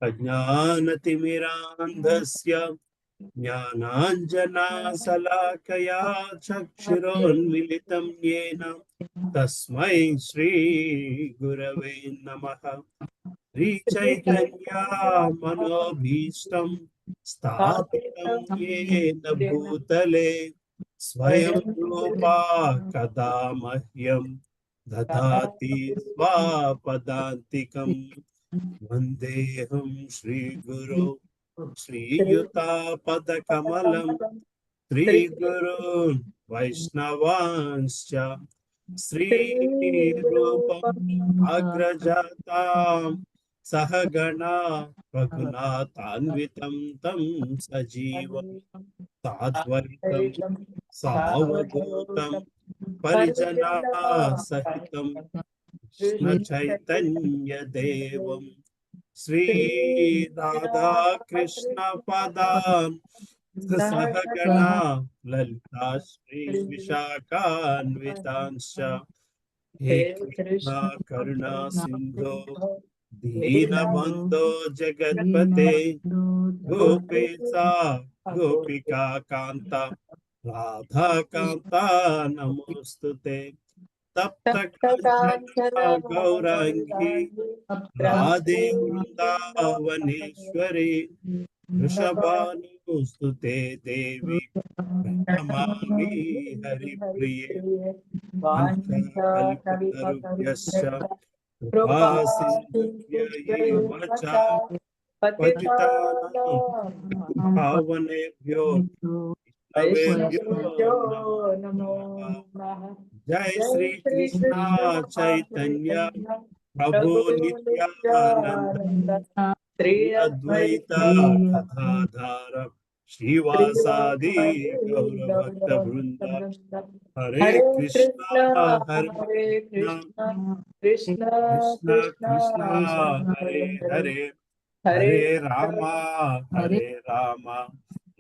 अज्ञानतिमिरान्धस्य ज्ञानाञ्जनाशलाकया चक्षुरोन्मिलितं येन तस्मै श्रीगुरवे नमः। श्रीचैतन्या मनोभीष्टं स्थापितं येन भूतले स्वयं रूपा कदा मह्यं ददाति स्वापदान्तिकम्। वन्देऽहं श्रीगुरो श्रीयुतापदकमलं श्रीगुरून् वैष्णवांश्च श्रीरूपम् अग्रजातां सहगणा रघुनाथान्वितं तं सजीवं साद्वैतं सावधूतं परिजना सहितं कृष्ण चैतन्य देवं श्री राधा कृष्ण पदान् सहगणा ललिता श्री विशाखान्वितांश्च। हे कृष्णा करुणा सिंधो दीनबंधो जगत्पते गोपेशा गोपिका कांता राधा कांता नमोस्तुते। तप्त कांचना गौरांगी राधे वृंदावनेश्वरी वृषभानुस्तुते देवी प्रणमामि हरिप्रिये। कल्पतरुभ्यश्च कृपा सिन्धुभ्यैव च पतितानां पावनेभ्यो वैष्णवेभ्यो नमो नमः। जय श्री कृष्ण चैतन्य प्रभु नित्यानंद श्री अद्वैत गदाधर श्रीवासादि गौर भक्त वृंद। हरे कृष्णा कृष्ण कृष्ण कृष्ण हरे हरे हरे रामा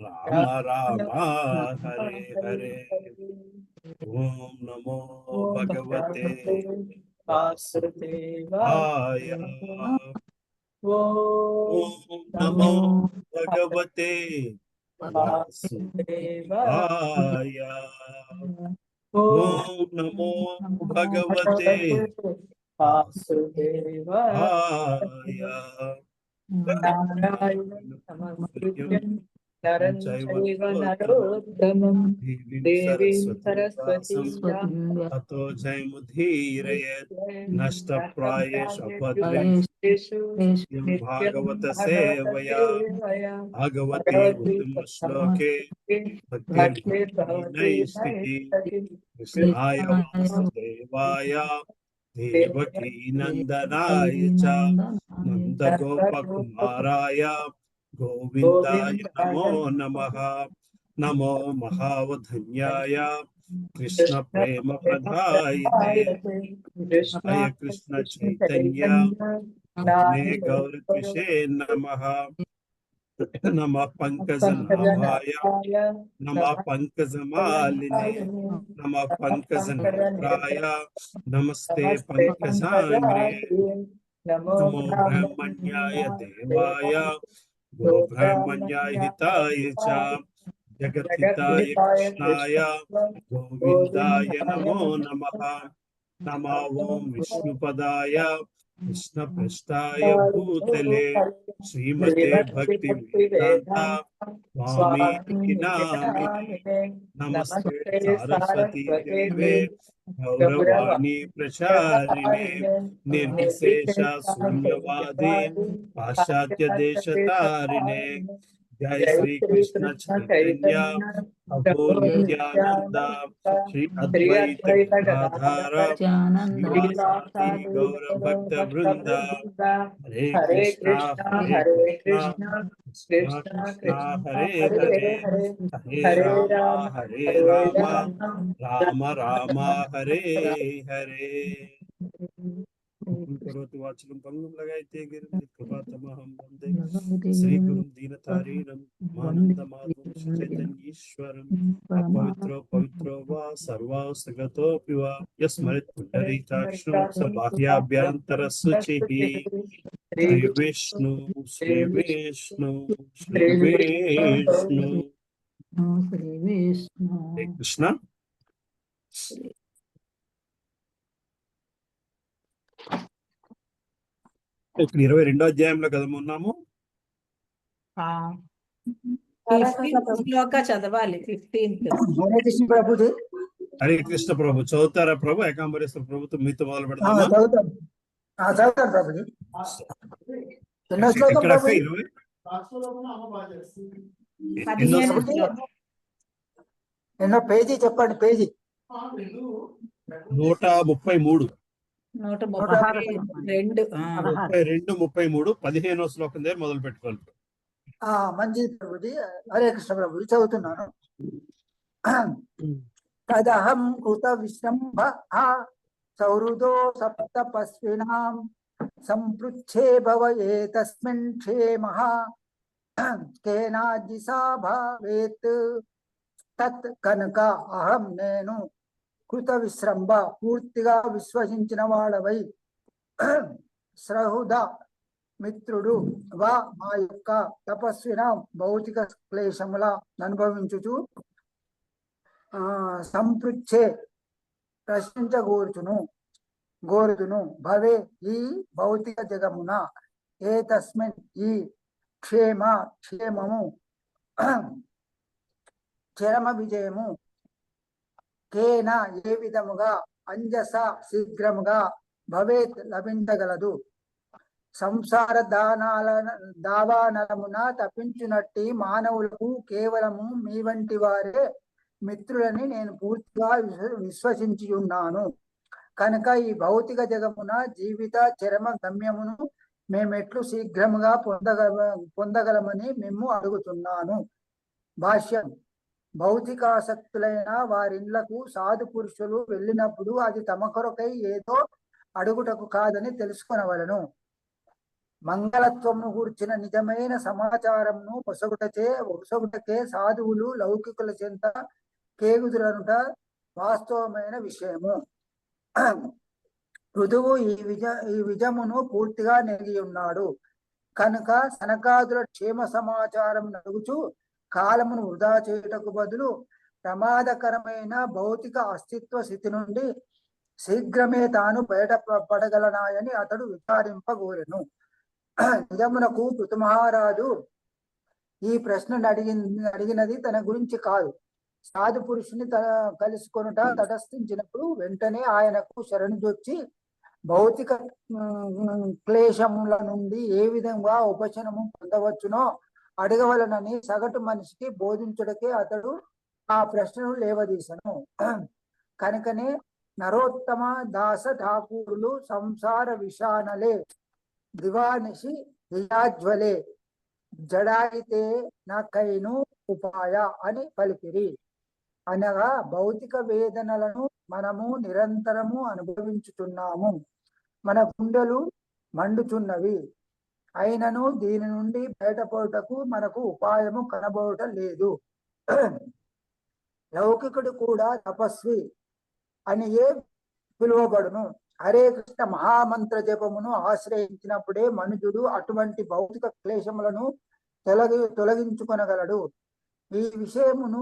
राम राम हरे हरे। ओम नमो भगवते वासुदेवाय। ओम नमो भगवते वासुदेवाय। ओम नमो भगवते वासुदेवाय। नारायणं नमस्कृत्यं नरं चैव नरोत्तमं देवीं सरस्वतीं ततो जयमुदीरयेत् नष्टप्रायेषु भद्रेषु यं भागवत सेवया भगवते उत्तम श्लोके भक्तिर्भक्तिनैष्टिकी कृष्णाय वासुदेवाय देवकी नंदनाय च नंदगोपकुमाराय गोविन्दाय नमो नमः। नमो महावधन्याय कृष्ण प्रेम प्रदायते कृष्णाय कृष्ण चैतन्य नामने गौर कृषे नमः। नमः पंकजनाभाय नमः पंकजमालिने नमः पंकजनेत्राय नमस्ते पंकजांग्रे। नमो ब्रह्मण्याय देवाय गो ब्रह्मण्याय हिताय च जगद्हिताय कृष्णाय गोविन्दाय नमो नमः। नमो ओं विष्णुपदाय कृष्णपृष्ठाय भूतले श्रीमते भक्ति वेदांता स्वामी नामिने। नमस्ते सारस्वती देवे गौरवाणी प्रचारिणे निर्विशेष शून्यवादी पाश्चात्य देश तारिणे। जय श्री कृष्ण चैतन्य प्रभु नित्यानंद श्री अद्वैत गदाधर श्रीवासादि गौर भक्त वृंद। हरे कृष्णा कृष्णा कृष्णा हरे हरे हरे राम राम राम हरे हरे। करोति वाचलं पङ्गुं लगायते गिरिं कृपातमहं वन्दे श्रीगुरुं दीनतारिणं मानन्दमाधवं श्रीचैतन्येश्वरम् अपवित्रो पवित्रो वा सर्वास्तगतोऽपि वा यस्मरेत् पुण्डरीकाक्षं स बाह्याभ्यन्तरशुचिः श्री विष्णु श्री विष्णु श्री विष्णु శ్రీ విష్ణు హరే కృష్ణ. ఇక్కడ 22వ అధ్యాయంలో కదా ఉన్నాము. 15th శ్లోక చదవాలి. 15th. హరే కృష్ణ ప్రభుజీ. హరే కృష్ణ ప్రభు. చదువుతారా ప్రభు? ఏకాంబరేశ్వర ప్రభుతో మీతో మొదలు పెడతామా? చదువుతాను ప్రభుజీ. ఎన్నో శ్లోకం ఎక్కడ అక్క? ప్రభుజీ? 20? 15th శ్లోకం. ఎన్నో పేజీ చెప్పండి, పేజీ. 133. 132. 32, 33, 15వ శ్లోకం దగ్గర మొదలు పెట్టుకోవాలి. మంచిది ప్రభుజీ. హరే కృష్ణ ప్రభుజీ చదువుతున్నాను. తదహం కృత విశ్రంభ సౌహృదో సప్తపస్వినాం సంపృచ్ఛే భవ ఏతస్మిన్ క్షేమః కేనాజిసా భవేత్ తత్ కనుక అహం నేను కృత విశ్రంభ పూర్తిగా విశ్వసించిన వాడవై సహృద మిత్రుడు వా మా యొక్క తపస్విన భౌతిక క్లేశముల అనుభవించుచు సంపృచ్ఛే గోరుతును భవే ఈ భౌతిక జగమున ఏతస్మిన్ ఈ క్షేమము చరమ విజయము కేన ఏ విధముగా అంజస శీఘ్రముగా భవేత్ లభించగలదు సంసార దావానలమున తప్పించునట్టి మానవులకు కేవలము మీ వంటి వారే మిత్రులని నేను పూర్తిగా విశ్వసించి ఉన్నాను కనుక ఈ భౌతిక జగమున జీవిత చరమ గమ్యమును మేమెట్లు శీఘ్రముగా పొందగలమని మేము అడుగుతున్నాను. భాష్యం. భౌతికాసక్తులైన వారిళ్లకు సాధు పురుషులు వెళ్ళినప్పుడు అది తమ కొరకై ఏదో అడుగుటకు కాదని తెలుసుకొనవలను. మంగళత్వమును గూర్చిన నిజమైన సమాచారమును పొసగుటకే సాధువులు లౌకికుల చెంత కేగుదులనుట వాస్తవమైన విషయము. పృథువు ఈ విజమును పూర్తిగా నెరిగి ఉన్నాడు కనుక సనకాదుల క్షేమ సమాచారం నడుగుచు కాలమును వృధా చేయుటకు బదులు ప్రమాదకరమైన భౌతిక అస్తిత్వ స్థితి నుండి శీఘ్రమే తాను బయటపడగలనాయని అతడు విచారింపగోరెను. నిజమునకు పృథు మహారాజు ఈ ప్రశ్నను అడిగినది తన గురించి కాదు. సాధు పురుషుని కలుసుకొనుట తటస్థించినప్పుడు వెంటనే ఆయనకు శరణుజొచ్చి భౌతిక క్లేశముల నుండి ఏ విధంగా ఉపశమనము పొందవచ్చునో అడగవలనని సగటు మనిషికి బోధించుటకే అతడు ఆ ప్రశ్నను లేవదీసను. కనుకనే నరోత్తమ దాస ఠాకూరులు సంసార విషానలే దివానిషి దియాజ్వలే జడాయితే నాకైను ఉపాయ అని పలికిరి. అనగా భౌతిక వేదనలను మనము నిరంతరము అనుభవించుతున్నాము. మన గుండెలు మండుచున్నవి. అయినను దీని నుండి బయటపడుటకు మనకు ఉపాయము కనబడటం లేదు. లౌకికుడు కూడా తపస్వి అని పిలువబడును. హరే కృష్ణ మహామంత్ర జపమును ఆశ్రయించినప్పుడే మనుజుడు అటువంటి భౌతిక క్లేశములను తొలగించుకొనగలడు. ఈ విషయమును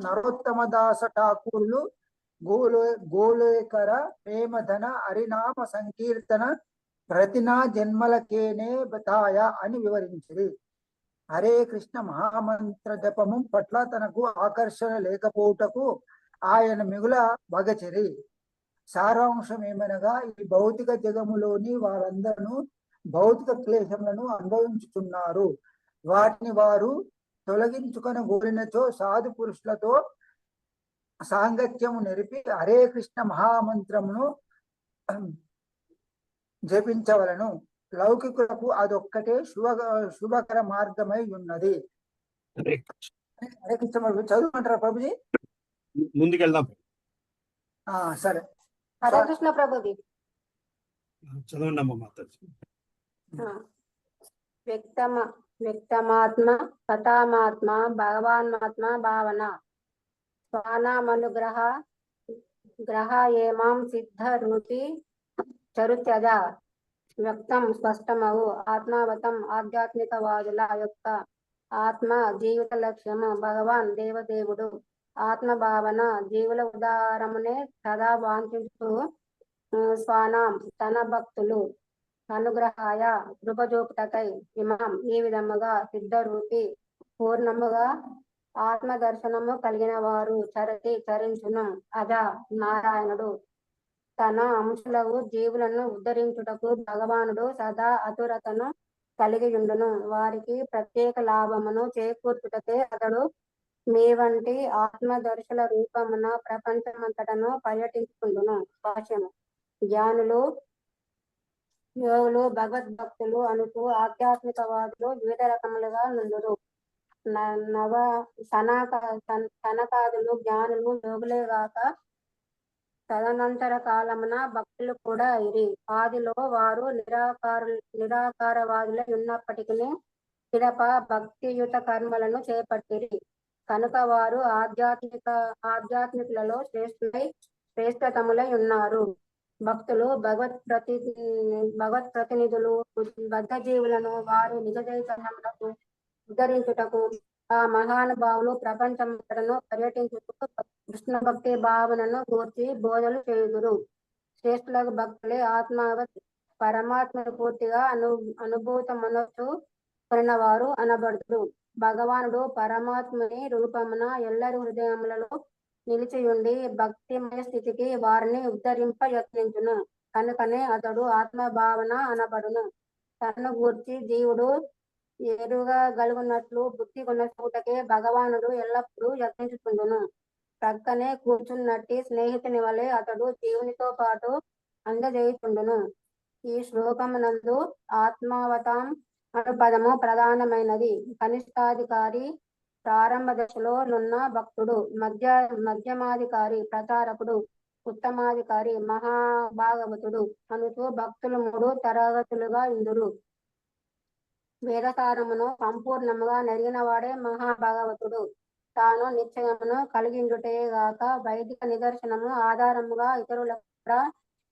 నరోత్తమ దాస ఠాకూరులు గోలేకర ప్రేమధన హరినామ సంకీర్తన ప్రతినా జన్మలకేనే బతాయ అని వివరించింది. హరే కృష్ణ మహామంత్ర జపము పట్ల తనకు ఆకర్షణ లేకపోవుటకు ఆయన మిగుల బగచిరి. సారాంశం ఏమనగా ఈ భౌతిక జగములోని వారందరూ భౌతిక క్లేశములను అనుభవించుతున్నారు. వాటిని వారు తొలగించుకొని గోరినచో సాధు పురుషులతో సాంగత్యము నెరిపి హరే కృష్ణ మహామంత్రమును జపించవలను. లౌకికులకు అదొక్కటే శుభకర మార్గమై ఉన్నది. హరే కృష్ణ చదువుకుంటారా ప్రభుజీ? ముందుకెళ్దాం. సరే. హరే కృష్ణ ప్రభుజీ. చదవండి అమ్మ మాతాజీ. వ్యక్తమాత్మ కథామాత్మ భగవాన్మాత్మ భావన స్వానామనుగ్రహ గ్రహ ఏమాం సిద్ధ రూపి చరుత్యజ వ్యక్తం స్పష్టమవు ఆత్మావతం ఆధ్యాత్మికవాదుల యొక్క ఆత్మ జీవిత లక్ష్యము భగవాన్ దేవదేవుడు ఆత్మ భావన జీవుల ఉదారమునే సదా వాంఛించు స్వానాం తన భక్తులు అనుగ్రహాయ కృపజూపుటకై ఇమాం ఈ విధముగా సిద్ధరూపి పూర్ణముగా ఆత్మ దర్శనము కలిగిన వారు చరించును అజ నారాయణుడు తన అంశులకు జీవులను ఉద్ధరించుటకు భగవానుడు సదా అతురతను కలిగియుండును వారికి ప్రత్యేక లాభమును చేకూర్చుటకే అతడు మీ వంటి ఆత్మదర్శుల రూపమున ప్రపంచమంతటను పర్యటించుకుండును. భాష్యము జ్ఞానులు యోగులు భగవద్భక్తులు అనుకు ఆధ్యాత్మికవాదులు వివిధ రకములుగా నుండురు. నవ సనకాదులు జ్ఞానులు యోగులే గాక తదనంతర కాలమున భక్తులు కూడా అయిరి. ఆదిలో వారు నిరాకారవాదులై ఉన్నప్పటికీ పిదప భక్తియుత కర్మలను చేపట్టిరి కనుక వారు ఆధ్యాత్మికులలో శ్రేష్టతములై ఉన్నారు. భక్తులు భగవత్ ప్రతినిధులు బద్ధ జీవులను వారు నిజ చైతన్యములకు ఉద్ధరించుటకు ఆ మహానుభావులు ప్రపంచమంతటను పర్యటించుటకు కృష్ణ భక్తి భావనను గూర్చి బోధలు చేయుదురు. శ్రేష్ఠులకు భక్తులే ఆత్మావత్ పరమాత్మను పూర్తిగా అనుభూతమనొచ్చు కొనినవారు అనబడుతురు. భగవానుడు పరమాత్మని రూపమున ఎల్లరి హృదయములలో నిలిచియుండి భక్తిమయ స్థితికి వారిని ఉద్ధరింప యత్నించును కనుకనే అతడు ఆత్మభావన అనబడును. తనను గూర్చి జీవుడు ఎరుగగలుగునట్లు బుద్ధి కొనసాగుటకే భగవానుడు ఎల్లప్పుడూ యత్నించుచుండును. ప్రక్కనే కూర్చున్నట్టి స్నేహితుని వలె అతడు జీవునితో పాటు అందజేయుచుండును. ఈ శ్లోకమునందు ఆత్మావతాం అను పదము ప్రధానమైనది. కనిష్టాధికారి ప్రారంభ దశలో నున్న భక్తుడు, మధ్యమాధికారి ప్రచారకుడు, ఉత్తమాధికారి మహాభాగవతుడు అనుచు భక్తులు 3 తరగతులుగా ఇందురు. వేదసారమును సంపూర్ణముగా నెరిగిన వాడే మహాభాగవతుడు. తాను నిశ్చయమును కలిగిండుటేగాక వైదిక నిదర్శనము ఆధారముగా ఇతరుల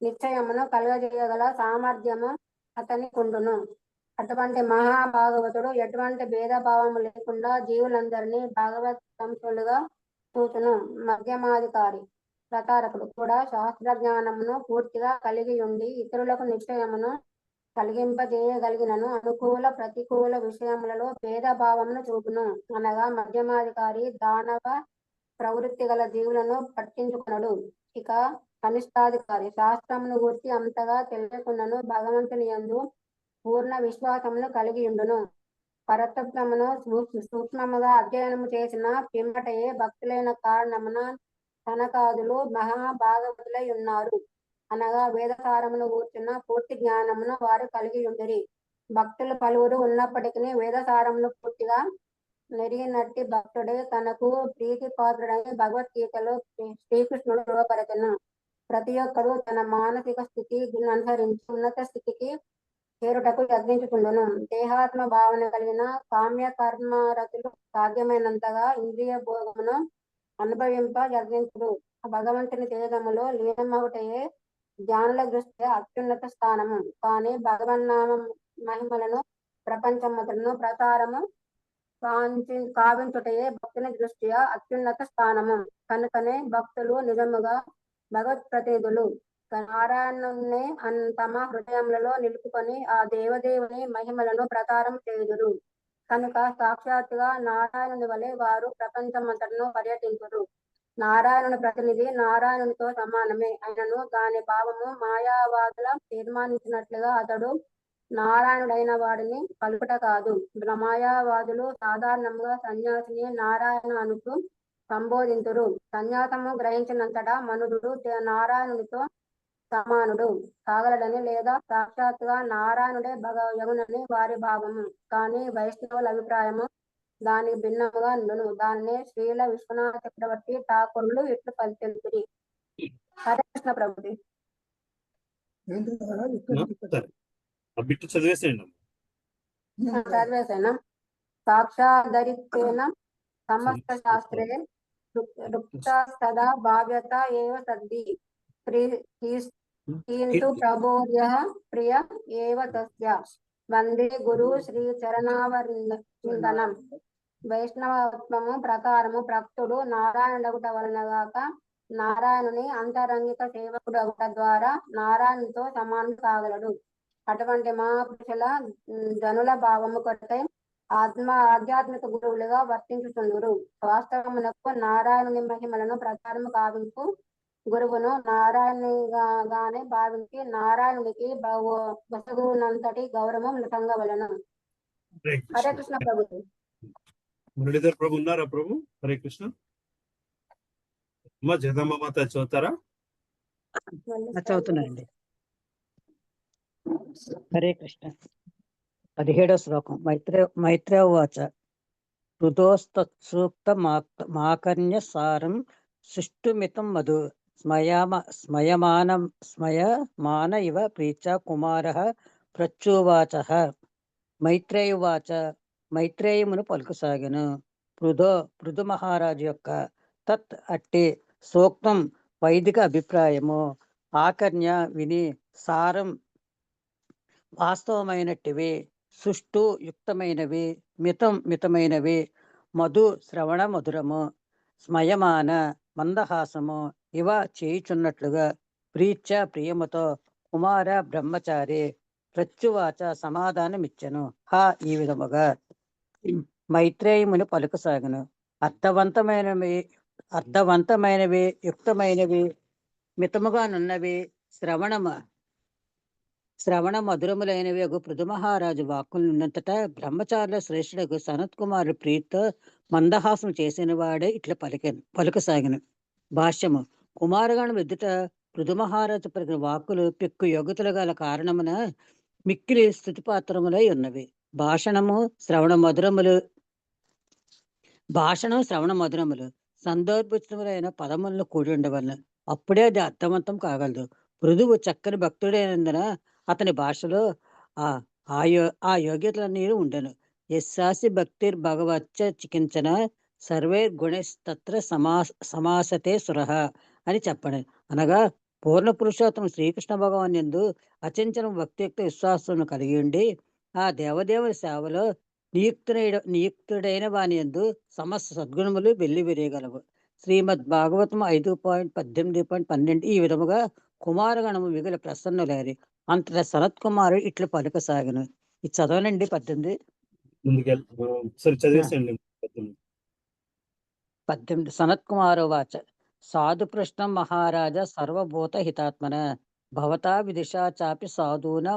నిశ్చయమును కలుగజేయగల సామర్థ్యము అతనికుండును. అటువంటి మహాభాగవతుడు ఎటువంటి భేదభావము లేకుండా జీవులందరినీ భగవత్ అంశులుగా చూచును. మధ్యమాధికారి ప్రచారకుడు కూడా శాస్త్ర జ్ఞానమును పూర్తిగా కలిగి ఉండి ఇతరులకు నిశ్చయమును కలిగింపజేయగలిగినను అనుకూల ప్రతికూల విషయములలో భేదభావమును చూపును. అనగా మధ్యమాధికారి దానవ ప్రవృత్తి గల జీవులను పట్టించుకొనడు. ఇక కనిష్టాధికారి శాస్త్రమును గూర్చి అంతగా తెలియకున్నను భగవంతుని యందు పూర్ణ విశ్వాసమును కలిగి ఉండును. పరతత్వమును సూక్ష్మముగా అధ్యయనము చేసిన పిమ్మటయే భక్తులైన కారణమున సనకాదులు మహాభాగవతులై ఉన్నారు. అనగా వేదసారమును కూర్చున్న పూర్తి జ్ఞానమును వారు కలిగి ఉండిరి. భక్తులు పలువురు ఉన్నప్పటికీ వేదసారమును పూర్తిగా నెరిగినట్టి భక్తుడే తనకు ప్రీతి పాత్రుడని భగవద్గీతలో శ్రీకృష్ణుడు ధృవపరచెను. ప్రతి ఒక్కడు తన మానసిక స్థితి అనుసరించి ఉన్నత స్థితికి చేరుటకు యత్నించుకుండును. దేహాత్మ భావన కలిగిన కామ్య కర్మరతులు సాధ్యమైనంతగా ఇంద్రియ భోగమును అనుభవింప యత్నించుడు. భగవంతుని తేజములో లీనమగుటయే జ్ఞానుల దృష్ట్యా అత్యున్నత స్థానము. కానీ భగవన్నామ మహిమలను ప్రపంచమును ప్రచారము కావించుటయే భక్తుని దృష్ట్యా అత్యున్నత స్థానము. కనుకనే భక్తులు నిజముగా భగవత్ ప్రతినిధులు నారాయణుని తమ హృదయములలో నిలుపుకొని ఆ దేవదేవుని మహిమలను ప్రచారం చేయుదురు. కనుక సాక్షాత్తుగా నారాయణుని వలె వారు ప్రపంచమంతటను పర్యటించురు. నారాయణుని ప్రతినిధి నారాయణునితో సమానమే అయినను దాని భావము మాయావాదుల తీర్మానించినట్లుగా అతడు నారాయణుడైన వాడిని పలుకుట కాదు. మాయావాదులు సాధారణంగా సన్యాసిని నారాయణ అనుకు సంబోధింతురు. సన్యాసము గ్రహించినంతటా మనుడు నారాయణునితో సమానుడు కాగలడని లేదా సాక్షాత్తుగా నారాయణుడే యగునని వారి భావము. కానీ వైష్ణవుల అభిప్రాయము దానికి భిన్నముగా నుండును. దానినే శ్రీల విశ్వనాథ చక్రవర్తి ఠాకూరులు ఇట్లు తెలిపిరి. హరే కృష్ణ ప్రభుజీ. ఏంటి కదా, ఇక్కడ సరే ఆ బిట్టు చదివేసేయండి అమ్మ. చదివేసేనా? సాక్షాదరిత్రేణ సమస్త శాస్త్రే రుక్త సదా భావ్యత ఏవ తద్ది కింతు ప్రభోర్యః ప్రియ ఏవ తస్య వందే గురు శ్రీ చరణావరిందనం. వైష్ణవత్వము ప్రకారము భక్తుడు నారాయణుడగుట వలనగాక నారాయణుని అంతరంగిక సేవకుడగుట ద్వారా నారాయణునితో సమానం కాగలడు. అటువంటి మహాపురుషుల జనుల భావము కొరకై ఆధ్యాత్మిక గురువులుగా వర్తించుచుందురు. వాస్తవమునకు నారాయణుని మహిమలను ప్రచారము కావింపు గురువును నారాయణునిగానే భావించి నారాయణునికి వసగునంతటి గౌరవం పొందవలెను. హరే కృష్ణ ప్రభు. మురళీధర్ ప్రభు ఉన్నారా ప్రభు? హరే కృష్ణ. అమ్మ జగదమ్మ మాత చదువుతారా? చదువుతున్నానండి. హరే కృష్ణ. 17వ శ్లోకం. మైత్రేయ ఉవాచ హృదోస్తత్సూక్త మాకర్ణ్య సారం సుష్టుమితం మధు స్మయమాన ఇవ ప్రీచా కుమారః ప్రత్యువాచ. మైత్రేయ ఉవాచ. మైత్రేయమును పలుకుసాగెను. పృథు మహారాజు యొక్క తత్ అట్టి సూక్తం వైదిక అభిప్రాయము ఆకర్ణ్య విని సారం వాస్తవమైనటివి, సుష్టు యుక్తమైనవి, మితమైనవి, మధు శ్రవణ మధురము, స్మయమాన మందహాసము ఇవ చేయుచున్నట్లుగా ప్రీత్య ప్రియముతో కుమార బ్రహ్మచారి ప్రత్యువాచ సమాధానమిచ్చెను. ఈ విధముగా మైత్రేయముని పలుకసాగను. అర్థవంతమైనవి, యుక్తమైనవి, మితముగానున్నవి, శ్రవణ మధురములైనవి పృథు మహారాజు వాక్కులున్నంతట బ్రహ్మచారుల శ్రేష్ఠుడు సనత్ కుమారుడు ప్రీతితో మందహాసం చేసిన వాడే ఇట్లా పలుకసాగిన. భాష్యము. కుమారగణం ఎదుట పృథు మహారాజు పలికిన వాక్కులు పెక్కు యోగ్యతలు గల కారణమున మిక్కిలి స్తుతిపాత్రములై ఉన్నవి. భాషణం శ్రవణ మధురములు సందర్భితములైన పదములను కూడి ఉండవలన అప్పుడే అది అర్థవంతం కాగలదు. పృథువు చక్కని భక్తుడైనందున అతని భాషలో ఆ యోగ్యతలన్నీ ఉండెను. యస్సాసి భక్తిర్ భగవచ్చ చికించన సర్వైర్ గుణస్తత్ర సమాసతే సురః అని చెప్పండి. అనగా పూర్ణ పురుషోత్తమ శ్రీకృష్ణ భగవాన్ యందు అచంచలం భక్తియుక్త విశ్వాసమును కలిగి ఉండి ఆ దేవదేవుని సేవలో నియుక్తుడైన వాని యందు సమస్త సద్గుణములు వెల్లివిరియగలవు. శ్రీమద్ భాగవతం 5.18.12. ఈ విధముగా కుమారగణము మిగులు ప్రసన్నులేరి అంతటా సనత్ కుమారుడు ఇట్లు పలుకసాగను. ఇది చదవనండి 18. చదివేసేయండి 18. సనత్ కుమారో వాచ. సాధు పృష్ణం మహారాజ సర్వభూత హితాత్మన భవతా విదిశా చాపి సాధూన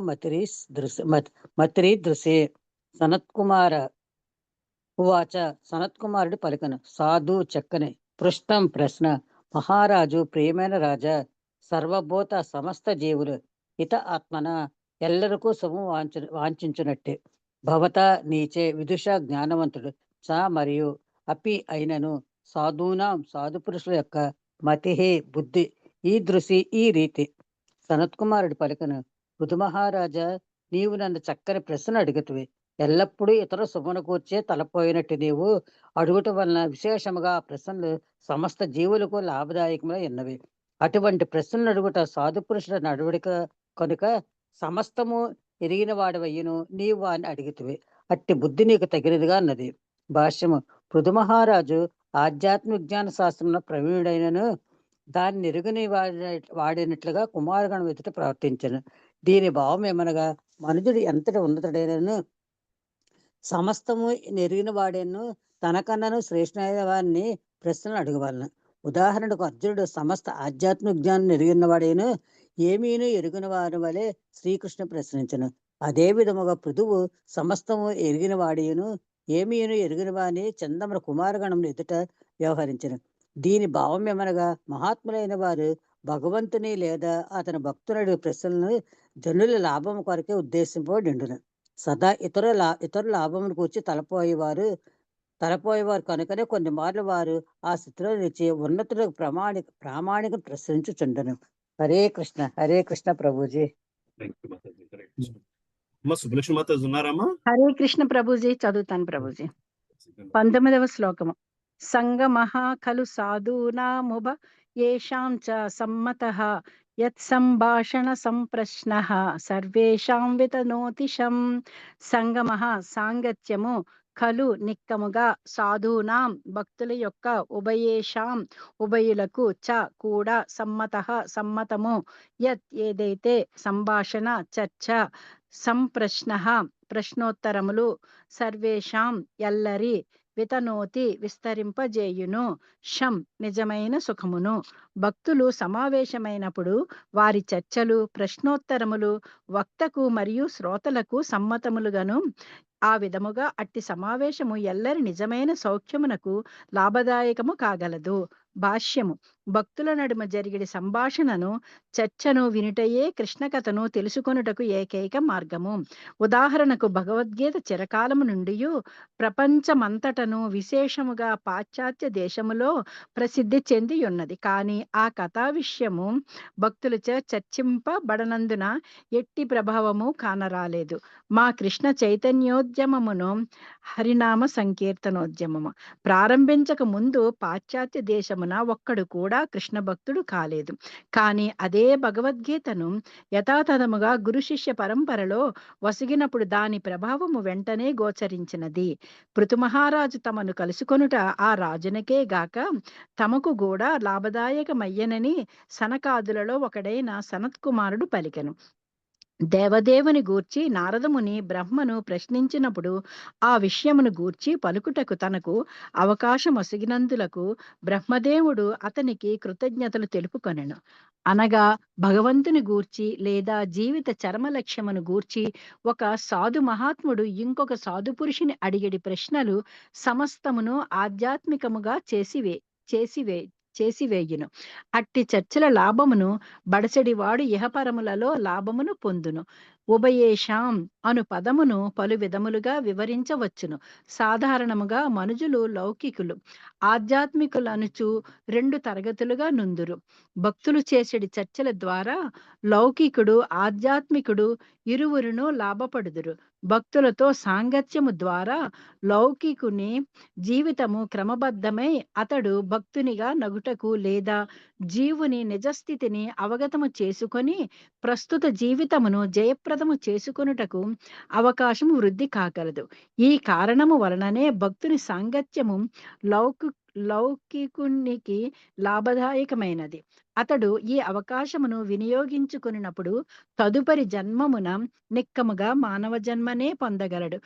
మతిరీ దృశే. సనత్ కుమార ఉవాచ. సనత్ కుమారుడు పలికను. సాధు చక్కని, పృష్ణం ప్రశ్న, మహారాజు ప్రియమైన రాజా, సర్వభూత సమస్త జీవులు హిత ఆత్మన ఎల్లరికూ శుభం వాంఛించునట్టే, భవత నీచే విదుష జ్ఞానవంతుడు, చ మరియు అపి అయినను సాధూనాం సాధు పురుషుల యొక్క మతిహే బుద్ధి ఈ దృశి ఈ రీతి. సనత్ కుమారుడు పలికను. పృథు మహారాజా, నీవు నన్ను చక్కని ప్రశ్న అడుగుతువి. ఎల్లప్పుడూ ఇతర శుభను కూర్చే తలపోయినట్టు నీవు అడుగుట వలన విశేషముగా ఆ ప్రశ్నలు సమస్త జీవులకు లాభదాయకములై ఉన్నవి. అటువంటి ప్రశ్నలు అడుగుట సాధు పురుషుల నడువడిక కనుక సమస్తము ఎరిగిన వాడవయ్యను నీవు వారిని అడిగితివి. అట్టి బుద్ధి నీకు తగినదిగా అన్నది. భాష్యము. పృథు మహారాజు ఆధ్యాత్మిక విజ్ఞాన శాస్త్రంలో ప్రవీణుడైనను దాన్ని ఎరుగని వాడినట్లుగా కుమారగణం ఎదుట ప్రవర్తించను. దీని భావం ఏమనగా మనుజుడు ఎంతటి ఉన్నతుడైనను సమస్తము నెరిగిన వాడేను తనకన్నను శ్రేష్ఠమైన వారిని ప్రశ్నలు అడగవలను. ఉదాహరణకు అర్జునుడు సమస్త ఆధ్యాత్మిక జ్ఞానం ఎరిగిన వాడేను ఏమీను ఎరుగిన వారి వలె శ్రీకృష్ణ ప్రశ్నించను. అదే విధముగా పృథువు సమస్తము ఎరిగిన వాడేను ఏమీను ఎరిగిన వారిని చందముల కుమారగణం ఎదుట వ్యవహరించను. దీని భావం ఏమనగా మహాత్ములైన వారు భగవంతుని లేదా అతని భక్తుని ప్రశ్నలను జనుల లాభం కొరకే ఉద్దేశింపబడిండును. సదా ఇతర లాభమును కూర్చి తలపోయేవారు కనుకనే కొన్ని మార్లు వారు ఆ స్థితిలో నిలిచి ఉన్నతులకు ప్రామాణిక ప్రశ్నించుచుండను. హరే కృష్ణ ప్రభుజీ. Thank you Mataji. హరే కృష్ణ. అమ్మ సుబ్బలక్ష్మి మాతాజీ ఉన్నారమ్మా? హరే కృష్ణ ప్రభుజీ, చదువుతాను ప్రభుజీ. 19వ శ్లోకము. సంగమః ఖలు సాధూనాముభ యేషాం చ సమ్మతః యత్ సంభాషణ సంప్రశ్నః సర్వేషాం వితనోతిశం. సంగమః సాంగత్యము, ఖలు నిక్కముగా, సాధూనాం భక్తుల యొక్క, ఉభయేషాం ఉభయులకు, చ కూడా, సమ్మతః సమ్మతము, యత్ ఏదైతే, సంభాషణ చర్చ, సంప్రశ్నః ప్రశ్నోత్తరములు, సర్వేషాం ఎల్లరి, వితనోతి విస్తరింపజేయును, శం నిజమైన సుఖమును. భక్తులు సమావేశమైనప్పుడు వారి చర్చలు, ప్రశ్నోత్తరములు వక్తకు మరియు శ్రోతలకు సమ్మతములుగాను, ఆ విధముగా అట్టి సమావేశము ఎల్లరి నిజమైన సౌఖ్యమునకు లాభదాయకము కాగలదు. భాష్యము. భక్తుల నడుమ జరిగిన సంభాషణను, చర్చను వినుటయే కృష్ణ కథను తెలుసుకొనుటకు ఏకైక మార్గము. ఉదాహరణకు భగవద్గీత చిరకాలము నుండి ప్రపంచమంతటను, విశేషముగా పాశ్చాత్య దేశములో ప్రసిద్ధి చెంది ఉన్నది. కానీ ఆ కథా విషయము భక్తులచే చర్చింపబడనందున ఎట్టి ప్రభావము కానరాలేదు. మా కృష్ణ చైతన్యోద్యమమును హరినామ సంకీర్తనోద్యమము ప్రారంభించక ముందు పాశ్చాత్య దేశమున ఒక్కడు కూడా కృష్ణ భక్తుడు కాలేదు. కానీ అదే భగవద్గీతను యథాతథముగా గురు శిష్య పరంపరలో వసిగినప్పుడు దాని ప్రభావము వెంటనే గోచరించినది. పృథు మహారాజు తమను కలుసుకొనుట ఆ రాజునకే గాక తమకు కూడా లాభదాయకమయ్యనని సనకాదులలో ఒకడైన సనత్కుమారుడు పలికెను. దేవదేవుని గూర్చి నారదముని బ్రహ్మను ప్రశ్నించినప్పుడు ఆ విషయమును గూర్చి పలుకుటకు తనకు అవకాశమొసగినందులకు బ్రహ్మదేవుడు అతనికి కృతజ్ఞతలు తెలుపుకొనెను. అనగా భగవంతుని గూర్చి లేదా జీవిత చరమ లక్ష్యమును గూర్చి ఒక సాధు మహాత్ముడు ఇంకొక సాధు పురుషుని అడిగడి ప్రశ్నలు సమస్తమును ఆధ్యాత్మికముగా చేసివేయును. అట్టి చర్చల లాభమును బడసడివాడు ఇహపరములలో లాభమును పొందును. ఉభయేషాం అను పదమును పలు విధములుగా వివరించవచ్చును. సాధారణముగా మనుజులు లౌకికులు, ఆధ్యాత్మికులనుచు 2 తరగతులుగా నుందురు. భక్తులు చేసేడి చర్చల ద్వారా లౌకికుడు, ఆధ్యాత్మికుడు ఇరువురును లాభపడుదురు. భక్తులతో సాంగత్యము ద్వారా లౌకికుని జీవితము క్రమబద్ధమై అతడు భక్తునిగా నగుటకు లేదా జీవుని నిజస్థితిని అవగతము చేసుకొని ప్రస్తుత జీవితమును జయప్రదము చేసుకొనుటకు అవకాశము వృద్ధి కాగలదు. ఈ కారణము వలననే భక్తుని సాంగత్యము లౌకికునికి లాభదాయకమైనది. అతడు ఈ అవకాశమును వినియోగించుకున్నప్పుడు తదుపరి జన్మమున నిక్కముగా మానవ జన్మనే పొందగలడు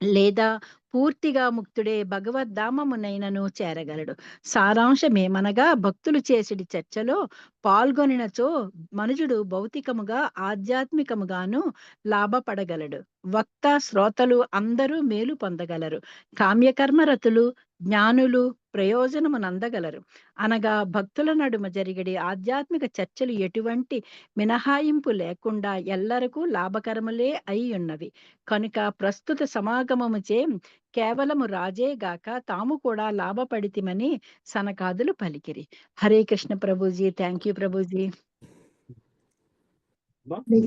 లేదా పూర్తిగా ముక్తుడే భగవద్ధామమునైనను చేరగలడు. సారాంశమేమనగా భక్తులు చేసిడి చర్చలో పాల్గొనినచో మనుజుడు భౌతికముగా ఆధ్యాత్మికముగాను లాభపడగలడు. వక్త శ్రోతలు అందరూ మేలు పొందగలరు. కామ్యకర్మరతులు జ్ఞానులు ప్రయోజనమునందగలరు. అనగా భక్తుల నడుమ జరిగడి ఆధ్యాత్మిక చర్చలు ఎటువంటి మినహాయింపు లేకుండా ఎల్లరకు లాభకరములే అయి ఉన్నవి. కనుక ప్రస్తుత సమాగమముచే కేవలము రాజే గాక తాము కూడా లాభపడితిమని సనకాదులు పలికిరి. హరే కృష్ణ ప్రభుజీ. Thank you Prabhuji. హరే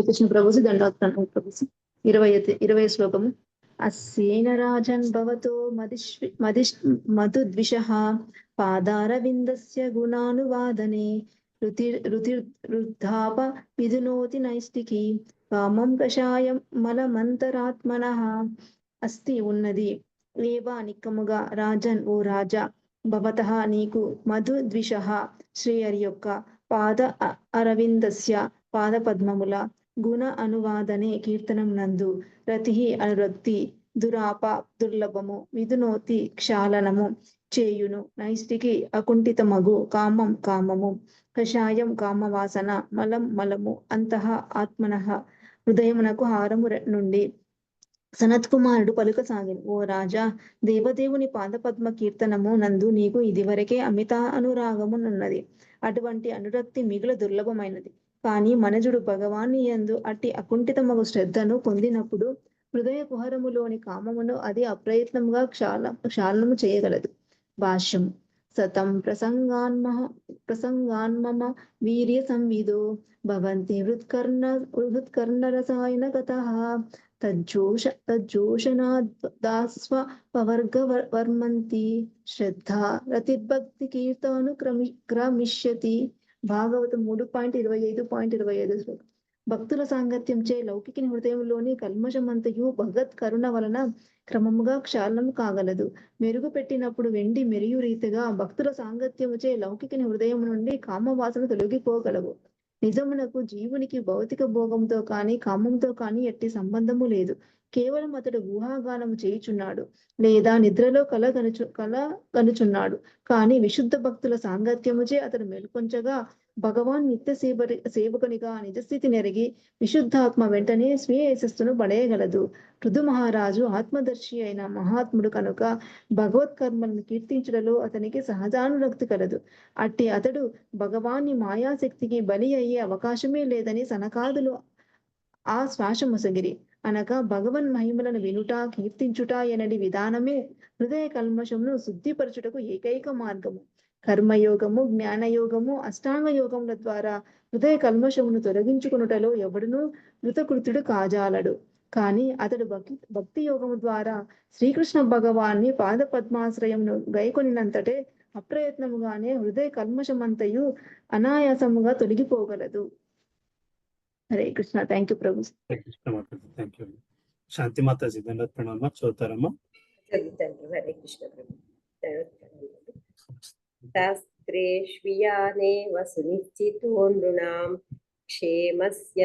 కృష్ణ ప్రభుజీ. దండోత్తరం ప్రభుజీ. 20 శ్లోకము. అస్యేన రాజన్ భవతో మధుద్విషః పాదారవిందస్య గుణానువాదనే రుధిర్వృద్ధాప విధునోతి నైష్టికి కామం కషాయం మలమంతరాత్మనః. అస్తి ఉన్నది, ఏవా నిక్కముగా, రాజన్ ఓ రాజా, భవతః నీకు, మధు ద్విషః శ్రీహరి యొక్క పాద అరవిందస్య పాదపద్మముల గుణ అనువాదనే కీర్తనం నందు రతిః అనురక్తి దురాప దుర్లభము విధునోతి క్షాళనము చేయును నైష్టికి అకుంఠితమగు కామం కామము కషాయం కామవాసన మలం మలము అంతః ఆత్మనః హృదయమునకు హారము నుండి. సనత్కుమారుడు పలుకసాగిను. ఓ రాజా, దేవదేవుని పాదపద్మ కీర్తనము నందు నీకు ఇదివరకే అమిత అనురాగమునున్నది. అటువంటి అనురక్తి మిగుల దుర్లభమైనది. కానీ మనజుడు భగవాని యందు అట్టి అకుంఠితమగు శ్రద్ధను పొందినప్పుడు హృదయ కుహరములోని కామమును అది అప్రయత్నముగా క్షాళనము చేయగలదు. భాష్యము. సతం ప్రసంగాన్మమ వీర్య సంవిదో భవంతి హృత్కర్ణ రసాయనగతః తజ్జోషనాదాస్వ పవర్గవర్మంతి శ్రద్ధా రతిర్భక్తి కీర్తనుక్రమిష్యతి. భాగవతం 3.25.25 శ్లోకం. భక్తుల సాంగత్యంచే లౌకికుని హృదయంలోని కల్మషమంతయు భగవత్ కరుణ వలన క్రమముగా క్షాళనము కాగలదు. మెరుగు పెట్టినప్పుడు వెండి మెరియు రీతిగా భక్తుల సాంగత్యముచే లౌకికుని హృదయం నుండి కామవాసన తొలగిపోగలవు. నిజమునకు జీవునికి భౌతిక భోగంతో కాని కామంతో కాని ఎట్టి సంబంధము లేదు. కేవలం అతడు ఊహాగానము చేయుచున్నాడు లేదా నిద్రలో కలగనుచున్నాడు. కానీ విశుద్ధ భక్తుల సాంగత్యముచే అతడు మెలుకొంచగా భగవాన్ నిత్య సేవకునిగా నిజస్థితి నెరిగి విశుద్ధాత్మ వెంటనే స్వీయ యశస్సును పడేయగలదు. పృథు మహారాజు ఆత్మదర్శి అయిన మహాత్ముడు కనుక భగవత్ కర్మలను కీర్తించుటలో అతనికి సహజానురక్తి కలదు. అట్టి అతడు భగవాన్ని మాయాశక్తికి బలి అయ్యే అవకాశమే లేదని సనకాదులు ఆ శ్వాసముసగిరి. అనగా భగవన్ మహిమలను వినుట కీర్తించుట ఎనడి విధానమే హృదయ కల్మషమును శుద్ధిపరచుటకు ఏకైక మార్గము. కర్మయోగము, జ్ఞానయోగము, అష్టాంగ యోగముల ద్వారా హృదయ కల్మషమును తొలగించుకునుటలో ఎవడునూ కృతకృత్యుడు కాజాలడు. కానీ అతడు భక్తి యోగము ద్వారా శ్రీకృష్ణ భగవాన్ని పాద పద్మాశ్రయమును గైకొనినంతటే అప్రయత్నముగానే హృదయ కల్మషమంతయు అనాయాసముగా తొలగిపోగలదు. Hare Krishna. Thank you Prabhu. Thank you. Shanti Mataji దండవత్ ప్రణామ. చదువుతారమ్మా. హరే కృష్ణ ప్రభు. శాస్త్రేష్వియానేవ సునిశ్చితో నృణాం క్షేమస్య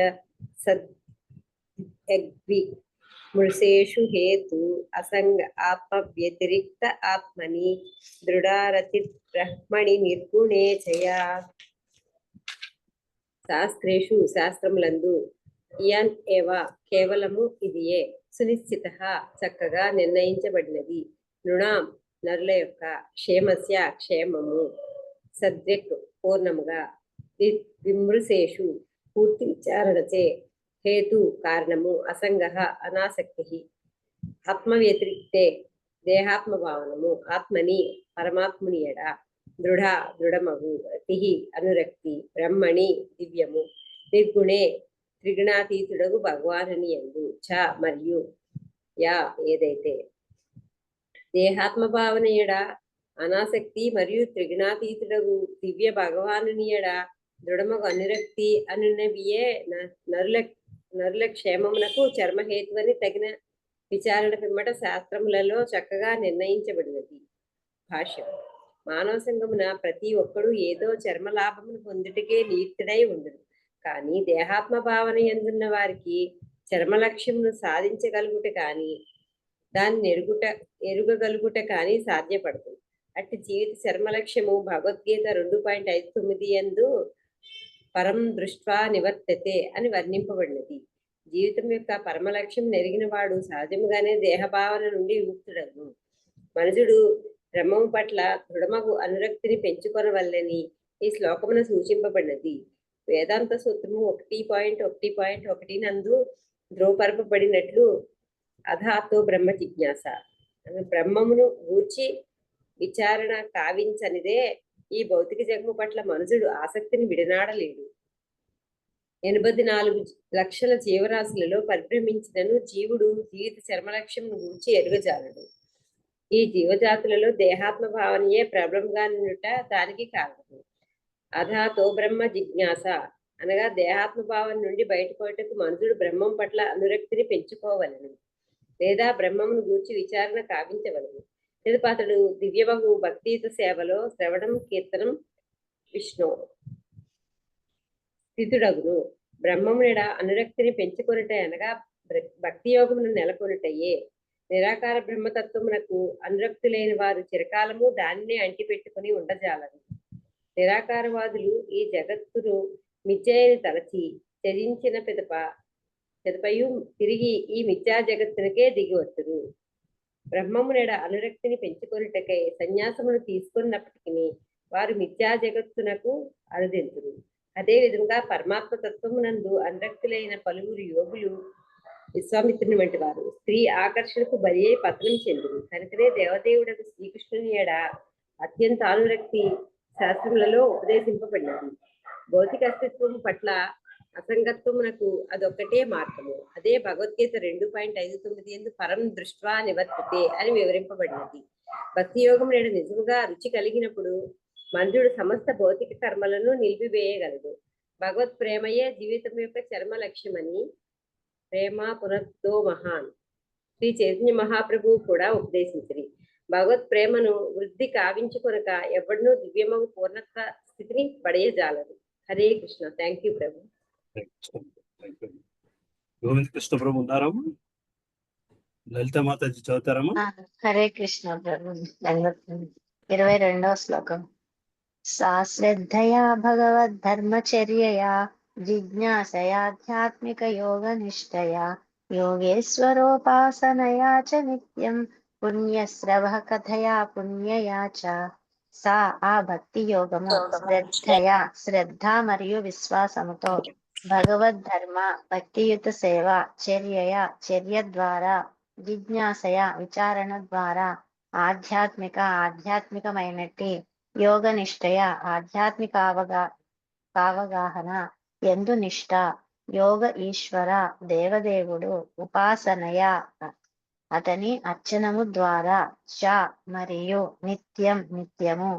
సద్విమృశేషు హేతు అసంగ ఆత్మ వ్యతిరిక్త ఆత్మని దృఢారతి బ్రహ్మణి నిర్గుణే చయా. శాస్త్రేషు శాస్త్రములందు ఇయాన్ ఏవ కేవలము ఇదియే సునిశ్చిత చక్కగా నిర్ణయించబడినది. నృణాం నరుల యొక్క క్షేమస్య క్షేమము సద్విక్ పూర్ణముగా విమృశేషు పూర్తి విచారణచే హేతు కారణము అసంగ అనాసక్తి ఆత్మ వ్యతిరిక్తే దేహాత్మ భావనము ఆత్మని పరమాత్ముని ఎడ దృఢమగు రతి అనురక్తి బ్రహ్మణి దివ్యము నిర్గుణే త్రిగుణాతీతుడగు భగవానుని యందు చ మరియు యా ఏదైతే దేహాత్మ భావన ఎడ అనాసక్తి మరియు త్రిగుణాతీతుడగు దివ్య భగవానుని ఎడ దృఢమగు అనురక్తి అనునవియే నరుల క్షేమమునకు చర్మహేతువని తగిన విచారణ పిమ్మట శాస్త్రములలో చక్కగా నిర్ణయించబడినది. భాష్యం. మానవ సంఘమున ప్రతి ఒక్కడు ఏదో చర్మ లాభమును పొందుటకే నియుక్తుడై ఉండును. కానీ దేహాత్మ భావన ఎందున్న వారికి చర్మ లక్ష్యమును సాధించగలుగుట కానీ దాన్ని ఎరుగగలుగుట కానీ సాధ్యపడుతుంది. అట్టి జీవిత చర్మ లక్ష్యము భగవద్గీత 2.59 యందు పరం దృష్ట్వా నివర్తతే అని వర్ణింపబడినది. జీవితం యొక్క పరమ లక్ష్యం నెరిగిన వాడు సహజముగానే దేహభావన నుండి విముక్తుడను. మనుషుడు బ్రహ్మము పట్ల దృఢమగు అనురక్తిని పెంచుకొనవల్లని ఈ శ్లోకమున సూచింపబడినది. వేదాంత సూత్రము 1.1.1 నందు ధ్రువపరపబడినట్లు అధాతో బ్రహ్మ జిజ్ఞాస బ్రహ్మమును గూర్చి విచారణ కావించనిదే ఈ భౌతిక జగము పట్ల మనుషుడు ఆసక్తిని విడనాడలేడు. 84 లక్షల జీవరాశులలో పరిభ్రమించినను జీవుడు జీవిత చర్మలక్ష్యమును గూర్చి ఎరుగజాలడు. ఈ జీవజాతులలో దేహాత్మ భావనయే ప్రబలంగా నిండుట దానికి కారణము. అధాతో బ్రహ్మ జిజ్ఞాస అనగా దేహాత్మ భావన నుండి బయటపడటకు మనుషుడు బ్రహ్మం పట్ల అనురక్తిని పెంచుకోవలను లేదా బ్రహ్మమును గూర్చి విచారణ కావించవలను. అతడు దివ్యబహు భక్తియుత సేవలో శ్రవణం కీర్తనం విష్ణు స్థితుడగును. బ్రహ్మమునిడ అనురక్తిని పెంచుకొనుట అనగా భక్తి యోగమును నెలకొనుటయే. నిరాకార బ్రహ్మతత్వమునకు అనురక్తులైన వారు చిరకాలము దానినే అంటిపెట్టుకుని ఉండజాలరు. నిరాకారవాదులు ఈ జగత్తును మిథ్యని తలచి త్యజించిన పిదపయు తిరిగి ఈ మిథ్యా జగత్తునకే దిగివచ్చురు. బ్రహ్మమునెడ అనురక్తిని పెంచుకొనుటకై సన్యాసమును తీసుకున్నప్పటికీ వారు మిథ్యా జగత్తునకు అనుదింతురు. అదే విధంగా పరమాత్మ తత్వమునందు అనురక్తులైన పలువురు యోగులు విశ్వామిత్రుని వంటి వారు స్త్రీ ఆకర్షణకు బలి అయి పతనం చెందురు. కనుకనే దేవదేవుడకు శ్రీకృష్ణుని ఎడ అత్యంత అనురక్తి శాస్త్రములలో ఉపదేశింపబడినది. భౌతిక అస్తిత్వం పట్ల అసంగత్వమునకు అదొక్కటే మార్గము. అదే భగవద్గీత 2.59 యందు పరం దృష్ట్వా నివర్తితే అని వివరింపబడినది. భక్తి యోగం నేడు నిజముగా రుచి కలిగినప్పుడు మనుషుడు సమస్త భౌతిక కర్మలను నిలిపివేయగలడు. భగవత్ ప్రేమయే జీవితం యొక్క చర్మ లక్ష్యమని ప్రేమ పునర్దో మహాన్ శ్రీ చైతన్య మహాప్రభువు కూడా ఉపదేశించింది. భగవత్ ప్రేమను వృద్ధి కావించుకొనక ఎవడనూ దివ్యమగు పూర్ణత్వ స్థితిని పడేయజాలరు. హరే కృష్ణ. థ్యాంక్ యూ ప్రభు. గోవింద కృష్ణ ప్రభు ఉన్నారమ్మా? లలిత మాతాజీ చదువుతారమ్మా? హరే కృష్ణ ప్రభు. 22వ శ్లోకం. సా శ్రద్ధయా భగవద్ధర్మచర్యయా జిజ్ఞాసయాధ్యాత్మిక యోగ నిష్టయా యోగేశ్వరోపాసనయా చ నిత్యం పుణ్యశ్రవ కథయా పుణ్యయా చ. సా ఆ భక్తి యోగము శ్రద్ధయా శ్రద్ధ మరియు విశ్వాసముతో భగవద్ధర్మ భక్తియుత సేవ చర్య ద్వారా జిజ్ఞాసయ విచారణ ద్వారా ఆధ్యాత్మికమైనట్టి యోగ నిష్టయ ఆధ్యాత్మిక అవగాహన ఎందు నిష్ట యోగ ఈశ్వర దేవదేవుడు ఉపాసనయ అతని అర్చనము ద్వారా చ మరియు నిత్యము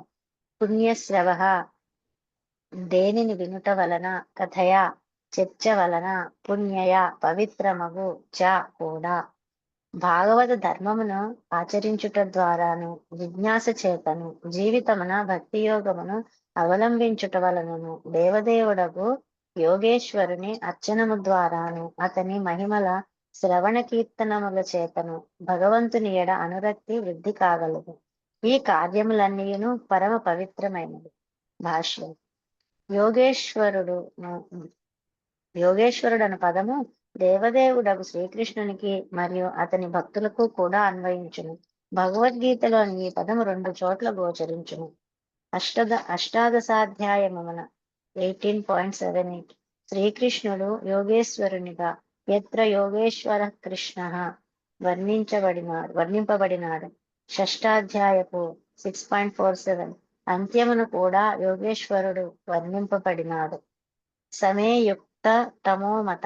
పుణ్యశ్రవ దేనిని వినుట వలన కథయ చర్చ వలన పుణ్యయ పవిత్రమగు చ కూడా భాగవత ధర్మమును ఆచరించుట ద్వారాను జిజ్ఞాస చేతను జీవితమున భక్తి యోగమును అవలంబించుట వలనను దేవదేవుడగు యోగేశ్వరుని అర్చనము ద్వారాను అతని మహిమల శ్రవణ కీర్తనముల చేతను భగవంతుని ఎడ అనురక్తి వృద్ధి కాగలదు. ఈ కార్యములన్నీను పరమ పవిత్రమైనది. భాష్యం. యోగేశ్వరుడు అను పదము దేవదేవుడగు శ్రీకృష్ణునికి మరియు అతని భక్తులకు కూడా అన్వయించును. భగవద్గీతలోని ఈ పదము 2 చోట్ల గోచరించును. అష్టాదశాధ్యాయమున 18.78 శ్రీకృష్ణుడు యోగేశ్వరునిగా ఎత్ర యోగేశ్వర కృష్ణ వర్ణింపబడినాడు. షష్టాధ్యాయపు 6.47 అంత్యమును కూడా యోగేశ్వరుడు వర్ణింపబడినాడు. సమే యుక్త తమో మత.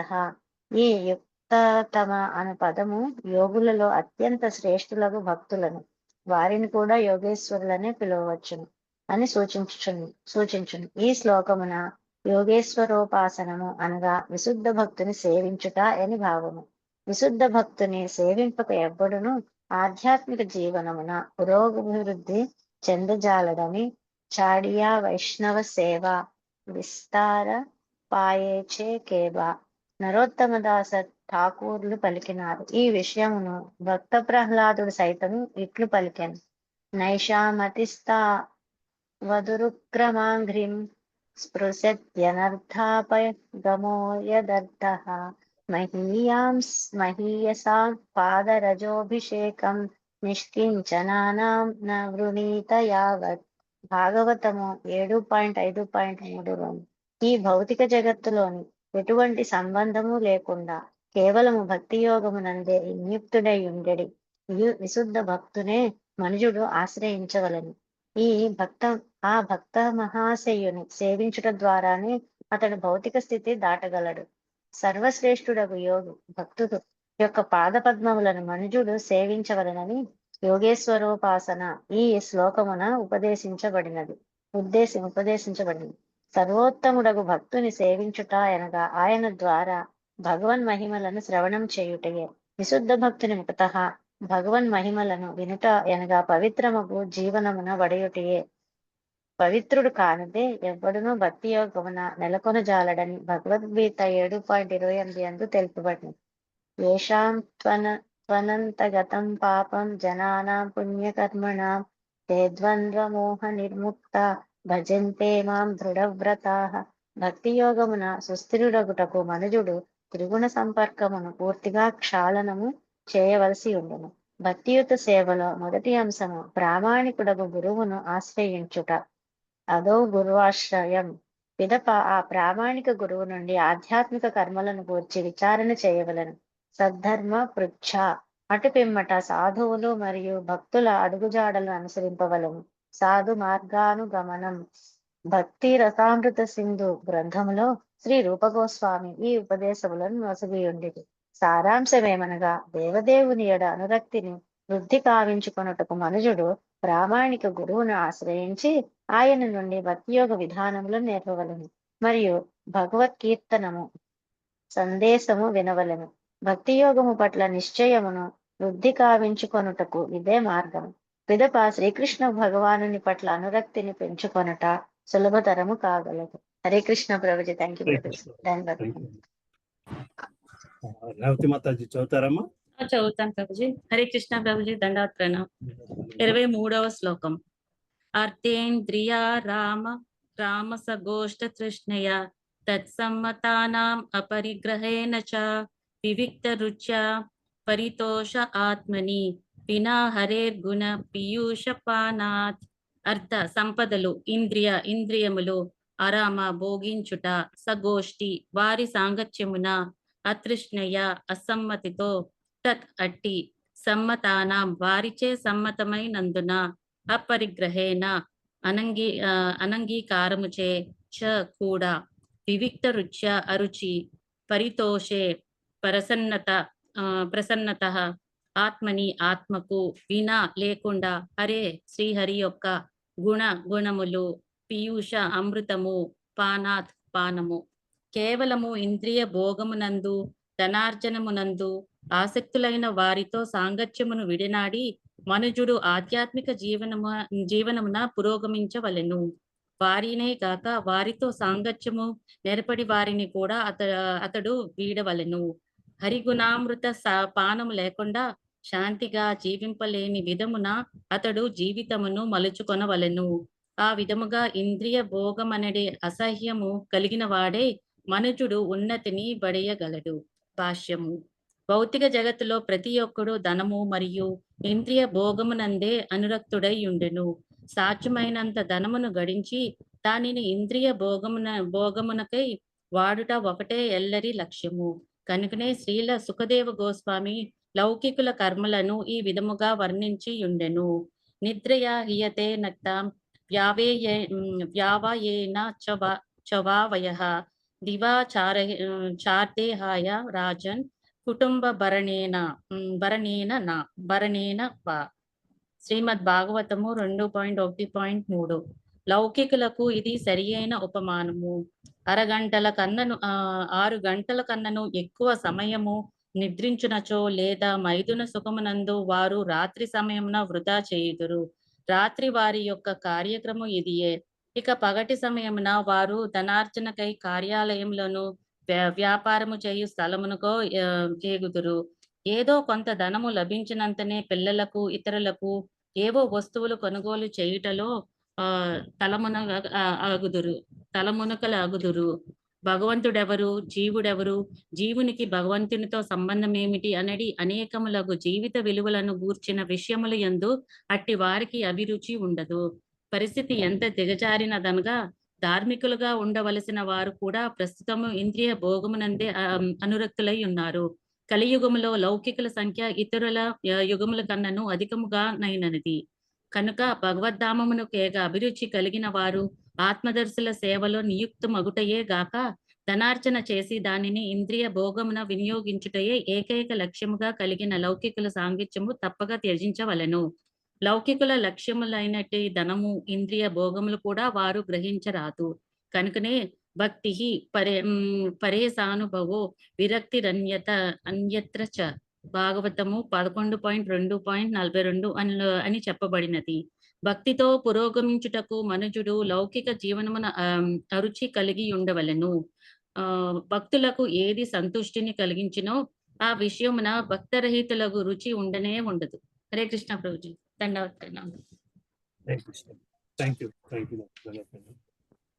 ఈ యుక్తతమ అను పదము యోగులలో అత్యంత శ్రేష్ఠులకు భక్తులను వారిని కూడా యోగేశ్వరులనే పిలువవచ్చును అని సూచించును. ఈ శ్లోకమున యోగేశ్వరోపాసనము అనగా విశుద్ధ భక్తుని సేవించుట అని భావము. విశుద్ధ భక్తుని సేవింపక ఎవ్వడును ఆధ్యాత్మిక జీవనమున పురోభివృద్ధి చెందజాలడని చాడియా వైష్ణవ సేవ విస్తార పాయేచే కేబా నరోత్తమదాస ఠాకూర్లు పలికినారు. ఈ విషయమును భక్త ప్రహ్లాదుడు సైతము ఇట్లు పలికెను. నైషామతిస్తా వదురుక్రమాంఘ్రిం స్పృశత్యనర్థాపగమో యదర్థః మహీయసాం పాదరజోభిషేకం నిష్కించనానాం న వృణీత యావత్. భాగవతము 7.5.3. ఈ భౌతిక జగత్తులోని ఎటువంటి సంబంధము లేకుండా కేవలము భక్తి యోగమునందే నియుక్తుడై ఉండెడి విశుద్ధ భక్తునే మనుజుడు ఆశ్రయించవలను. ఆ భక్త మహాశయుని సేవించుట ద్వారానే అతడు భౌతిక స్థితి దాటగలడు. సర్వశ్రేష్ఠుడగు యోగు భక్తుడు యొక్క పాద పద్మములను మనుజుడు సేవించవలనని యోగేశ్వరోపాసన ఈ శ్లోకమున ఉపదేశించబడినది. సర్వోత్తముడగు భక్తుని సేవించుట అనగా ఆయన ద్వారా భగవన్ మహిమలను శ్రవణం చేయుటయే. విశుద్ధ భక్తుని ముఖతః భగవన్ మహిమలను వినుట అనగా పవిత్రమగు జీవనమున వడయుటయే. పవిత్రుడు కానిదే ఎవ్వడునూ భక్తి యోగమున నెలకొనజాలడని భగవద్గీత 7.28 యందు తెలుపబడింది. ఏషాం త్వనంతగతం పాపం జనానాం పుణ్యకర్మణాం తే ద్వంద్వమోహ నిర్ముక్త భజంతే మాం దృఢవ్రతాః. భక్తి యోగమున సుస్థిరుడగుటకు మనుజుడు త్రిగుణ సంపర్కమును పూర్తిగా క్షాళనము చేయవలసి ఉండును. భక్తియుత సేవలో మొదటి అంశము ప్రామాణికుడగు గురువును ఆశ్రయించుట. అదో గురువాశ్రయం. పిదప ఆ ప్రామాణిక గురువు నుండి ఆధ్యాత్మిక కర్మలను గూర్చి విచారణ చేయవలను. సద్ధర్మ పృచ్ఛ. అటు పిమ్మట సాధువులు మరియు భక్తుల అడుగుజాడలను అనుసరింపవలను. సాధు మార్గానుగమనం. భక్తి రసామృత సింధు గ్రంథములో శ్రీ రూపగోస్వామి ఈ ఉపదేశములను నొసగియుండిరి. సారాంశమేమనగా దేవదేవుని ఎడ అనురక్తిని వృద్ధి కావించుకొనుటకు మనుజుడు ప్రామాణిక గురువును ఆశ్రయించి ఆయన నుండి భక్తియోగ విధానములను నేర్పవలెను మరియు భగవత్కీర్తనము సందేశము వినవలెను. భక్తి యోగము పట్ల నిశ్చయమును వృద్ధి కావించుకొనుటకు ఇదే మార్గము. పిదప శ్రీకృష్ణ భగవానుని పట్ల అనురక్తిని పెంచుకొనుట సులభతరము కాగలదు. హరే కృష్ణ ప్రభుజీ. Thank you Prabhuji. ధన్యవాదాలు. రేవతి మాతాజీ చదువుతారమ్మా? చదువుతాను ప్రభుజీ. హరే కృష్ణ ప్రభుజీ. దండాత్ ప్రణామం. 23వ శ్లోకం. అర్థేంద్రియా రామ సగోష్ఠ తృష్ణయ తత్సమ్మతానాం అపరిగ్రహేణ చ వివిక్త రుచ్యా పరితోష ఆత్మని వినా హరేర్గుణ పీయూష పానాత్. అర్థ సంపదలు, ఇంద్రియములు, అరామ భోగించుట, సగోష్ఠి వారి సాంగత్యమున, అతృష్ణయ అసమ్మతితో, తత్ అట్టి, సమ్మతానాం వారిచే సమ్మతమైనందున, అపరిగ్రహేణ అనంగీకారముచే, చ కూడా, వివిక్త రుచ్య అరుచి, పరితోషే ప్రసన్నత ఆత్మని ఆత్మకు, వినా లేకుండా, హరే శ్రీహరి యొక్క గుణములు, పీయూష అమృతము, పానాత్ పానము. కేవలము ఇంద్రియ భోగమునందు ధనార్జనమునందు ఆసక్తులైన వారితో సాంగత్యమును విడనాడి మనుజుడు ఆధ్యాత్మిక జీవనమున పురోగమించవలెను. వారినే కాక వారితో సాంగత్యము నెరపడి వారిని కూడా అతడు వీడవలెను. హరిగుణామృత పానము లేకుండా శాంతిగా జీవింపలేని విధమున అతడు జీవితమును మలుచుకొనవలెను. ఆ విధముగా ఇంద్రియ భోగమనడే అసహ్యము కలిగిన వాడే మనుజుడు ఉన్నతిని బడయగలడు. భాష్యము. భౌతిక జగత్తులో ప్రతి ఒక్కడు ధనము మరియు ఇంద్రియ భోగమునందే అనురక్తుడై ఉండును. సాధ్యమైనంత ధనమును గడించి దానిని ఇంద్రియ భోగమునకై వాడుట ఒకటే ఎల్లరి లక్ష్యము. కనుకనే శ్రీల సుఖదేవ గోస్వామి లౌకికుల కర్మలను ఈ విధముగా వర్ణించి ఉండెను. నిద్రయా హియతే నక్తాం వ్యావయేన చవావయః దివా చార్దేహాయ రాజన్ కుటుంబ భరణేన వా. శ్రీమద్ భాగవతము 2.1.3. లౌకికులకు ఇది సరియైన ఉపమానము. 6 గంటల కన్నను ఎక్కువ సమయము నిద్రించునచో లేదా మైదున సుఖమునందు వారు రాత్రి సమయమున వృధా చేయుదురు. రాత్రి వారి యొక్క కార్యక్రమము ఇదియే. ఇక పగటి సమయమున వారు ధనార్జనకై కార్యాలయంలోను వ్యాపారము చేయు స్థలమునకో చేగుదురు. ఏదో కొంత ధనము లభించినంతనే పిల్లలకు ఇతరులకు ఏవో వస్తువులు కొనుగోలు చేయుటలో తలమునకలాగుదురు. భగవంతుడెవరు, జీవుడెవరు, జీవునికి భగవంతునితో సంబంధం ఏమిటి అనడి అనేకములకు జీవిత విలువలను గూర్చిన విషయములు యందు అట్టి వారికి అభిరుచి ఉండదు. పరిస్థితి ఎంత దిగజారినదనగా ధార్మికులుగా ఉండవలసిన వారు కూడా ప్రస్తుతము ఇంద్రియ భోగమునందే అనురక్తులై ఉన్నారు. కలియుగములో లౌకికుల సంఖ్య ఇతరుల యుగముల కన్నను అధికముగా నైనది. కనుక భగవద్ధామమును కేగ అభిరుచి కలిగిన వారు ఆత్మదర్శుల సేవలో నియుక్తమగుటయే గాక ధనార్జన చేసి దానిని ఇంద్రియ భోగమున వినియోగించుటయే ఏకైక లక్ష్యముగా కలిగిన లౌకికుల సాంగత్యము తప్పక త్యజించవలెను. లౌకికుల లక్ష్యములైనట్టి ధనము, ఇంద్రియ భోగములు కూడా వారు గ్రహించరాదు. కనుకనే భక్తి పరేసానుభవో అన్యత్ర చ. భాగవతము 11.2.42 అని చెప్పబడినది. భక్తితో పురోగమించుటకు మనుజుడు లౌకిక జీవనమున అరుచి కలిగి ఉండవలెను. భక్తులకు ఏది సంతుష్టిని కలిగించినో ఆ విషయమున భక్తరహితులకు రుచి ఉండనే ఉండదు. హరే కృష్ణ ప్రభుజీ. ధన్యవాదాలు.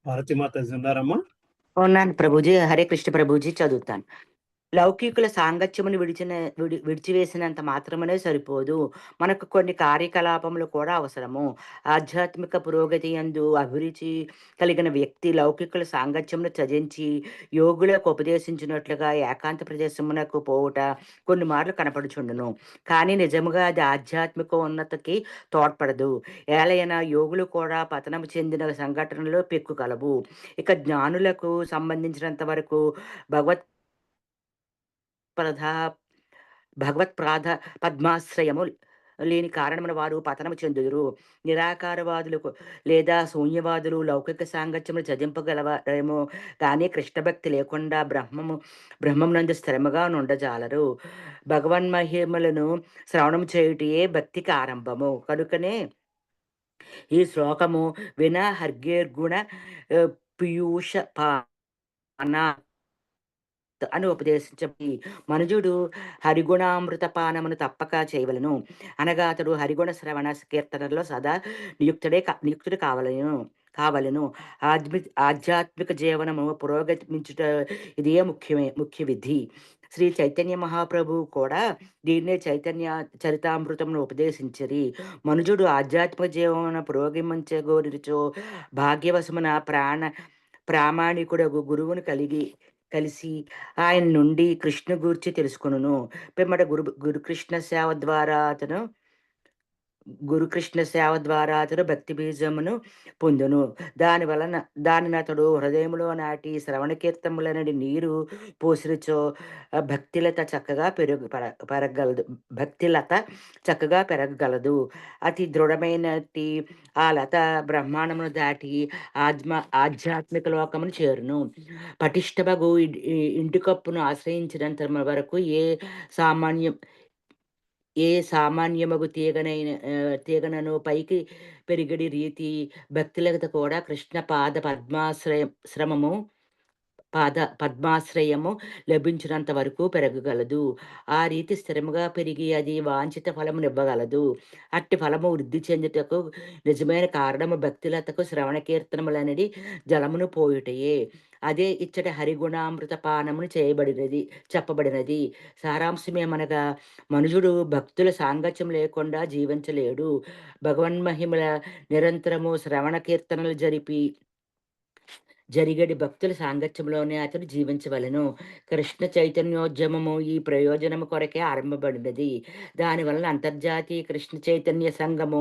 భారతి మాతాజీ ఉన్నారమ్మా? ఉన్నాను ప్రభుజీ. హరే కృష్ణ ప్రభుజీ. చదువుతాను. లౌకికుల సాంగత్యమును విడిచివేసినంత మాత్రమే సరిపోదు. మనకు కొన్ని కార్యకలాపములు కూడా అవసరము. ఆధ్యాత్మిక పురోగతి యందు అభిరుచి కలిగిన వ్యక్తి లౌకికుల సాంగత్యమును త్యజించి యోగులకు ఉపదేశించినట్లుగా ఏకాంత ప్రదేశమునకు పోవుట కొన్ని మార్లు కనపడుచుండును. కానీ నిజముగా అది ఆధ్యాత్మిక ఉన్నతికి తోడ్పడదు. ఏలైనా యోగులు కూడా పతనము చెందిన సంఘటనలు పెక్కు కలవు. ఇక జ్ఞానులకు సంబంధించినంత వరకు భగవత్ప్రాధ పద్మాశ్రయము లేని కారణమున వారు పతనము చెందుదురు. నిరాకారవాదులకు లేదా శూన్యవాదులు లౌకిక సాంగత్యములు చదింపగలవారేమో కానీ కృష్ణభక్తి లేకుండా బ్రహ్మమునందు స్థిరముగా నుండజాలరు. భగవన్మహిమలను శ్రవణం చేయుటయే భక్తికి ఆరంభము. కనుకనే ఈ శ్లోకము వినా హర్గేర్గుణ పీయూష పాన అని ఉపదేశించబడి మనుజుడు హరిగుణామృత పానమును తప్పక చేయవలను. అనగా అతడు హరిగుణ శ్రవణ కీర్తనలో సదా నియుక్తుడు కావలను. ఆధ్యాత్మిక జీవనము పురోగమించుట ఇదే ముఖ్య విధి. శ్రీ చైతన్య మహాప్రభు కూడా దీన్నే చైతన్య చరితామృతమును ఉపదేశించిరి. మనుజుడు ఆధ్యాత్మిక జీవన పురోగమించగోరిచో భాగ్యవశమున ప్రామాణికుడు గురువును కలిసి ఆయన నుండి కృష్ణ గూర్చి తెలుసుకును. పిమ్మట గురుకృష్ణ సేవ ద్వారా అతడు భక్తి బీజమును పొందును. దానిని అతడు హృదయములో నాటి శ్రవణ కీర్తములనడి నీరు పోసిరిచో భక్తిలత చక్కగా పెరగగలదు. అతి దృఢమైనటి ఆ లత బ్రహ్మాండమును దాటి ఆధ్యాత్మిక లోకమును చేరును. పటిష్టబగు ఇంటికప్పును ఆశ్రయించినంత వరకు ఏ సామాన్యమగు తీగనను పైకి పెరిగడి రీతి భక్తిలత కూడా కృష్ణ పద్మాశ్రయము లభించినంత వరకు పెరగగలదు. ఆ రీతి స్థిరముగా పెరిగి అది వాంఛిత ఫలము ఇవ్వగలదు. అట్టి ఫలము వృద్ధి చెందుటకు నిజమైన కారణము భక్తిలతకు శ్రవణ కీర్తనములనడి జలమును పోయుటయే. అదే ఇచ్చట హరిగుణామృత పానమును చెప్పబడినది. సారాంశమేమనగా మనుజుడు భక్తుల సాంగత్యం లేకుండా జీవించలేడు. భగవన్మహిమల నిరంతరము శ్రవణ కీర్తనలు జరిగడి భక్తుల సాంగత్యంలోనే అతడు జీవించవలను. కృష్ణ చైతన్యోద్యమము ఈ ప్రయోజనము కొరకే ఆరంభపడినది. దానివలన అంతర్జాతీయ కృష్ణ చైతన్య సంఘము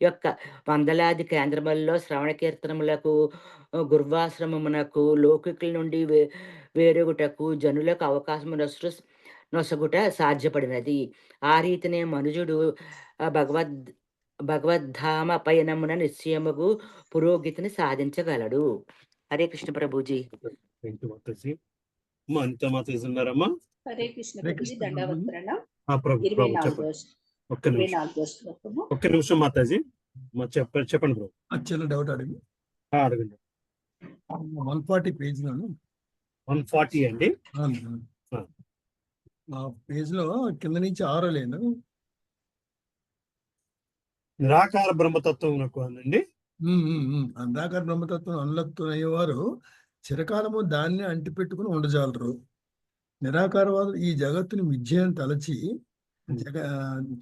యొక్క వందలాది కేంద్రములలో శ్రవణ కీర్తనములకు గుర్వాశ్రమమునకు లౌకికుల నుండి వేరొగుటకు జనులకు అవకాశము నొసగుట సాధ్యపడినది. ఆ రీతినే మనుజుడు భగవద్ధామ పయనమున నిశ్చయముగు పురోగతిని సాధించగలడు. హరే కృష్ణ ప్రభుజీ. ఉన్నారమ్మా? హరే కృష్ణ ప్రభుజీ. దండవత్రణ ఒక్క నిమిషం మాతాజీ చెప్పండి బ్రో. చిన్న డౌట్ అడగండి. 140 పేజీలను 140 అండి. ఆ పేజ్ లో కింద నుంచి 6 లేను నిరాకార బ్రహ్మతత్వం అండి. నిరాకార బ్రహ్మతత్వం అనులక్తులయ్యేవారు చిరకాలము దాన్ని అంటిపెట్టుకుని ఉండజాలరు. నిరాకారవాదులు ఈ జగత్తుని మిథ్యను తలచి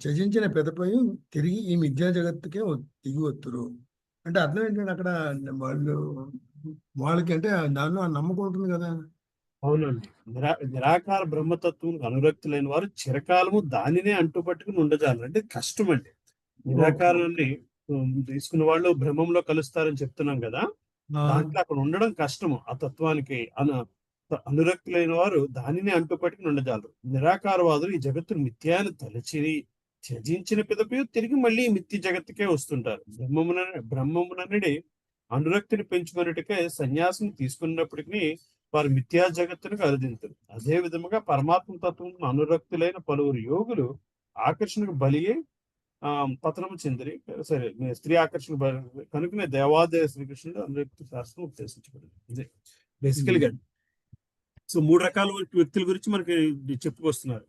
త్యజించిన పెదపై తిరిగి ఈ మిథ్యా జగత్తుకే దిగి వత్తురు. అంటే అర్థం ఏంటంటే అక్కడ వాళ్ళకి అంటే దానిలో ఆ నమ్మకం ఉంటుంది కదా. అవునండి. నిరాకార బ్రహ్మతత్వం అనురక్తులైన వారు చిరకాలము దానినే అంటుపట్టుకుని ఉండజాలరు. అంటే కష్టం అండి. నిరాకారాన్ని తీసుకున్న వాళ్ళు బ్రహ్మంలో కలుస్తారని చెప్తున్నాం కదా, దాంట్లో అక్కడ ఉండడం కష్టము. ఆ తత్వానికి అనురక్తులైన వారు దానిని అంటుపట్టుకుని ఉండజాలరు. నిరాకారవాదులు ఈ జగత్తును మిథ్యాన్ని తలచి త్యజించిన పిదపై తిరిగి మళ్ళీ మిథ్య జగత్తుకే వస్తుంటారు. బ్రహ్మమునడి అనురక్తిని పెంచుకున్నట్టుగా సన్యాసం తీసుకున్నప్పటికీ వారు మిథ్యా జగత్తును కలుదింతారు. అదే విధముగా పరమాత్మ తత్వం అనురక్తులైన పలువురు యోగులు ఆకర్షణకు బలియే పతనము చెందిరి. సరే, స్త్రీ ఆకర్షణ కనుకనే దేవాదేవ శ్రీకృష్ణుడు అనురక్తి శాస్త్రం ఉపదేశించబడింది. ఇదే బేసికల్గా. సో 3 రకాల వ్యక్తుల గురించి మనకి చెప్పుకొస్తున్నారు.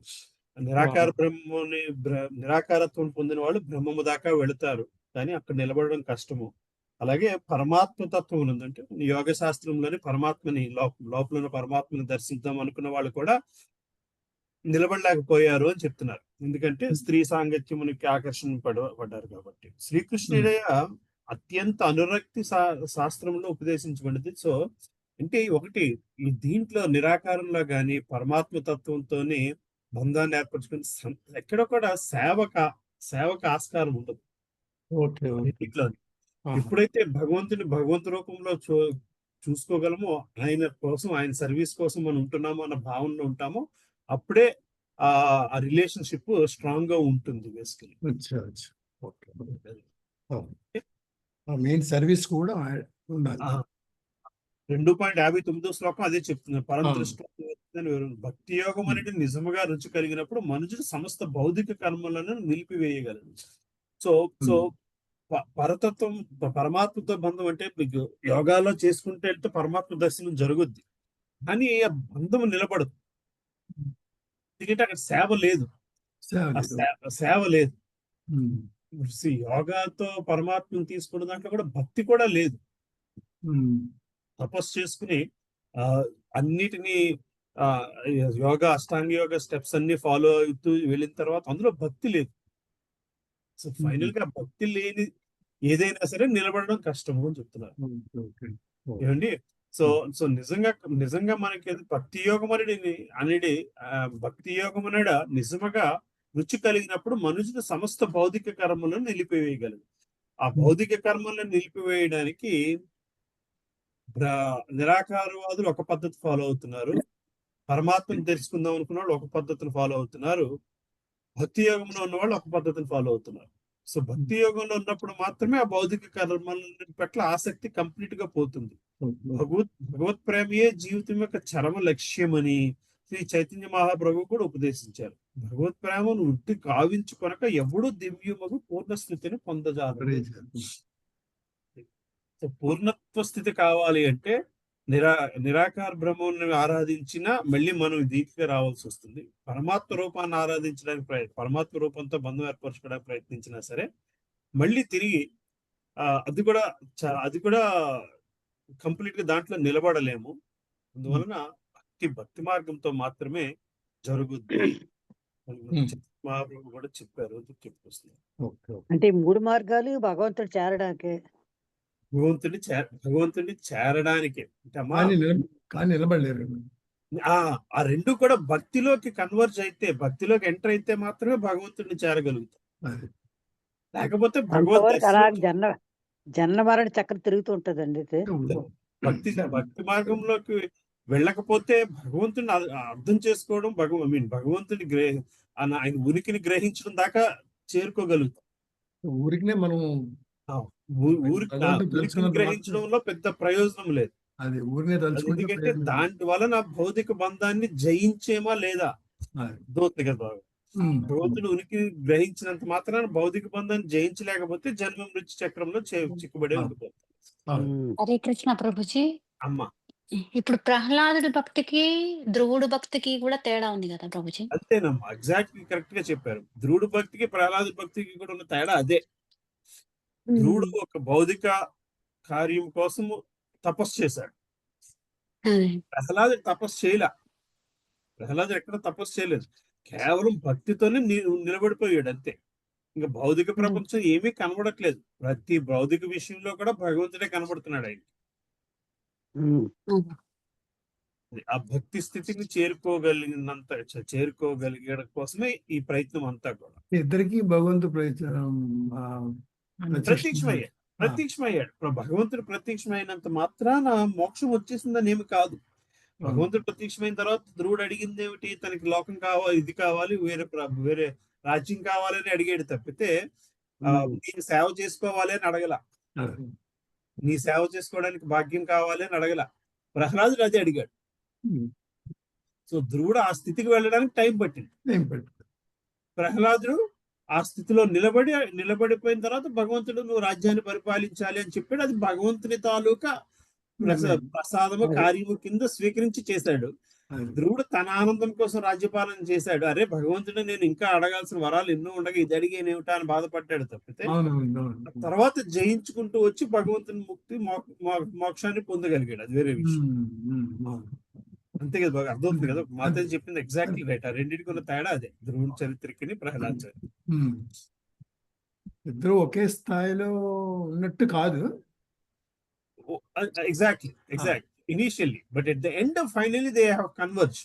నిరాకారత్వం పొందిన వాళ్ళు బ్రహ్మము దాకా వెళుతారు, కానీ అక్కడ నిలబడడం కష్టము. అలాగే పరమాత్మ తత్వం ఉందంటే యోగ శాస్త్రంలోని పరమాత్మని లోపల పరమాత్మని దర్శిద్దాం అనుకున్న వాళ్ళు కూడా నిలబడలేకపోయారు అని చెప్తున్నారు. ఎందుకంటే స్త్రీ సాంగత్యమునికి ఆకర్షణ పడ్డారు కాబట్టి. శ్రీకృష్ణుడయ్య అత్యంత అనురక్తి శాస్త్రంలో ఉపదేశించబడింది. సో అంటే ఒకటి ఈ దీంట్లో నిరాకారంలో గాని పరమాత్మ తత్వంతోని బంధాన్ని ఏర్పరచుకుని ఎక్కడ కూడా సేవక ఆస్కారం ఉండదు. రెండిట్లో ఎప్పుడైతే భగవంతు రూపంలో చూసుకోగలమో, ఆయన కోసం, ఆయన సర్వీస్ కోసం మనం ఉంటున్నామో అన్న భావనలో ఉంటామో, అప్పుడే ఆ రిలేషన్షిప్ స్ట్రాంగ్ గా ఉంటుంది బేసికలీ. మెయిన్ సర్వీస్ కూడా ఉండాలి. 2.59 శ్లోకం అదే చెప్తున్నారు. పరందృష్టి భక్తి యోగం అనేది నిజముగా రుచి కలిగినప్పుడు మనుషుడు సమస్త భౌతిక కర్మలను నిలిపివేయగలడు. సో పరతత్వం, పరమాత్మతో బంధం అంటే మీకు యోగాలో చేసుకుంటే వెళ్తే పరమాత్మ దర్శనం జరుగుద్ది, కానీ ఆ బంధం నిలబడదు. ఎందుకంటే అక్కడ సేవ లేదు. యోగాతో పరమాత్మను తీసుకున్న దాంట్లో కూడా భక్తి కూడా లేదు. తపస్సు చేసుకుని అన్నిటినీ యోగా, అష్టాంగ యోగ స్టెప్స్ అన్ని ఫాలో అవుతూ వెళ్ళిన తర్వాత అందులో భక్తి లేదు. సో ఫైనల్ గా భక్తి లేని ఏదైనా సరే నిలబడడం కష్టము అని చెప్తున్నారు. ఏమండి? సో నిజంగా మనకి భక్తి యోగం అనేది భక్తి యోగం అనేది నిజముగా రుచి కలిగినప్పుడు మనుషుడు సమస్త భౌతిక కర్మలను నిలిపివేయగలడు. ఆ భౌతిక కర్మలను నిలిపివేయడానికి నిరాకారవాదులు ఒక పద్ధతి ఫాలో అవుతున్నారు, పరమాత్మను తెలుసుకుందాం అనుకున్న వాళ్ళు ఒక పద్ధతిని ఫాలో అవుతున్నారు, భక్తి యోగంలో ఉన్న వాళ్ళు ఒక పద్ధతిని ఫాలో అవుతున్నారు. సో భక్తి యోగంలో ఉన్నప్పుడు మాత్రమే ఆ భౌతిక కర్మల పట్ల ఆసక్తి కంప్లీట్ గా పోతుంది. భగవత్ ప్రేమయే జీవితం యొక్క చరమ లక్ష్యమని శ్రీ చైతన్య మహాప్రభు కూడా ఉపదేశించారు. భగవత్ ప్రేమను ఉట్టి కావించుకొనక ఎవడు దివ్యమగు పూర్ణ స్థితిని పొందజాలరు. పూర్ణత్వ స్థితి కావాలి అంటే నిరాకార బ్రహ్మను ఆరాధించినా మళ్ళీ మనం దీపిగా రావాల్సి వస్తుంది. పరమాత్మ రూపాన్ని ఆరాధించడానికి పరమాత్మ రూపంతో బంధం ఏర్పరచుకోవడానికి ప్రయత్నించినా సరే మళ్ళీ తిరిగి అది కూడా కంప్లీట్ గా దాంట్లో నిలబడలేము. అందువలన భక్తి మార్గంతో మాత్రమే జరుగుద్ది. మహాప్రభు కూడా చెప్పారు. అంటే 3 మార్గాలు భగవంతుడు చేరడానికి, భగవంతుడిని చేరడానికి కానీ నిలబడలేరు. ఆ రెండు కూడా భక్తిలోకి కన్వర్జ్ అయితే, భక్తిలోకి ఎంటర్ అయితే మాత్రమే భగవంతుడిని చేరగలుగుతాం. లేకపోతే జన్మ మరణ చక్రం తిరుగుతూ ఉంటదండి. భక్తి మార్గంలోకి వెళ్ళకపోతే భగవంతుని అర్థం చేసుకోవడం, భగవంతుని ఆయన ఉనికిని గ్రహించడం దాకా చేరుకోగలుగుతాం. ఊరికినే మనం ఊరికి గ్రహించడంలో పెద్ద ప్రయోజనం లేదు. ఎందుకంటే దాంట్ వలన భౌతిక బంధాన్ని జయించేమా లేదా దోత్తి కదా. భగవంతుడు ఉనికి గ్రహించినంత మాత్రాన భౌతిక బంధాన్ని జయించలేకపోతే జన్మ మృత్యు చక్రంలో చిక్కుబడే ఉండిపోతుంది. హరే కృష్ణ ప్రభుజీ. అమ్మా, ఇప్పుడు ప్రహ్లాదుడి భక్తికి ధ్రువుడు భక్తికి కూడా తేడా ఉంది కదా ప్రభుజీ? అంతేనమ్మా, ఎగ్జాక్ట్ కరెక్ట్ గా చెప్పారు. ధ్రువుడు భక్తికి ప్రహ్లాదుడి భక్తికి కూడా ఉన్న తేడా అదే. ధ్రువుడు ఒక భౌతిక కార్యం కోసము తపస్సు చేశాడు. ప్రహ్లాదుడు తపస్సు చేయలే. ప్రహ్లాదుడు ఎక్కడ తపస్సు చేయలేదు, కేవలం భక్తితోనే నిలబడిపోయాడు అంతే. ఇంకా భౌతిక ప్రపంచం ఏమీ కనబడట్లేదు. ప్రతి భౌతిక విషయంలో కూడా భగవంతుడే కనబడుతున్నాడు ఆయన. ఆ భక్తి స్థితిని చేరుకోగలిగడం కోసమే ఈ ప్రయత్నం అంతా కూడా. ఇద్దరికి భగవంతుడు ప్రత్యక్షమయ్యాడు. భగవంతుడు ప్రత్యక్షమైనంత మాత్రాన మోక్షం వచ్చేసిందని ఏమి కాదు. భగవంతుడు ప్రత్యక్షమైన తర్వాత ధ్రువుడు అడిగింది ఏమిటి? తనకి లోకం కావాలి, ఇది కావాలి, వేరే రాజ్యం కావాలని అడిగాడు తప్పితే నేను సేవ చేసుకోవాలి అని అడగల. నీ సేవ చేసుకోవడానికి భాగ్యం కావాలి అని అడగల. ప్రహ్లాదుడు అదే అడిగాడు. సో ధ్రువుడు ఆ స్థితికి వెళ్ళడానికి టైం పట్టింది. ప్రహ్లాదుడు ఆ స్థితిలో నిలబడిపోయిన తర్వాత భగవంతుడు నువ్వు రాజ్యాన్ని పరిపాలించాలి అని చెప్పాడు. అది భగవంతుని తాలూకా ప్రసాదము కార్యము కింద స్వీకరించి చేశాడు. ధ్రువుడు తన ఆనందం కోసం రాజ్యపాలన చేశాడు. అరే భగవంతుడు నేను ఇంకా అడగాల్సిన వరాలు ఎన్నో ఉండగా ఇది అడిగేనేమిటా అని బాధపడ్డాడు తప్పితే తర్వాత జయించుకుంటూ వచ్చి భగవంతుని ముక్తి మోక్షాన్ని పొందగలిగాడు. అది వేరే విషయం. అంతే కదా బాగా అర్థమవుతుంది కదా మాతాజీ చెప్పింది ఎగ్జాక్ట్లీ రైట్. ఆ రెండింటికి ఉన్న తేడా అదే, ధ్రువుని చరిత్రకి ప్రహ్లాద్ చరిత్ర. ఇద్దరు ఒకే స్థాయిలో ఉన్నట్టు కాదు. Exactly initially, but at the end finally they have converge.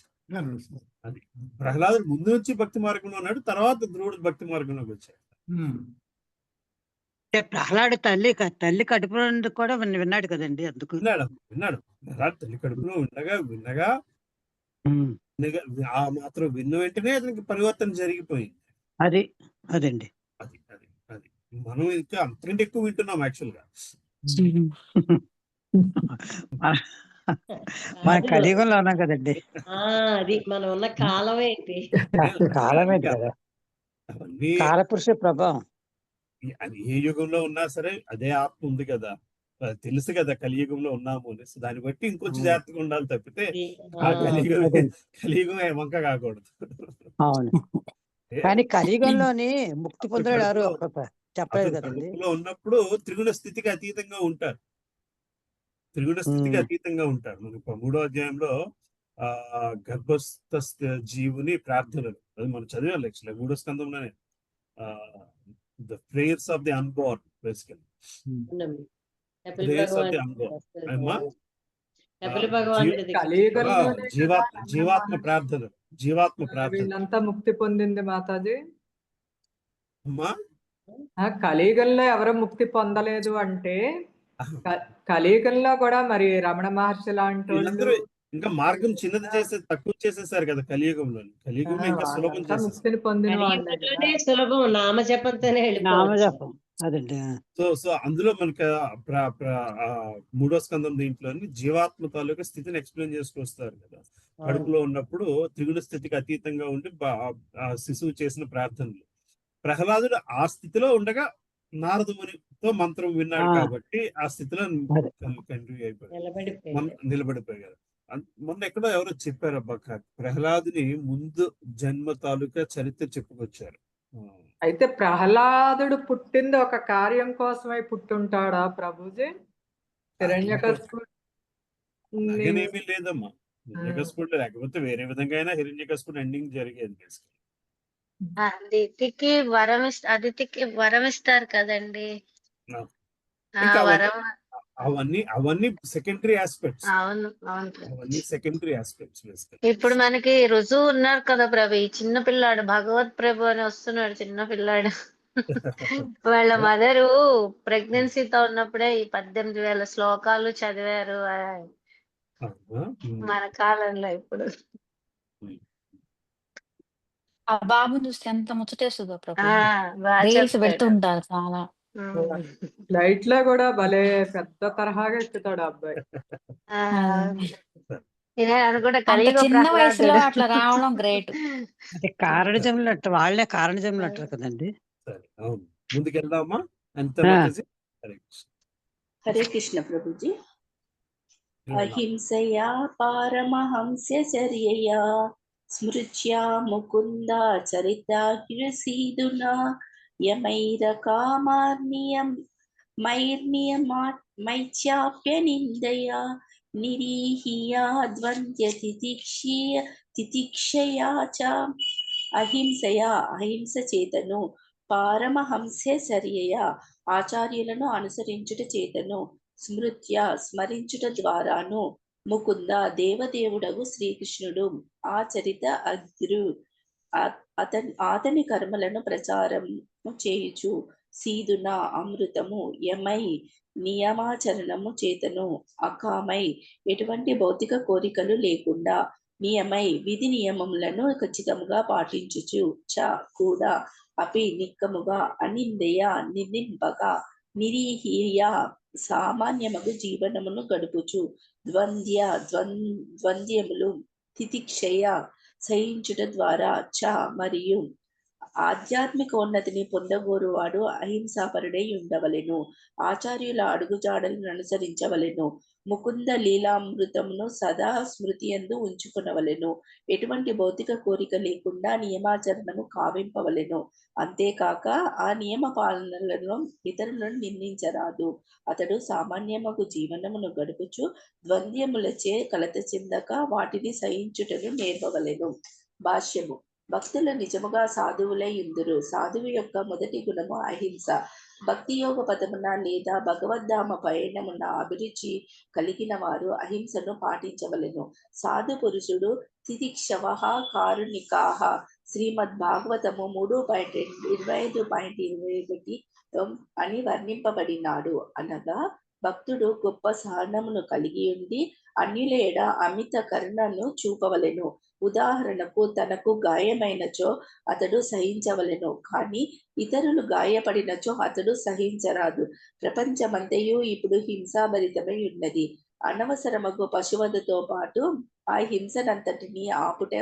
అది ప్రహ్లాదుడు ముందు నుంచి భక్తి మార్గంలో ఉన్నాడు, తర్వాత ధ్రువుడు భక్తి మార్గంలోకి వచ్చాడు. అంటే ప్రహ్లాడు తల్లి కడుపులో నుండి కూడా విన్నాడు కదండి, అందుకు విన్నాడు ప్రహ్లాద్ తల్లి కడుపులో విన్నగా ఆ మాత్రం విన్న వెంటనే అతనికి పరివర్తన జరిగిపోయింది. అదండి అది మనం ఇంకా అంతకంటే ఎక్కువ వింటున్నాం యాక్చువల్ గా. మన కలియుగంలో ఉన్నాం కదండి. అది మనం ఉన్న కాలం ఏంటి, కాలం ఏంటి కదా, అవన్నీ కాలపురుష ప్రభావం. అది ఏ యుగంలో ఉన్నా సరే అదే ఆత్మ ఉంది కదా, తెలుసు కదా కలియుగంలో ఉన్నాము అనేసి. దాన్ని బట్టి ఇంకొంచెం జాగ్రత్తగా ఉండాలి తప్పితే ఆ కలియుగం వంక కాకూడదు. అవును, కానీ కలియుగంలోని ముక్తి పొందడం ఎవరు చెప్పలేదు కదండి. ఉన్నప్పుడు త్రిగుణ స్థితికి అతీతంగా ఉంటారు. మనకు 3వ అధ్యాయంలో గర్భస్థ జీవుని ప్రార్థనలు, అది మనం చదివాం యాక్చువల్లీ 3వ స్కందంలోనే. The prayers of the unborn basically. Prayers of the unborn జీవాత్మ ప్రార్థనలు. వీళ్ళంతా ముక్తి పొందింది మాతాజీ. అమ్మా కలియుగంలో ఎవరు ముక్తి పొందలేదు అంటే కలియుగంలో కూడా మరి రమణ మహర్షి లాంటి వాళ్ళు ఇంకా మార్గం చిన్నది తక్కువ చేసేసారు కదా కలియుగంలో. కలియుగంలో ఇంకా సులభం ముక్తిని పొందిన కలియుగంలోనే సులభం, నామజపంతోనే నామజపం. అదండి. సో అందులో మనకి 3వ స్కందం దీంట్లో జీవాత్మ తాలూకా స్థితిని ఎక్స్ప్లెయిన్ చేసుకొస్తారు కదా. కడుపులో ఉన్నప్పుడు త్రిగుణ స్థితికి అతీతంగా ఉండి శిశువు చేసిన ప్రార్థనలు. ప్రహ్లాదుడు ఆ స్థితిలో ఉండగా నారద మునితో మంత్రం విన్నాడు కాబట్టి ఆ స్థితిలో కంటిన్యూ అయిపోయాడు, నిలబడిపోయాడు. మొన్న ఎక్కడో ఎవరో చెప్పారు అబ్బా, ప్రహ్లాదుని ముందు జన్మ తాలూకా చరిత్ర చెప్పుకొచ్చారు. అయితే ప్రహ్లాదుడు పుట్టింది ఒక కార్యం కోసమై పుట్టుంటాడా ప్రభుజీ? హిరణ్యకశిపుడు అలాగేనేమీ లేదమ్మా. హిరణ్యకశిపుడు లేకపోతే వేరే విధంగా అయినా హిరణ్యకశిపుడు ఎండింగ్ జరిగేది. అదితికి వరం ఇస్తారు కదండి. అవన్నీ సెకండరీ ఆస్పెక్ట్స్. అవును. ఇప్పుడు మనకి రుజువు ఉన్నారు కదా ప్రభు, ఈ చిన్న పిల్లాడు భగవత్ ప్రభు అని వస్తున్నాడు, చిన్న పిల్లాడు. వాళ్ళ మదరు ప్రెగ్నెన్సీతో ఉన్నప్పుడే ఈ 18,000 శ్లోకాలు చదివారు మన కాలంలో. ఇప్పుడు ఆ బాబుని చూస్తే ఎంత ముచ్చటేస్తుందో ప్రభు, రీల్స్ పెడుతుంటారు చాలా. లైట్ లో కూడా భలే పెద్ద తరహాగా ఎత్తుతాడు అబ్బాయి. చిన్న వయసులో అట్లా రావడం గ్రేట్. అంటే కారణజములు వాళ్ళే కారణజములు అంటారు కదండి. ముందుకెళ్దామా? హరే కృష్ణ ప్రభుజీ. అహింసయా పారమహంస్య చర్యయా స్మృత్యా ముకుంద చరితాగ్రసీదునా మైర్నియమైత్యాప్య నిందయా నిరీహియా ద్వంద్య తితిక్షయా చ. అహింస చేతను, పారమహంస్య చర్యయా ఆచార్యులను అనుసరించుట చేతను, స్మృత్య స్మరించుట ద్వారాను, ముకుంద దేవదేవుడగు శ్రీకృష్ణుడు ఆచరిత అగ్రు అతని కర్మలను ప్రచారము చేయుచు, సీదున అమృతము యమై నియమాచరణము చేతను, అకామై ఎటువంటి భౌతిక కోరికలు లేకుండా, నియమై విధి నియమములను ఖచ్చితంగా పాటించుచు, చ కూడా, అపి నిక్కముగా, అనిందయ నిర్నింపగా, నిరీహియ సామాన్యమగు జీవనమును గడుపుచు, ద్వంద్యములు తితిక్షయ సహించుట ద్వారా, చ మరియు ఆధ్యాత్మిక ఉన్నతిని పొందగోరువాడు అహింసాపరుడై ఉండవలెను. ఆచార్యుల అడుగుజాడలను అనుసరించవలెను. ముకుంద లీలామృతమును సదా స్మృతియందు ఉంచుకొనవలెను. ఎటువంటి భౌతిక కోరిక లేకుండా నియమాచరణము కావింపవలెను. అంతేకాక ఆ నియమ పాలనలను ఇతరులను నిందించరాదు. అతడు సామాన్యమగు జీవనమును గడుపుచు ద్వంద్వములచే కలత చెందక వాటిని సహించుటను నేర్పవలెను. భాష్యము. భక్తులు నిజముగా సాధువులై ఉందురు. సాధువు యొక్క మొదటి గుణము అహింస. భక్తి యోగ పదమున లేదా భగవద్ధామ పయనమున అభిరుచి కలిగిన వారు అహింసను పాటించవలెను. సాధు పురుషుడు తితిక్షవః కారుణికాః శ్రీమద్ భాగవతము 3.25.21 అని వర్ణింపబడినాడు. అనగా భక్తుడు గొప్ప సహనమును కలిగి ఉండి అన్యుల ఎడ అమిత కరుణను చూపవలెను. ఉదాహరణకు తనకు గాయమైనచో అతడు సహించవలెను, కానీ ఇతరులు గాయపడినచో అతడు సహించరాదు. ప్రపంచమంతయు ఇప్పుడు హింసాభరితమై ఉన్నది. అనవసరమగు పశువధతో పాటు ఆ హింసనంతటిని ఆపుట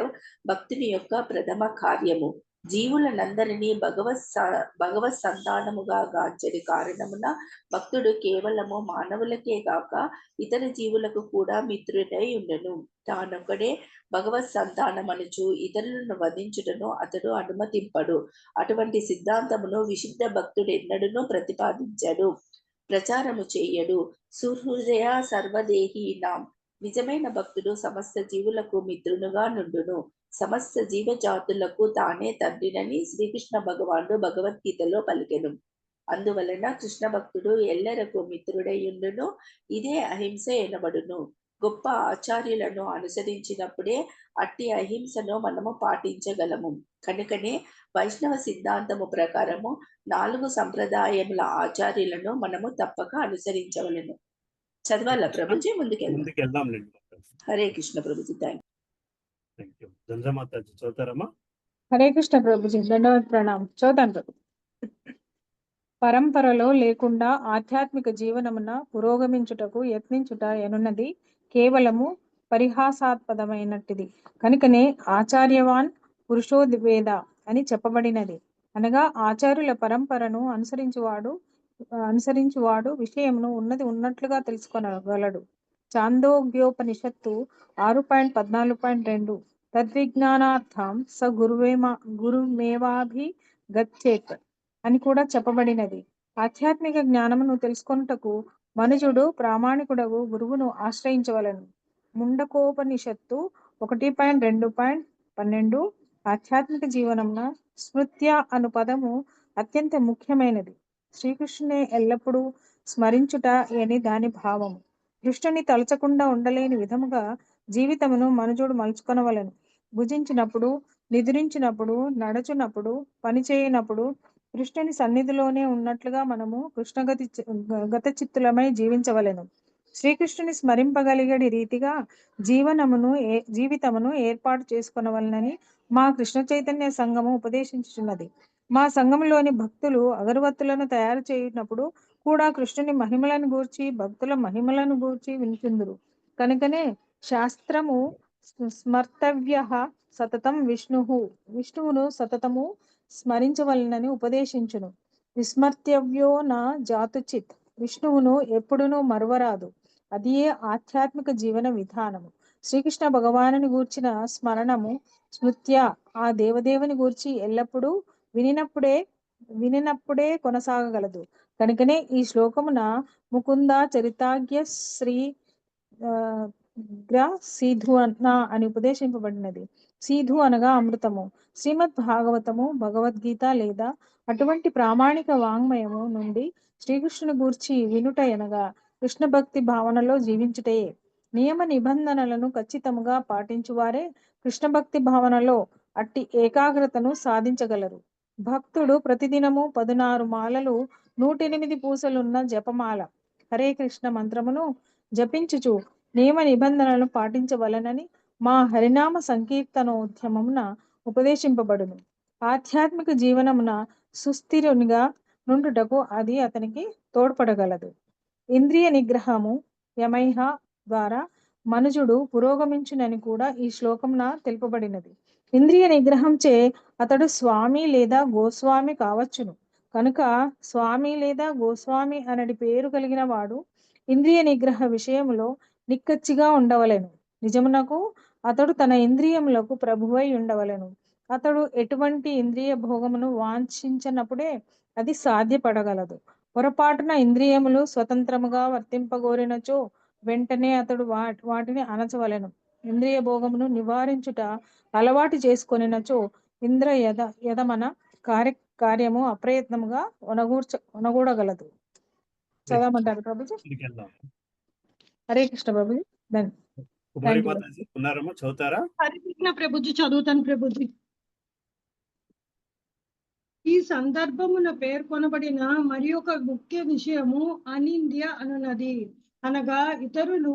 భక్తుని యొక్క ప్రథమ కార్యము. జీవులనందరినీ భగవత్ సంతానముగా గాంచని కారణమున భక్తుడు కేవలము మానవులకే కాక ఇతర జీవులకు కూడా మిత్రుడై ఉండెను. తానొక్కడే భగవత్ సంతానమనుచు ఇతరులను వధించుటను అతడు అనుమతింపడు. అటువంటి సిద్ధాంతమును విశుద్ధ భక్తుడు ఎన్నడూనూ ప్రతిపాదించడు, ప్రచారము చేయడు. సుహృదయ సర్వదేహీనాం. నిజమైన భక్తుడు సమస్త జీవులకు మిత్రునుగా నుండును. సమస్త జీవజాతులకు తానే తండ్రినని శ్రీకృష్ణ భగవానుడు భగవద్గీతలో పలికెను. అందువలన కృష్ణ భక్తుడు ఎల్లరకు మిత్రుడై ఉండును. ఇదే అహింస ఎనబడును. గొప్ప ఆచార్యులను అనుసరించినప్పుడే అట్టి అహింసను మనము పాటించగలము. కనుకనే వైష్ణవ సిద్ధాంతము ప్రకారము 4 సంప్రదాయముల ఆచార్యులను మనము తప్పక అనుసరించవలెను. చదవాలా ప్రభుజీ? ముందుకెళ్దాం. హరే కృష్ణ ప్రభుజీ. Thank you. జంజమాత చదువుతారమ్మా? హరే కృష్ణ ప్రభుజీ. దండవత్ ప్రణామం. చదువుతాను ప్రభు. పరంపరలో లేకుండా ఆధ్యాత్మిక జీవనమున పురోగమించుటకు యత్నించుట ఎనున్నది కేవలము పరిహాసాస్పదమైనట్టిది. కనుకనే ఆచార్యవాన్ పురుషోద్వేద అని చెప్పబడినది. అనగా ఆచార్యుల పరంపరను అనుసరించువాడు విషయమును ఉన్నది ఉన్నట్లుగా తెలుసుకొనగలడు. చాందోగ్యోపనిషత్తు 6.14.2 తద్విజ్ఞానార్థం స గురుమేవాభిగచ్చేత్ అని కూడా చెప్పబడినది. ఆధ్యాత్మిక జ్ఞానమును తెలుసుకొనుటకు మనుజుడు ప్రామాణికుడగు గురువును ఆశ్రయించవలను. ముండకోపనిషత్తు 1.2.12 ఆధ్యాత్మిక జీవనమున స్మృత్య అను పదము అత్యంత ముఖ్యమైనది. శ్రీకృష్ణుని ఎల్లప్పుడూ స్మరించుట అని దాని భావము. కృష్ణుని తలచకుండా ఉండలేని విధముగా జీవితమును మనుజుడు మలుచుకొనవలను. భుజించినప్పుడు, నిద్రించినప్పుడు, నడుచునప్పుడు, పనిచేయనప్పుడు కృష్ణుని సన్నిధిలోనే ఉన్నట్లుగా మనము గత చిత్తులమై జీవించవలెను. శ్రీకృష్ణుని స్మరింపగలిగడి రీతిగా జీవితమును ఏర్పాటు చేసుకొనవలనని మా కృష్ణ చైతన్య సంఘము ఉపదేశించుచున్నది. మా సంఘములోని భక్తులు అగరవత్తులను తయారు చేయునప్పుడు కూడా కృష్ణుని మహిమలను గూర్చి, భక్తుల మహిమలను గూర్చి వినుచుందురు. కనుకనే శాస్త్రము స్మర్తవ్యః సతతం విష్ణువును సతతము స్మరించవలనని ఉపదేశించును. విస్మర్తవ్యో నా జాతుచిత్. విష్ణువును ఎప్పుడునూ మరువరాదు. అదియే ఆధ్యాత్మిక జీవన విధానము. శ్రీకృష్ణ భగవానుని గూర్చిన స్మరణము స్మృత్య ఆ దేవదేవుని గూర్చి ఎల్లప్పుడూ వినినప్పుడే కొనసాగగలదు. కనుకనే ఈ శ్లోకమున ముకుంద చరితాగ్య శ్రీ సీధు అని ఉపదేశింపబడినది. సీధు అనగా అమృతము. శ్రీమద్ భాగవతము, భగవద్గీత లేదా అటువంటి ప్రామాణిక వాంగ్మయము నుండి శ్రీకృష్ణుని గూర్చి వినుట అనగా కృష్ణ భక్తి భావనలో జీవించుటయే. నియమ నిబంధనలను ఖచ్చితముగా పాటించువారే కృష్ణ భక్తి భావనలో అట్టి ఏకాగ్రతను సాధించగలరు. భక్తుడు ప్రతిదినము 16 మాలలు 108 పూసలున్న జపమాల హరే కృష్ణ మంత్రమును జపించుచు నియమ నిబంధనలను పాటించవలనని మా హరినామ సంకీర్తనోద్యమమున ఉపదేశింపబడును. ఆధ్యాత్మిక జీవనమున సుస్థిరునిగా నుండుటకు అది అతనికి తోడ్పడగలదు. ఇంద్రియ నిగ్రహము యమైహ ద్వారా మనుజుడు పురోగమించునని కూడా ఈ శ్లోకమున తెలుపబడినది. ఇంద్రియ నిగ్రహంచే అతడు స్వామి లేదా గోస్వామి కావచ్చును. కనుక స్వామి లేదా గోస్వామి అనడి పేరు కలిగిన వాడు ఇంద్రియ నిగ్రహ విషయములో నిక్కచ్చిగా ఉండవలెను. నిజమునకు అతడు తన ఇంద్రియములకు ప్రభువై ఉండవలెను. అతడు ఎటువంటి ఇంద్రియ భోగమును వాంఛించినప్పుడే అది సాధ్యపడగలదు. పొరపాటున ఇంద్రియములు స్వతంత్రముగా వర్తింపగోరినచో వెంటనే అతడు వాటిని అణచవలెను. ఇంద్రియ భోగమును నివారించుట అలవాటు చేసుకొనినచో ఇంద్ర యదమన కార్యము అప్రయత్నముగా ఒనగూడగలదు. చదవమంటారు ప్రభుజీ? హరే కృష్ణ ప్రభుజీ. కుమారి మాతాజీ ఉన్నారమ్మా, చదువుతారా? హరే కృష్ణ ప్రభుజీ, చదువుతాను ప్రభుజీ. ఈ సందర్భమున పేర్కొనబడిన మరి ఒక ముఖ్య విషయము అనింద్య అనున్నది. అనగా ఇతరుల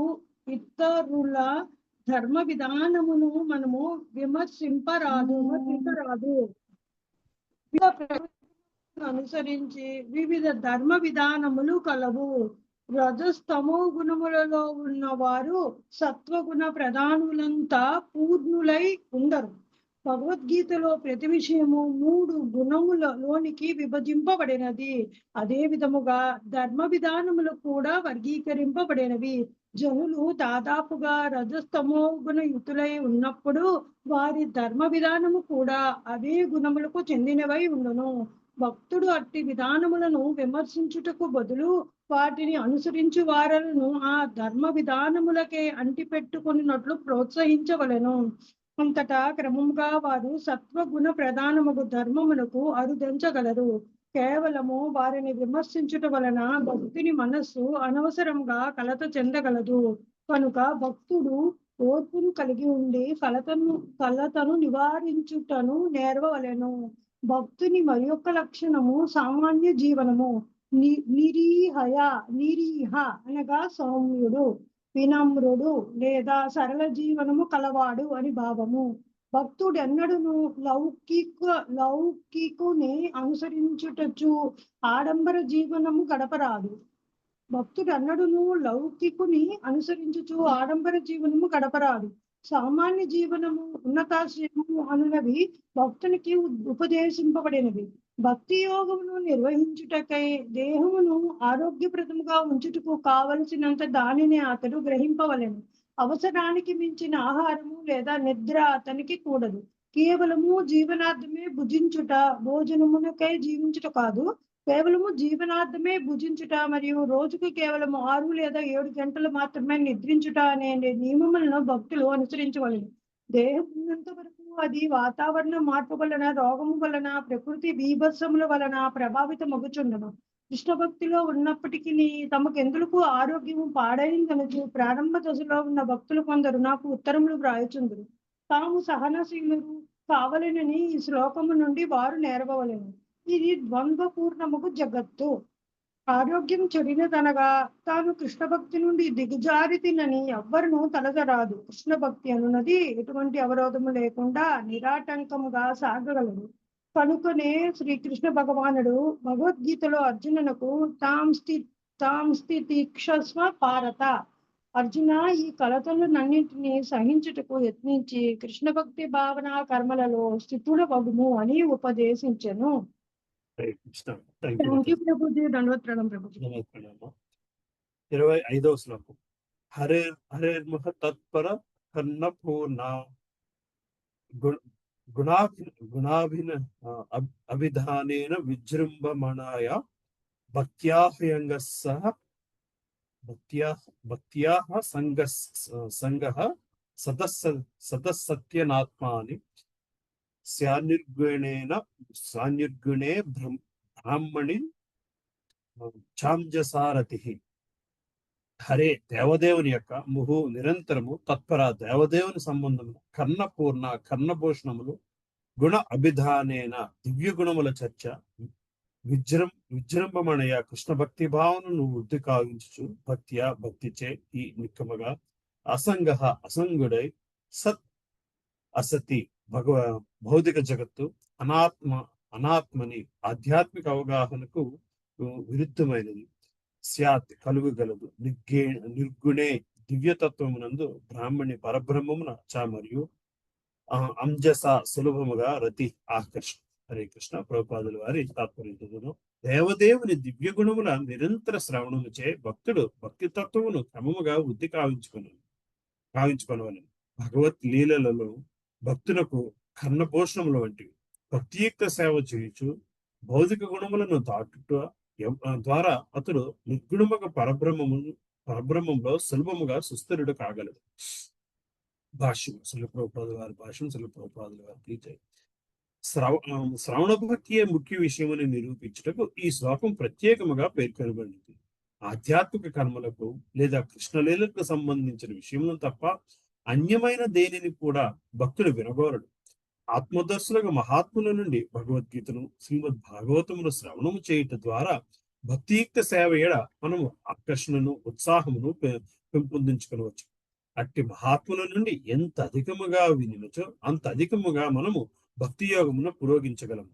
ధర్మ విధానమును మనము విమర్శింపరాదు. అనుసరించి వివిధ ధర్మ విధానములు కలవు. రజస్తమో గుణములలో ఉన్నవారు సత్వగుణ ప్రధానులంతా పూర్ణులై ఉండరు. భగవద్గీతలో ప్రతి విషయము 3 గుణములలోనికి విభజింపబడినది. అదే విధముగా ధర్మ విధానములు కూడా వర్గీకరింపబడినవి. జనులు దాదాపుగా రజస్తమో గుణయుతులై ఉన్నప్పుడు వారి ధర్మ విధానము కూడా అవే గుణములకు చెందినవై ఉండును. భక్తుడు అట్టి విధానములను విమర్శించుటకు బదులు వాటిని అనుసరించు వారలను ఆ ధర్మ విధానములకే అంటిపెట్టుకున్నట్లు ప్రోత్సహించవలెను. అంతటా క్రమంగా వారు సత్వగుణ ప్రధానముగు ధర్మములకు అరుదించగలరు. కేవలము వారిని విమర్శించుట వలన భక్తుని మనస్సు అనవసరంగా కలత చెందగలదు. కనుక భక్తుడు ఓర్పును కలిగి ఉండి కలతను నివారించుటను నేర్వవలెను. భక్తుని మరి యొక్క లక్షణము సామాన్య జీవనము. నిరీహ అనగా సౌమ్యుడు, వినమ్రుడు లేదా సరళ జీవనము కలవాడు అని భావము. భక్తుడు ఎన్నడూను లౌకికుని అనుసరించుటచు ఆడంబర జీవనము గడపరాదు. సామాన్య జీవనము, ఉన్నతాశ్రయము అనునవి భక్తునికి ఉపదేశింపబడినవి. భక్తి యోగమును నిర్వహించుటకై దేహమును ఆరోగ్యప్రదముగా ఉంచుటకు కావలసినంత దానిని అతడు గ్రహింపవలెను. అవసరానికి మించిన ఆహారము లేదా నిద్ర అతనికి కూడదు. కేవలము జీవనార్థమే భుజించుట, భోజనమునకై జీవించుట కాదు. కేవలము జీవనార్థమే భుజించుట మరియు రోజుకు కేవలం 6 లేదా 7 గంటలు మాత్రమే నిద్రించుట అనే నియమములను భక్తులు అనుసరించవలెను. దేహం ఉన్నంత వరకు అది వాతావరణ మార్పు వలన, రోగము వలన, ప్రకృతి బీభత్సముల వలన ప్రభావితమగుచుండును. కృష్ణ భక్తిలో ఉన్నప్పటికీ తమకెందుకు ఆరోగ్యము పాడైందనచు ప్రారంభ దశలో ఉన్న భక్తులు కొందరు నాకు ఉత్తరములు వ్రాయుచుందురు. తాము సహనశీలురు కావలెనని ఈ శ్లోకము నుండి వారు నేర్వవలెను. ఇది ద్వంద్వపూర్ణముగు జగత్తు. ఆరోగ్యం చెడినదనగా తాను కృష్ణ భక్తి నుండి దిగజారితినని ఎవ్వరును తలదరాదు. కృష్ణ భక్తి అనున్నది ఎటువంటి అవరోధము లేకుండా నిరాటంకముగా సాగగలదు. కనుకనే శ్రీకృష్ణ భగవానుడు భగవద్గీతలో అర్జునునకు తాం స్థితిక్షస్వ భారత, అర్జున ఈ కలతలనన్నింటినీ సహించుటకు యత్నించి కృష్ణ భక్తి భావన కర్మలలో స్థితుడవగుము అని ఉపదేశించెను. ప్రభుజీ, దండవత్ ప్రణామం ప్రభుజీ. 25వ శ్లోకం. హరేర్మహ తత్పర కర్ణపూర్ణ అభిధానేన విజృంభమణాయ భక్త్యాః సంగః సదస్సత్యనాత్మాని సాన్నిర్గుణే బ్రాహ్మణి ఛాంజసారథి. హరే దేవదేవుని యొక్క ముహు నిరంతరము తత్పర దేవదేవుని సంబంధము కర్ణపూర్ణ కర్ణభూషణములు గుణ అభిధానేన దివ్య గుణముల చర్చ విజృంభమణయ కృష్ణ భక్తి భావనను వృద్ధి కావించుచు భక్తిచే ఈ నిక్కమగా అసంగుడై సత్ అసతి భౌతిక జగత్తు అనాత్మని ఆధ్యాత్మిక అవగాహనకు విరుద్ధమైనది స్యాత్ కలుగగలదు. నిర్గుణే దివ్యతత్వమునందు బ్రాహ్మణి పరబ్రహ్మమున చ మరియు అంజస సులభముగా రతి ఆకర్షణ. హరే కృష్ణ. ప్రభుపాదుల వారి తాత్పర్యం. దేవదేవుని దివ్య గుణముల నిరంతర శ్రవణము చే భక్తుడు భక్తి తత్వమును క్రమముగా వృద్ధి కావించుకొనవలెను. భగవత్ లీలలలో భక్తులకు కర్ణపోషణముల వంటివి. భక్తియుక్త సేవ చేయుచు భౌతిక గుణములను దాటుట ద్వారా అతడు నిర్గుణముగా పరబ్రహ్మంలో సులభముగా సుస్థిరుడు కాగలడు. భాష్యం శ్రీల ప్రభుపాదుల వారి భాష్యం. శ్రీల ప్రభుపాదుల వారి జై. శ్రవణ భక్తియే ముఖ్య విషయమని నిరూపించుటకు ఈ శ్లోకం ప్రత్యేకముగా పేర్కొనబడింది. ఆధ్యాత్మిక కర్మలకు లేదా కృష్ణలీలకు సంబంధించిన విషయములను తప్ప అన్యమైన దేనిని కూడా భక్తుడు వినగోరడు. ఆత్మదర్శులకు మహాత్ముల నుండి భగవద్గీతను శ్రీమద్ భాగవతమును శ్రవణము చేయుట ద్వారా భక్తియుక్త సేవ ఏడ మనము ఆకర్షణను ఉత్సాహమును పెంపొందించుకోవచ్చు. అట్టి మహాత్ముల నుండి ఎంత అధికముగా వినినచో అంత అధికముగా మనము భక్తి యోగమును పురోగించగలము.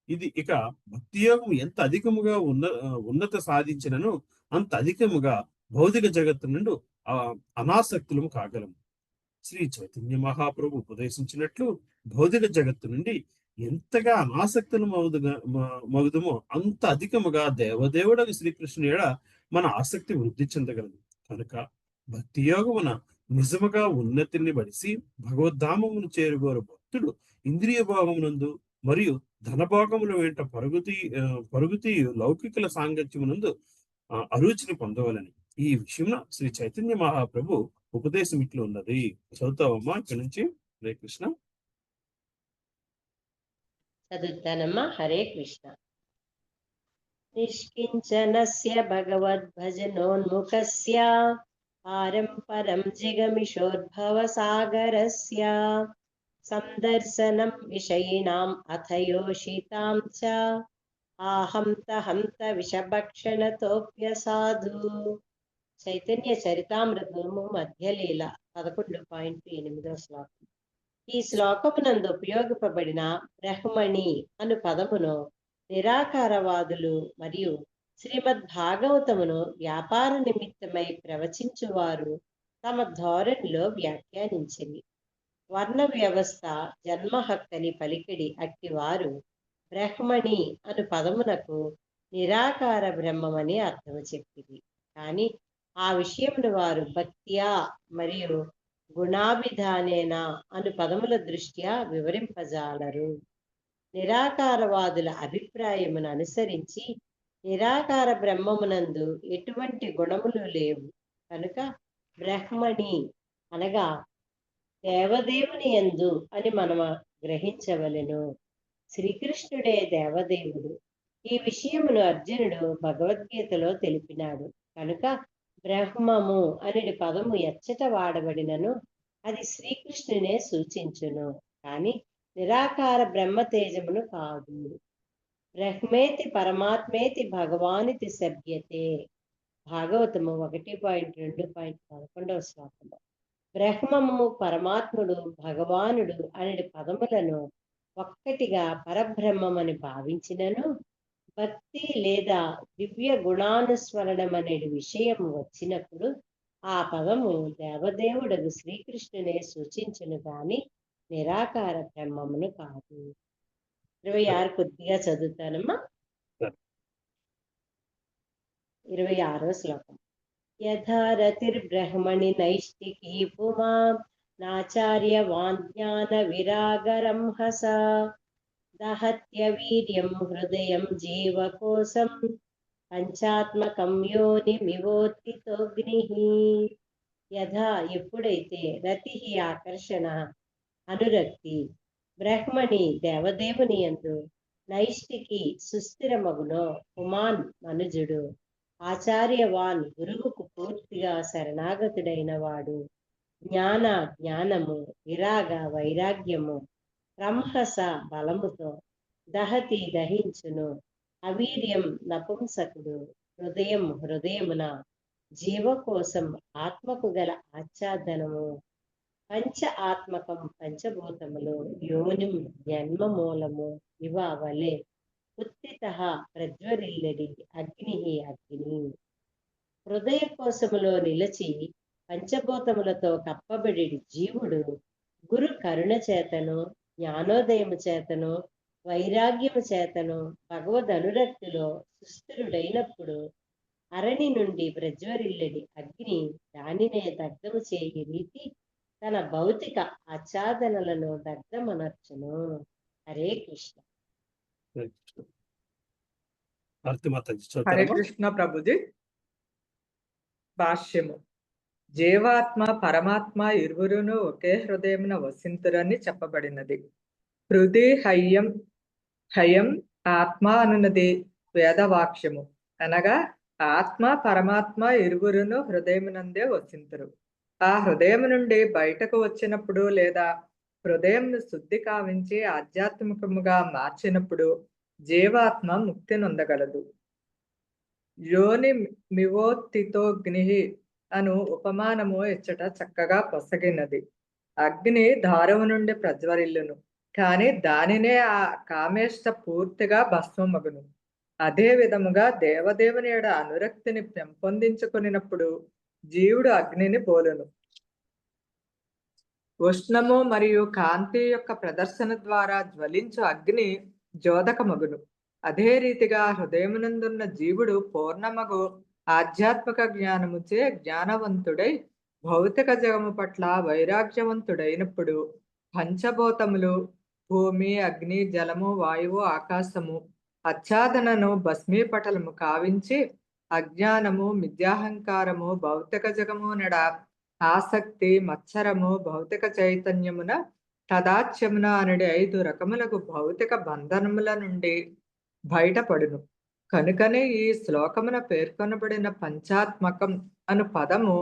ఇది ఇక భక్తి యోగము ఎంత అధికముగా ఉన్నత సాధించినను అంత అధికముగా భౌతిక జగత్తు నుండి అనాసక్తులము కాగలము. శ్రీ చైతన్య మహాప్రభు ఉపదేశించినట్లు భౌతిక జగత్తు నుండి ఎంతగా అనాసక్తులు మగుదుమో అంత అధికముగా దేవదేవుడని శ్రీకృష్ణుని ఏడ మన ఆసక్తి వృద్ధి చెందగలదు. కనుక భక్తి యోగమున నిజముగా ఉన్నతిని బడిసి భగవద్ధామమును చేరుగోరు భక్తుడు ఇంద్రియ భోగమునందు మరియు ధనభోగముల వెంట పరుగుతీ లౌకికుల సాంగత్యమునందు అరుచిని పొందవలని ఈ విషయంలో శ్రీ చైతన్య మహాప్రభు ఉపదేశం ఇట్లు ఉన్నది. చదువుతావమ్మా ఇక్కడి నుంచి. హరే కృష్ణ. చదువుతానమ్మా. హరే కృష్ణ. నిష్కించనస్య భగవద్భజనోన్ముఖస్య పారంపరం జిగమిషోద్భవ సాగరస్య సందర్శనం విషయినాం అథయోషితాం చ ఆహంత విషభక్షణతోప్యసాధు. చైతన్య చరితామృతము మధ్యలీల 11.8 శ్లోకం. ఈ శ్లోకమునందు ఉపయోగింపబడిన బ్రహ్మణి అను పదమును నిరాకారవాదులు మరియు శ్రీమద్ భాగవతమును వ్యాపార నిమిత్తమై ప్రవచించువారు తమ ధోరణిలో వ్యాఖ్యానించింది. వర్ణ వ్యవస్థ జన్మ హక్కని పలికిడి అట్టివారు బ్రహ్మణి అను పదమునకు నిరాకార బ్రహ్మమని అర్థము చెప్పింది. కానీ ఆ విషయమును వారు భక్త్యా మరియు గుణాభిధానేన అను పదముల దృష్ట్యా వివరింపజాలరు. నిరాకారవాదుల అభిప్రాయమును అనుసరించి నిరాకార బ్రహ్మమునందు ఎటువంటి గుణములు లేవు కనుక బ్రహ్మణి అనగా దేవదేవుని యందు అని మనము గ్రహించవలెను. శ్రీకృష్ణుడే దేవదేవుడు. ఈ విషయమును అర్జునుడు భగవద్గీతలో తెలిపినాడు. కనుక బ్రహ్మము అనే పదము ఎచ్చట వాడబడినను అది శ్రీకృష్ణునే సూచించును, కానీ నిరాకార బ్రహ్మ తేజమును కాదు. బ్రహ్మేతి పరమాత్మేతి భగవానితి సభ్యతే. భాగవతము 1.2.11 శ్లోకము. బ్రహ్మము పరమాత్ముడు భగవానుడు అనే పదములను ఒక్కటిగా పరబ్రహ్మమని భావించినను భక్తి లేదా దివ్య గుణానుస్మరణం అనే విషయం వచ్చినప్పుడు ఆ పదము దేవదేవుడగు శ్రీకృష్ణునే సూచించును గాని నిరాకార బ్రహ్మమును కాదు. 26 కొద్దిగా చదువుతానమ్మా. 26వ శ్లోకం. యథారతిర్బ్రహ్మణి నైష్టికీ పుమా నాచార్యవాన్ జ్ఞాన విరాగరం హస దహత్య వీర్యం హృదయం జీవకోశం పంచాత్మకం యోనిమివోత్తితోగ్నిః. యథా ఎప్పుడైతే రతి ఆకర్షణ అనురక్తి బ్రహ్మణి దేవదేవుని యందు నైష్టికి సుస్థిరమగునో పుమాన్ మనుజుడు ఆచార్యవాన్ గురువుకు పూర్తిగా శరణాగతుడైన వాడు జ్ఞానము విరాగ వైరాగ్యము రంహస బలముతో దహతి దహించును అవీర్యం నపుంసకుడు హృదయమున జీవకోశం ఆత్మకు గల ఆచ్ఛాదనము పంచ ఆత్మకం పంచభూతములు యోనిం జన్మ మూలము ఇవ వలె ఉత్తిత ప్రజ్వరిల్లడి అగ్ని హృదయ కోశములో నిలిచి పంచభూతములతో కప్పబడి జీవుడు గురు కరుణ చేతను, జ్ఞానోదయము చేతను, వైరాగ్యము చేతను భగవద్ అనురక్తిలో సుస్థిరుడైనప్పుడు అరణి నుండి ప్రజ్వరిల్లెడి అగ్ని దానినే దగ్ధము చేయి రీతి తన భౌతిక ఆచ్ఛాదనలను దగ్ధమనర్చును. హరే కృష్ణ. హరే కృష్ణ ప్రభుజీ. భాష్యము. జీవాత్మ పరమాత్మ ఇరువురును ఒకే హృదయమున వసింతురని చెప్పబడినది. హృది హయం ఆత్మ అనున్నది వేదవాక్యము. అనగా ఆత్మ పరమాత్మ ఇరువురును హృదయమునందే వసింతురు. ఆ హృదయం నుండి బయటకు వచ్చినప్పుడు లేదా హృదయంను శుద్ధి కావించి ఆధ్యాత్మికముగా మార్చినప్పుడు జీవాత్మ ముక్తి నొందగలదు. యోని మివోత్తితోగ్ని అను ఉపమానము ఇచ్చట చక్కగా పొసగినది. అగ్ని దారము నుండి ప్రజ్వరిల్లును, కాని దానినే ఆ కామేష్ట పూర్తిగా భస్మమగును. అదే విధముగా దేవదేవుని యెడ అనురక్తిని పెంపొందించుకున్నప్పుడు జీవుడు అగ్నిని పోలును. ఉష్ణము మరియు కాంతి యొక్క ప్రదర్శన ద్వారా జ్వలించు అగ్ని జ్యోదకమగును. అదే రీతిగా హృదయమునందున్న జీవుడు పూర్ణమగు ఆధ్యాత్మిక జ్ఞానముచే జ్ఞానవంతుడై భౌతిక జగము పట్ల వైరాగ్యవంతుడైనప్పుడు పంచభూతములు భూమి, అగ్ని, జలము, వాయువు, ఆకాశము ఆచ్ఛాదనను భస్మీపటలము కావించి అజ్ఞానము, మిథ్యాహంకారము, భౌతిక జగము నడ ఆసక్తి, మత్సరము, భౌతిక చైతన్యమున తదాచ్యమున అనడి 5 రకములకు భౌతిక బంధనముల నుండి బయటపడును. కనుకనే ఈ శ్లోకమున పేర్కొనబడిన పంచాత్మకం అను పదము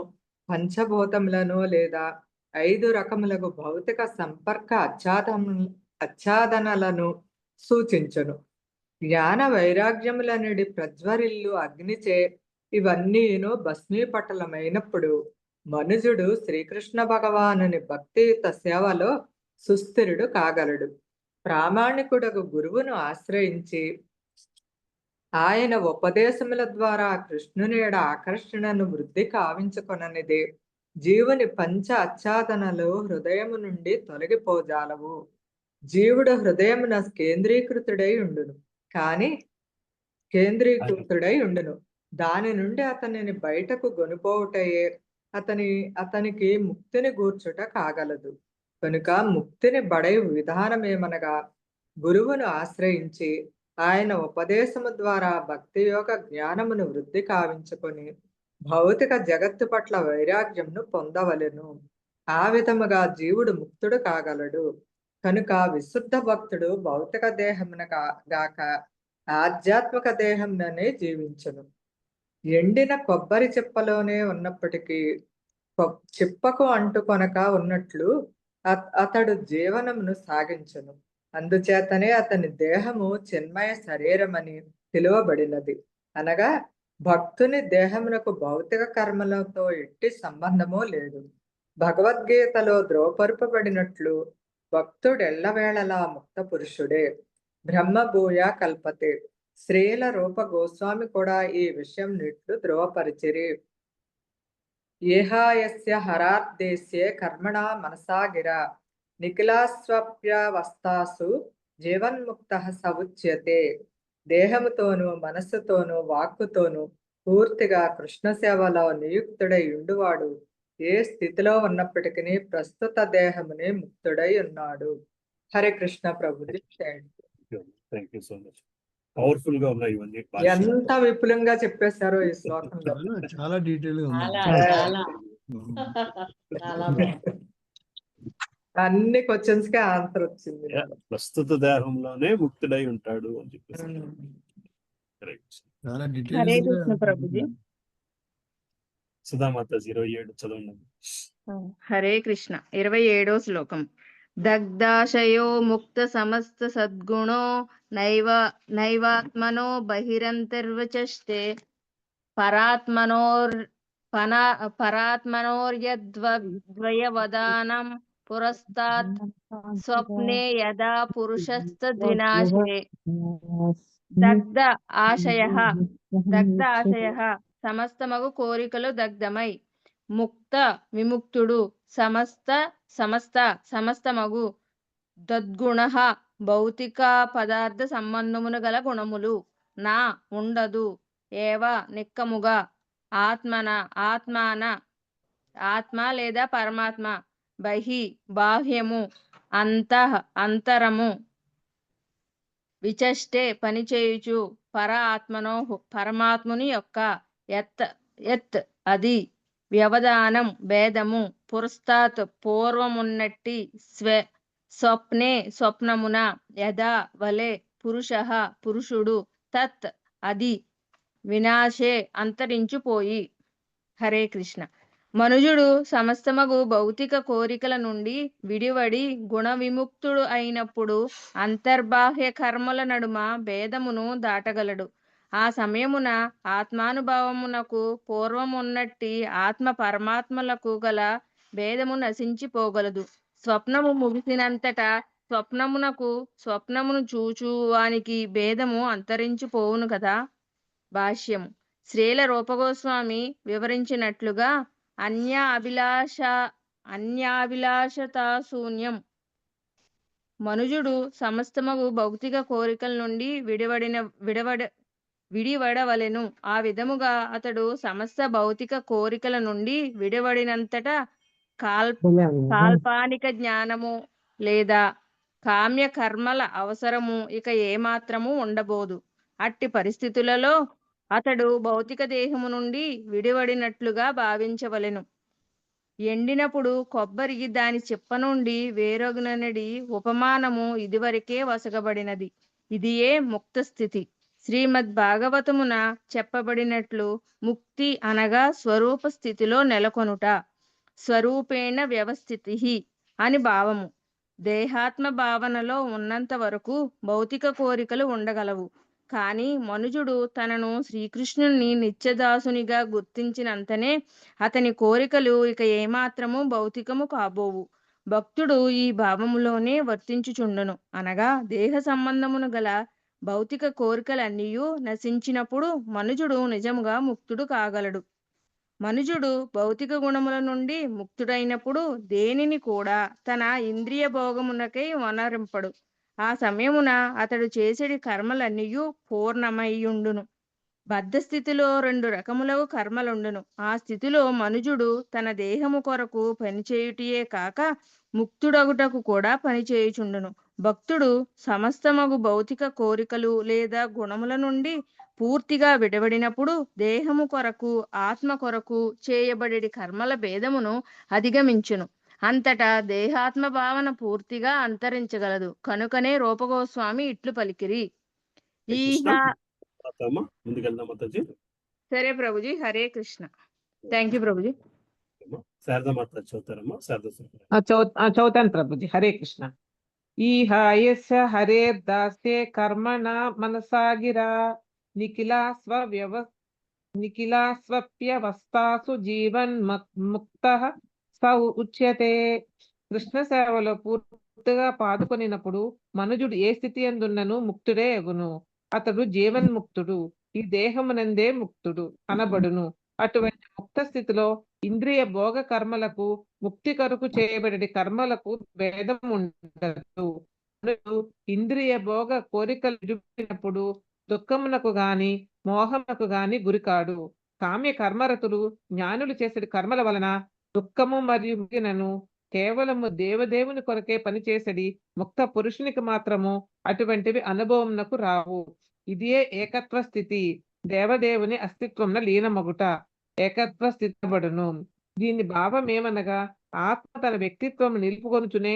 పంచభూతములను లేదా 5 రకములకు భౌతిక సంపర్క ఆచ్ఛాదనలను సూచించును. జ్ఞాన వైరాగ్యములనడి ప్రజ్వరిల్లు అగ్నిచే ఇవన్నీను భస్మీపటలమైనప్పుడు మనుజుడు శ్రీకృష్ణ భగవానుని భక్తియుత సేవలో సుస్థిరుడు కాగలడు. ప్రామాణికుడకు గురువును ఆశ్రయించి ఆయన ఉపదేశముల ద్వారా కృష్ణుని యెడ ఆకర్షణను వృద్ధి కావించుకొననిదే జీవుని పంచ ఆచ్ఛాదనలు హృదయము నుండి తొలగిపోజాలవు. జీవుడు హృదయమున కేంద్రీకృతుడై ఉండును. దాని నుండి అతనిని బయటకు గొనుపోవుటయే అతనికి ముక్తిని గూర్చుట కాగలదు. కనుక ముక్తిని బడై విధానమేమనగా గురువును ఆశ్రయించి ఆయన ఉపదేశము ద్వారా భక్తి యోగ జ్ఞానమును వృద్ధి కావించుకొని భౌతిక జగత్తు పట్ల వైరాగ్యంను పొందవలెను. ఆ విధముగా జీవుడు ముక్తుడు కాగలడు. కనుక విశుద్ధ భక్తుడు భౌతిక దేహమున గాక ఆధ్యాత్మిక దేహంలోనే జీవించును. ఎండిన కొబ్బరి చిప్పలోనే ఉన్నప్పటికీ చిప్పకు అంటుకొనక ఉన్నట్లు అతడు జీవనమును సాగించును. అందుచేతనే అతని దేహము చిన్మయ శరీరమని పిలువబడినది. అనగా భక్తుని దేహమునకు భౌతిక కర్మలతో ఎట్టి సంబంధము లేదు. భగవద్గీతలో ద్రోపరుపబడినట్లు భక్తుడు ఎల్లవేళలా ముక్త పురుషుడే. బ్రహ్మభూయ కల్పతే. శ్రీల రూప గోస్వామి కూడా ఈ విషయం నిట్లు ధ్రువపరిచిరి. ఏహాయస్య హరార్దేశ్యే కర్మణా మనసా గిరా నిఖిలాస్వప్యవస్థాసు జీవన్ముక్త సవుచ్యతే. దేహముతోనూ మనస్సుతోనూ వాక్కుతోనూ పూర్తిగా కృష్ణ సేవలో నియుక్తుడై ఉండువాడు ఏ స్థితిలో ఉన్నప్పటికీ ప్రస్తుత దేహమునే ముక్తుడై ఉన్నాడు. Hare Krishna Prabhuji. Thank you so much. Powerful గా ఉన్నాయి ఇవన్నీ. ఎంత విపులంగా చెప్పేశారో ఈ శ్లోకంలో. చాలా డీటెయిల్ గా ఉంది. అన్ని క్వశ్చన్స్ కి ఆన్సర్ వచ్చింది. ప్రస్తుత దేహంలోనే ముక్తుడై ఉంటాడు అని చెప్పేసి. చాలా హరే డీటెయిల్స్ కృష్ణ ప్రభుజీ. సుధామాతాజీ 27 చదవండి. హరే కృష్ణ. 27వ శ్లోకం. దగ్ధాశయో ముక్త సమస్త సద్గుణో నైవాత్మనో బహిరంతర్వచష్టే పరాత్మనోర్యద్వయవదానం పురస్తాత్ స్వప్నే యదా పురుషస్తద్వినాశే. దగ్ధ ఆశయ సమస్తమగు కోరికలు దగ్ధమై ముక్త విముక్తుడు సమస్త సమస్తమగు దద్గుణ భౌతిక పదార్థ సంబంధమును గల గుణములు నా ఉండదు ఏవ నిక్కముగా ఆత్మ లేదా పరమాత్మ బహి బాహ్యము అంతరము విచష్టే పనిచేయుచు పరమాత్ముని యొక్క ఎత్ అది వ్యవధానం భేదము పురస్తాత్ పూర్వమున్నట్టి స్వప్నమున యథా వలె పురుషుడు తత్ అది వినాశే అంతరించుపోయి. హరే కృష్ణ. మనుజుడు సమస్తమగు భౌతిక కోరికల నుండి విడివడి గుణ విముక్తుడు అయినప్పుడు అంతర్బాహ్య కర్మల నడుమ భేదమును దాటగలడు. ఆ సమయమున ఆత్మానుభవమునకు పూర్వమున్నట్టి ఆత్మ పరమాత్మలకు గల భేదము నశించిపోగలదు. స్వప్నము ముగిసినంతటా స్వప్నమును చూచు వానికి భేదము అంతరించిపోవును కదా. భాష్యము. శ్రీల రూపగోస్వామి వివరించినట్లుగా అన్యాభిలాషతాశూన్యం మనుజుడు సమస్తమగు భౌతిక కోరికల నుండి విడివడవలెను. ఆ విధముగా అతడు సమస్త భౌతిక కోరికల నుండి విడివడినంతట కాల్పానిక జ్ఞానము లేదా కామ్య కర్మల అవసరము ఇక ఏమాత్రము ఉండబోదు. అట్టి పరిస్థితులలో అతడు భౌతిక దేహము నుండి విడివడినట్లుగా భావించవలెను. ఎండినప్పుడు కొబ్బరి దాని చిప్ప నుండి వేరొగనడి ఉపమానము ఇదివరకే వసగబడినది. ఇదియే ముక్త స్థితి. శ్రీమద్ భాగవతమున చెప్పబడినట్లు ముక్తి అనగా స్వరూప స్థితిలో నెలకొనుట, స్వరూపేణ వ్యవస్థితి అని భావము. దేహాత్మ భావనలో ఉన్నంత వరకు భౌతిక కోరికలు ఉండగలవు. కానీ మనుజుడు తనను శ్రీకృష్ణుని నిత్యదాసునిగా గుర్తించినంతనే అతని కోరికలు ఇక ఏమాత్రము భౌతికము కాబోవు. భక్తుడు ఈ భావములోనే వర్తించుచుండును. అనగా దేహ సంబంధమును గల భౌతిక కోరికలన్నీయూ నశించినప్పుడు మనుజుడు నిజముగా ముక్తుడు కాగలడు. మనుజుడు భౌతిక గుణముల నుండి ముక్తుడైనప్పుడు దేనిని కూడా తన ఇంద్రియ భోగమునకై వనరింపడు. ఆ సమయమున అతడు చేసేడి కర్మలన్నీయూ పూర్ణమయ్యుండును. బద్ధ స్థితిలో 2 రకములకు కర్మలుండును. ఆ స్థితిలో మనుజుడు తన దేహము కొరకు పనిచేయుటయే కాక ముక్తుడగుటకు కూడా పనిచేయుచుండును. భక్తుడు సమస్తమగు భౌతిక కోరికలు లేదా గుణముల నుండి పూర్తిగా విడవడినప్పుడు దేహము కొరకు ఆత్మ కొరకు చేయబడేడి కర్మల భేదమును అధిగమించును. అంతటా దేహాత్మ భావన పూర్తిగా అంతరించగలదు. కనుకనే రూపగోస్వామి ఇట్లు పలికిరి. సరే ప్రభుజీ. హరే కృష్ణ. Thank you Prabhuji. చౌతాన్ ప్రభుజీ. హరే కృష్ణ. ఈహాయస్య హరే దాస్యే కర్మణ మనసాగిరా నిఖిలాస్వప్యవస్థాసు జీవన్ ముక్తః స ఉచ్యతే. కృష్ణ సేవలో పూర్తిగా పాదుకొనినప్పుడు మనుజుడు ఏ స్థితి అందున్నను ముక్తుడే అగును. అతడు జీవన్ముక్తుడు, ఈ దేహమునందే ముక్తుడు అనబడును. అటువంటి ముక్త స్థితిలో ఇంద్రియ భోగ కర్మలకు ముక్తి కొరకు చేయబడి కర్మలకు భేదం ఉండదు. ఇంద్రియ భోగ కోరికలు విడిపోయినప్పుడు దుఃఖమునకు గాని మోహమునకు గాని గురికాడు. కామ్య కర్మరతులు జ్ఞానులు చేసే కర్మల వలన దుఃఖము మరియు మిగినను కేవలము దేవదేవుని కొరకే పనిచేసడి ముక్త పురుషునికి మాత్రము అటువంటివి అనుభవమునకు రావు. ఇదే ఏకత్వ స్థితి. దేవదేవుని అస్తిత్వంలో లీనమగుట ఏకత్వ స్థితిబడును. దీని భావమేమనగా ఆత్మ తన వ్యక్తిత్వం నిలుపుకొనుచునే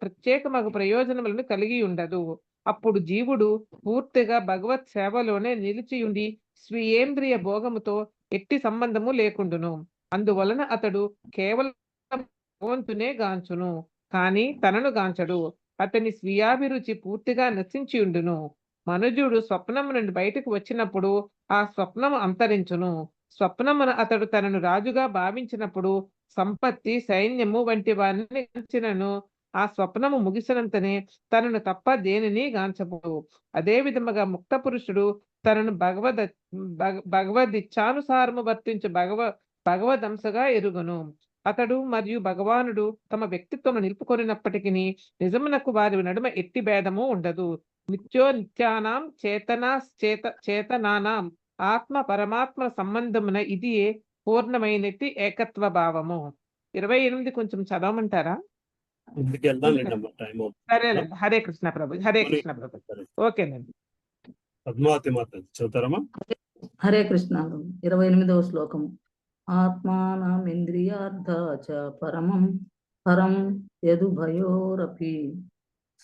ప్రత్యేకమగు ప్రయోజనములను కలిగి ఉండదు. అప్పుడు జీవుడు పూర్తిగా భగవత్ సేవలోనే నిలిచియుండి స్వీయేంద్రియ భోగముతో ఎట్టి సంబంధము లేకుండును. అందువలన అతడు కేవలం భగవంతునే గాంచును, కానీ తనను గాంచడు. అతని స్వీయాభిరుచి పూర్తిగా నశించియుండును. మనుజుడు స్వప్నము నుండి బయటకు వచ్చినప్పుడు ఆ స్వప్నము అంతరించును. స్వప్నమున అతడు తనను రాజుగా భావించినప్పుడు సంపత్తి సైన్యము వంటి వారిని గాంచినను ఆ స్వప్నము ముగిసినంతనే తనను తప్ప దేనిని గాంచబోడు. అదే విధముగా ముక్త పురుషుడు తనను భగవదిచ్ఛానుసారము వర్తించు భగవదంశగా ఎరుగును. అతడు మరియు భగవానుడు తమ వ్యక్తిత్వం నిలుపుకొనినప్పటికీ నిజమునకు వారి నడుమ ఎట్టి భేదము ఉండదు. నిత్యానాం చేతనానాం ఆత్మ పరమాత్మ సంబంధమున ఇది పూర్ణమైనట్టి ఏకత్వ భావము. 28 కొంచెం చదవమంటారా? ముందుకు వెళ్దాంలేండి అమ్మ, టైం సరేనండి. హరే కృష్ణ ప్రభు, హరే కృష్ణ ప్రభు. ఓకేనండి. పద్మావతి మాత చదువుతారమ్మా. హరే కృష్ణ. 28వ శ్లోకము. ఆత్మానం ఇంద్రియార్థ చ పరమం పరం యదుభయోరపి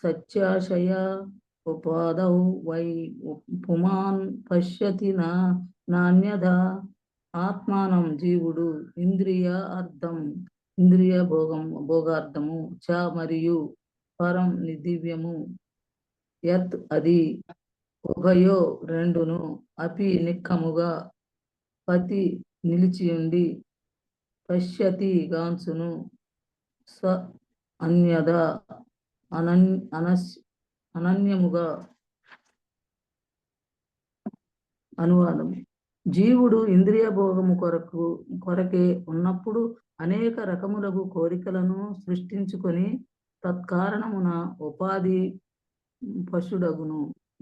సత్యాశయ ఉపాదౌ వై పుమాన్ పశ్యతి నాణ్యథ. ఆత్మానం జీవుడు, ఇంద్రియ భోగార్థము, చ మరియు పరం దివ్యము, యత్ అది, ఉభయో రెండును, అపి నిక్కముగా, పతి నిలిచియుండి, పశ్యతి గాంసును, స్వ అన్యద అనన్యముగా. అనువాదం. జీవుడు ఇంద్రియ భోగము కొరకే ఉన్నప్పుడు అనేక రకములకు కోరికలను సృష్టించుకొని తత్కారణమున ఉపాధి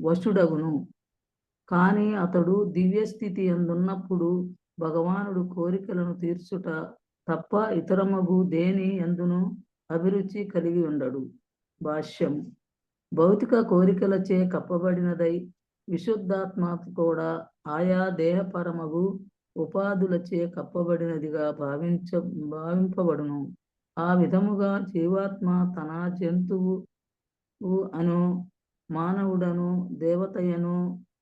వశుడగును. కానీ అతడు దివ్యస్థితి అందున్నప్పుడు భగవానుడు కోరికలను తీర్చుట తప్ప ఇతరమగు దేని ఎందును అభిరుచి కలిగి ఉండడు. భాష్యం. భౌతిక కోరికలచే కప్పబడినదై విశుద్ధాత్మ కూడా ఆయా దేహపరమగు ఉపాధులచే కప్పబడినదిగా భావింపబడును. ఆ విధముగా జీవాత్మ తన జంతువు అను, మానవుడను, దేవతయను,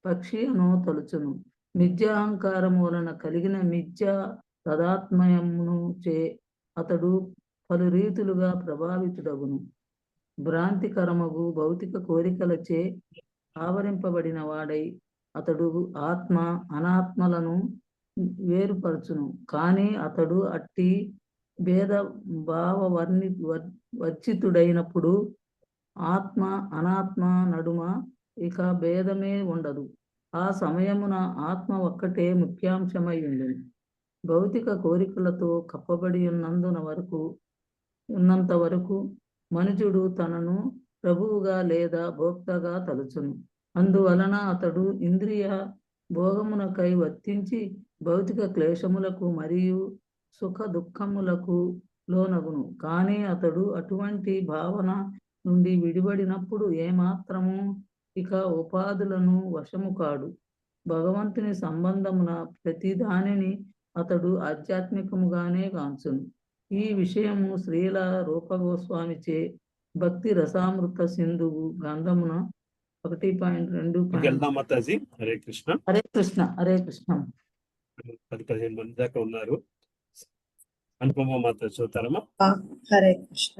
పక్షి అను తలుచును. మిథ్యాహంకారము వలన కలిగిన మిథ్యా తదాత్మయమును చే అతడు పలు రీతులుగా ప్రభావితుడగును. భ్రాంతికరమగు భౌతిక కోరికలచే ఆవరింపబడిన వాడై అతడు ఆత్మ అనాత్మలను వేరుపరచును. కానీ అతడు అట్టి భేద భావ వర్జితుడైనప్పుడు ఆత్మ అనాత్మ నడుమ ఇక భేదమే ఉండదు. ఆ సమయమున ఆత్మ ఒక్కటే ముఖ్యాంశమై ఉండదు. భౌతిక కోరికలతో కప్పబడి ఉన్నంత వరకు మనుజుడు తనను ప్రభువుగా లేదా భోక్తగా తలుచును. అందువలన అతడు ఇంద్రియ భోగమునకై వర్తించి భౌతిక క్లేశములకు మరియు సుఖ దుఃఖములకు లోనగును. కానీ అతడు అటువంటి భావన నుండి విడిపడినప్పుడు ఏమాత్రము ఇక ఉపాధులను వశము కాడు. భగవంతుని సంబంధమున ప్రతి దానిని అతడు ఆధ్యాత్మికముగానే గాంచును. ఈ విషయము శ్రీల రూపగోస్వామిచే భక్తి రసామృత సింధువు గ్రంథమున 1.2. మాతాజీ. హరే కృష్ణ. హరే కృష్ణ. హరే కృష్ణ. 10-15 మంది దాకా ఉన్నారు. అనుపమ మాత చదువుతారమ్మా. హరే కృష్ణ.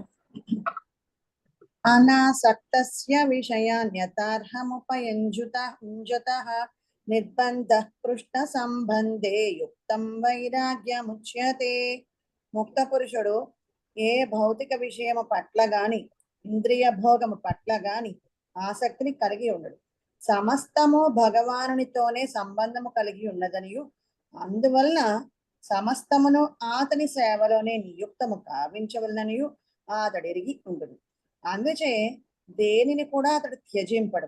అనాసక్తస్య విషయాన్యతార్హముపయుంజతః నిర్బంధః కృష్ణ సంబంధే యుక్తం వైరాగ్యముచ్యతే. ముక్త పురుషుడు ఏ భౌతిక విషయము పట్ల గాని ఇంద్రియ భోగము పట్ల గాని ఆసక్తిని కలిగి ఉండడు. సమస్తము భగవానునితోనే సంబంధము కలిగి ఉన్నదనియు అందువలన సమస్తమును అతని సేవలోనే నియుక్తము కావించవలననియు అతడెరిగి ఉండును. అందుచే దేనిని కూడా అతడు త్యజింపడు.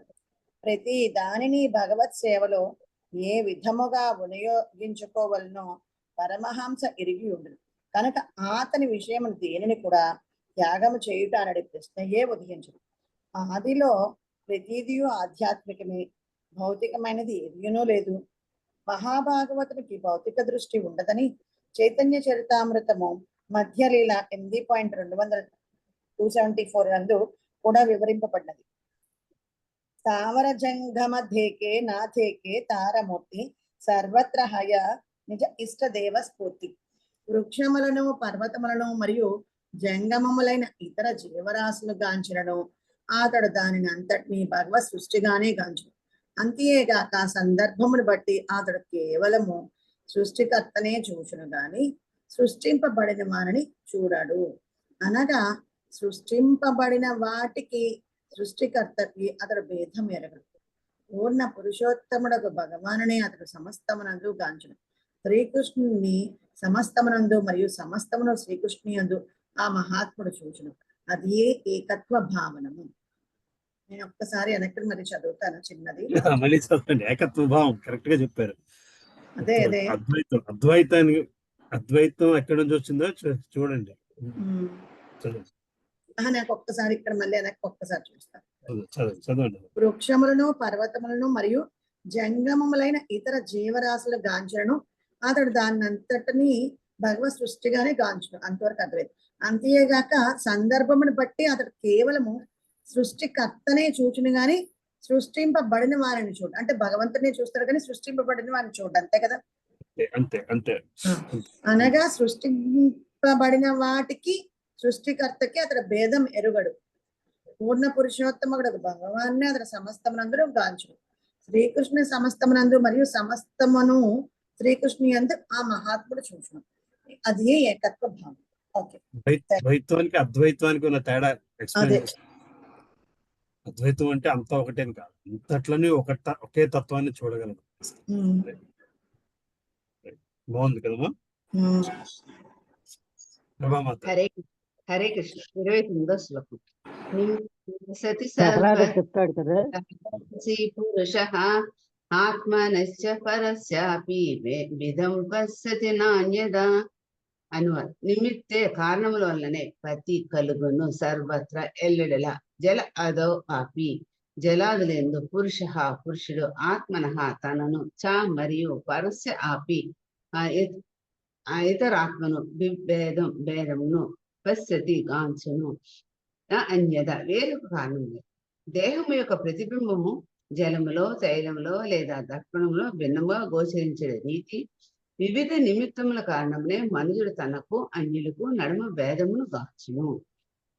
ప్రతి దానిని భగవత్ సేవలో ఏ విధముగా వినియోగించుకోవలనో పరమహంస ఎరిగి ఉండును. కనుక అతని విషయము దేనిని కూడా త్యాగము చేయుట అనే ప్రశ్నయే ఉదయించదు. ఆదిలో ప్రతిదియు ఆధ్యాత్మికమే, భౌతికమైనది ఏదియునూ లేదు. మహాభాగవతునికి భౌతిక దృష్టి ఉండదని చైతన్య చరితామృతము మధ్యలీల 8.274 నందు కూడా వివరింపబడినది. స్థావర జంగమ ధేకే నాథేకే తారమూర్తి సర్వత్ర హయ నిజ ఇష్ట దేవ స్ఫూర్తి. వృక్షములను, పర్వతములను మరియు జంగమములైన ఇతర జీవరాశులు గాంచినను అతడు దానిని అంతటినీ భగవత్ సృష్టిగానే గాంచును. అంతేగాక సందర్భమును బట్టి అతడు కేవలము సృష్టికర్తనే చూచును గాని సృష్టింపబడిన వారిని చూడడు. అనగా సృష్టింపబడిన వాటికి సృష్టికర్తకి అతడు భేదం ఎరగడు. పూర్ణ పురుషోత్తముడకు భగవానునే అతడు సమస్తమునందు గాంచును. శ్రీకృష్ణుని సమస్తమునందు మరియు సమస్తమును శ్రీకృష్ణు యందు ఆ మహాత్ముడు చూచును. అదే ఏకత్వ భావనము. నేను ఒక్కసారి వెనక్కి మరి చదువుతాను చిన్నది. మళ్ళీ చదవండి. ఏకత్వ భావం కరెక్ట్ గా చెప్పారు. అదే అదే అద్వైతం ఎక్కడి నుంచి వచ్చిందో చూడండి. చదవండి నాకు ఒక్కసారి ఇక్కడ మళ్ళీ వెనక్కి ఒక్కసారి చూస్తాను. చదవండి. వృక్షములను పర్వతములను మరియు జంగమములైన ఇతర జీవరాశుల గాంచలను అతడు దాన్నంతటిని భగవత్ సృష్టిగానే గాంచును. అంతవరకు అద్వైతం. అంతేగాక సందర్భమును బట్టి అతడు కేవలము సృష్టికర్తనే చూచును గాని సృష్టింపబడిన వారిని చూడు. అంటే భగవంతునే చూస్తాడు కానీ సృష్టింపబడిన వారిని చూడు. అంతే కదా. అంతే అంతే. అనగా సృష్టింపబడిన వాటికి సృష్టికర్తకి అతడు భేదం ఎరుగడు. పూర్ణ పురుషోత్తముడు భగవాన్నే అతడు సమస్తమునందు గాంచుడు. శ్రీకృష్ణుని సమస్తమునందు మరియు సమస్తమును శ్రీకృష్ణు యందు ఆ మహాత్ముడు చూచును. అది ఏకత్వ భావం. ఓకే. ద్వైతానికి అద్వైతానికి ఉన్న తేడా ఎక్స్ప్లెయిన్. అద్వైతం అంటే అంతా ఒకటేని కాదు, ఇంతట్లోనే ఒకే తత్వాన్ని చూడగలదు. బాగుంది కదమ్మా. హరే కృష్ణ. 29వ శ్లోకం. సతి చెప్తాడు కదా, పురుష ఆత్మనశ్చ పరస్యాపి విధం పశ్యతి నాణ్యద. అనువాదం. నిమిత్తే కారణముల వల్లనే పతి కలుగును సర్వత్ర ఎల్లెడల. జల అదో ఆపి జలాదులందు పురుష పురుషుడు ఆత్మన తనను చ మరియు పరస్య ఆపి ఇతరాత్మను భేదమును పశ్యతి గాంచును అన్యద. వేరొక కారణం లేదు. దేహము యొక్క ప్రతిబింబము జలములో తైలములో లేదా దర్పణంలో భిన్నంగా గోచరించే రీతి వివిధ నిమిత్తముల కారణమునే మనుషుడు తనకు అన్యులకు నడుమ భేదమును గాంచును.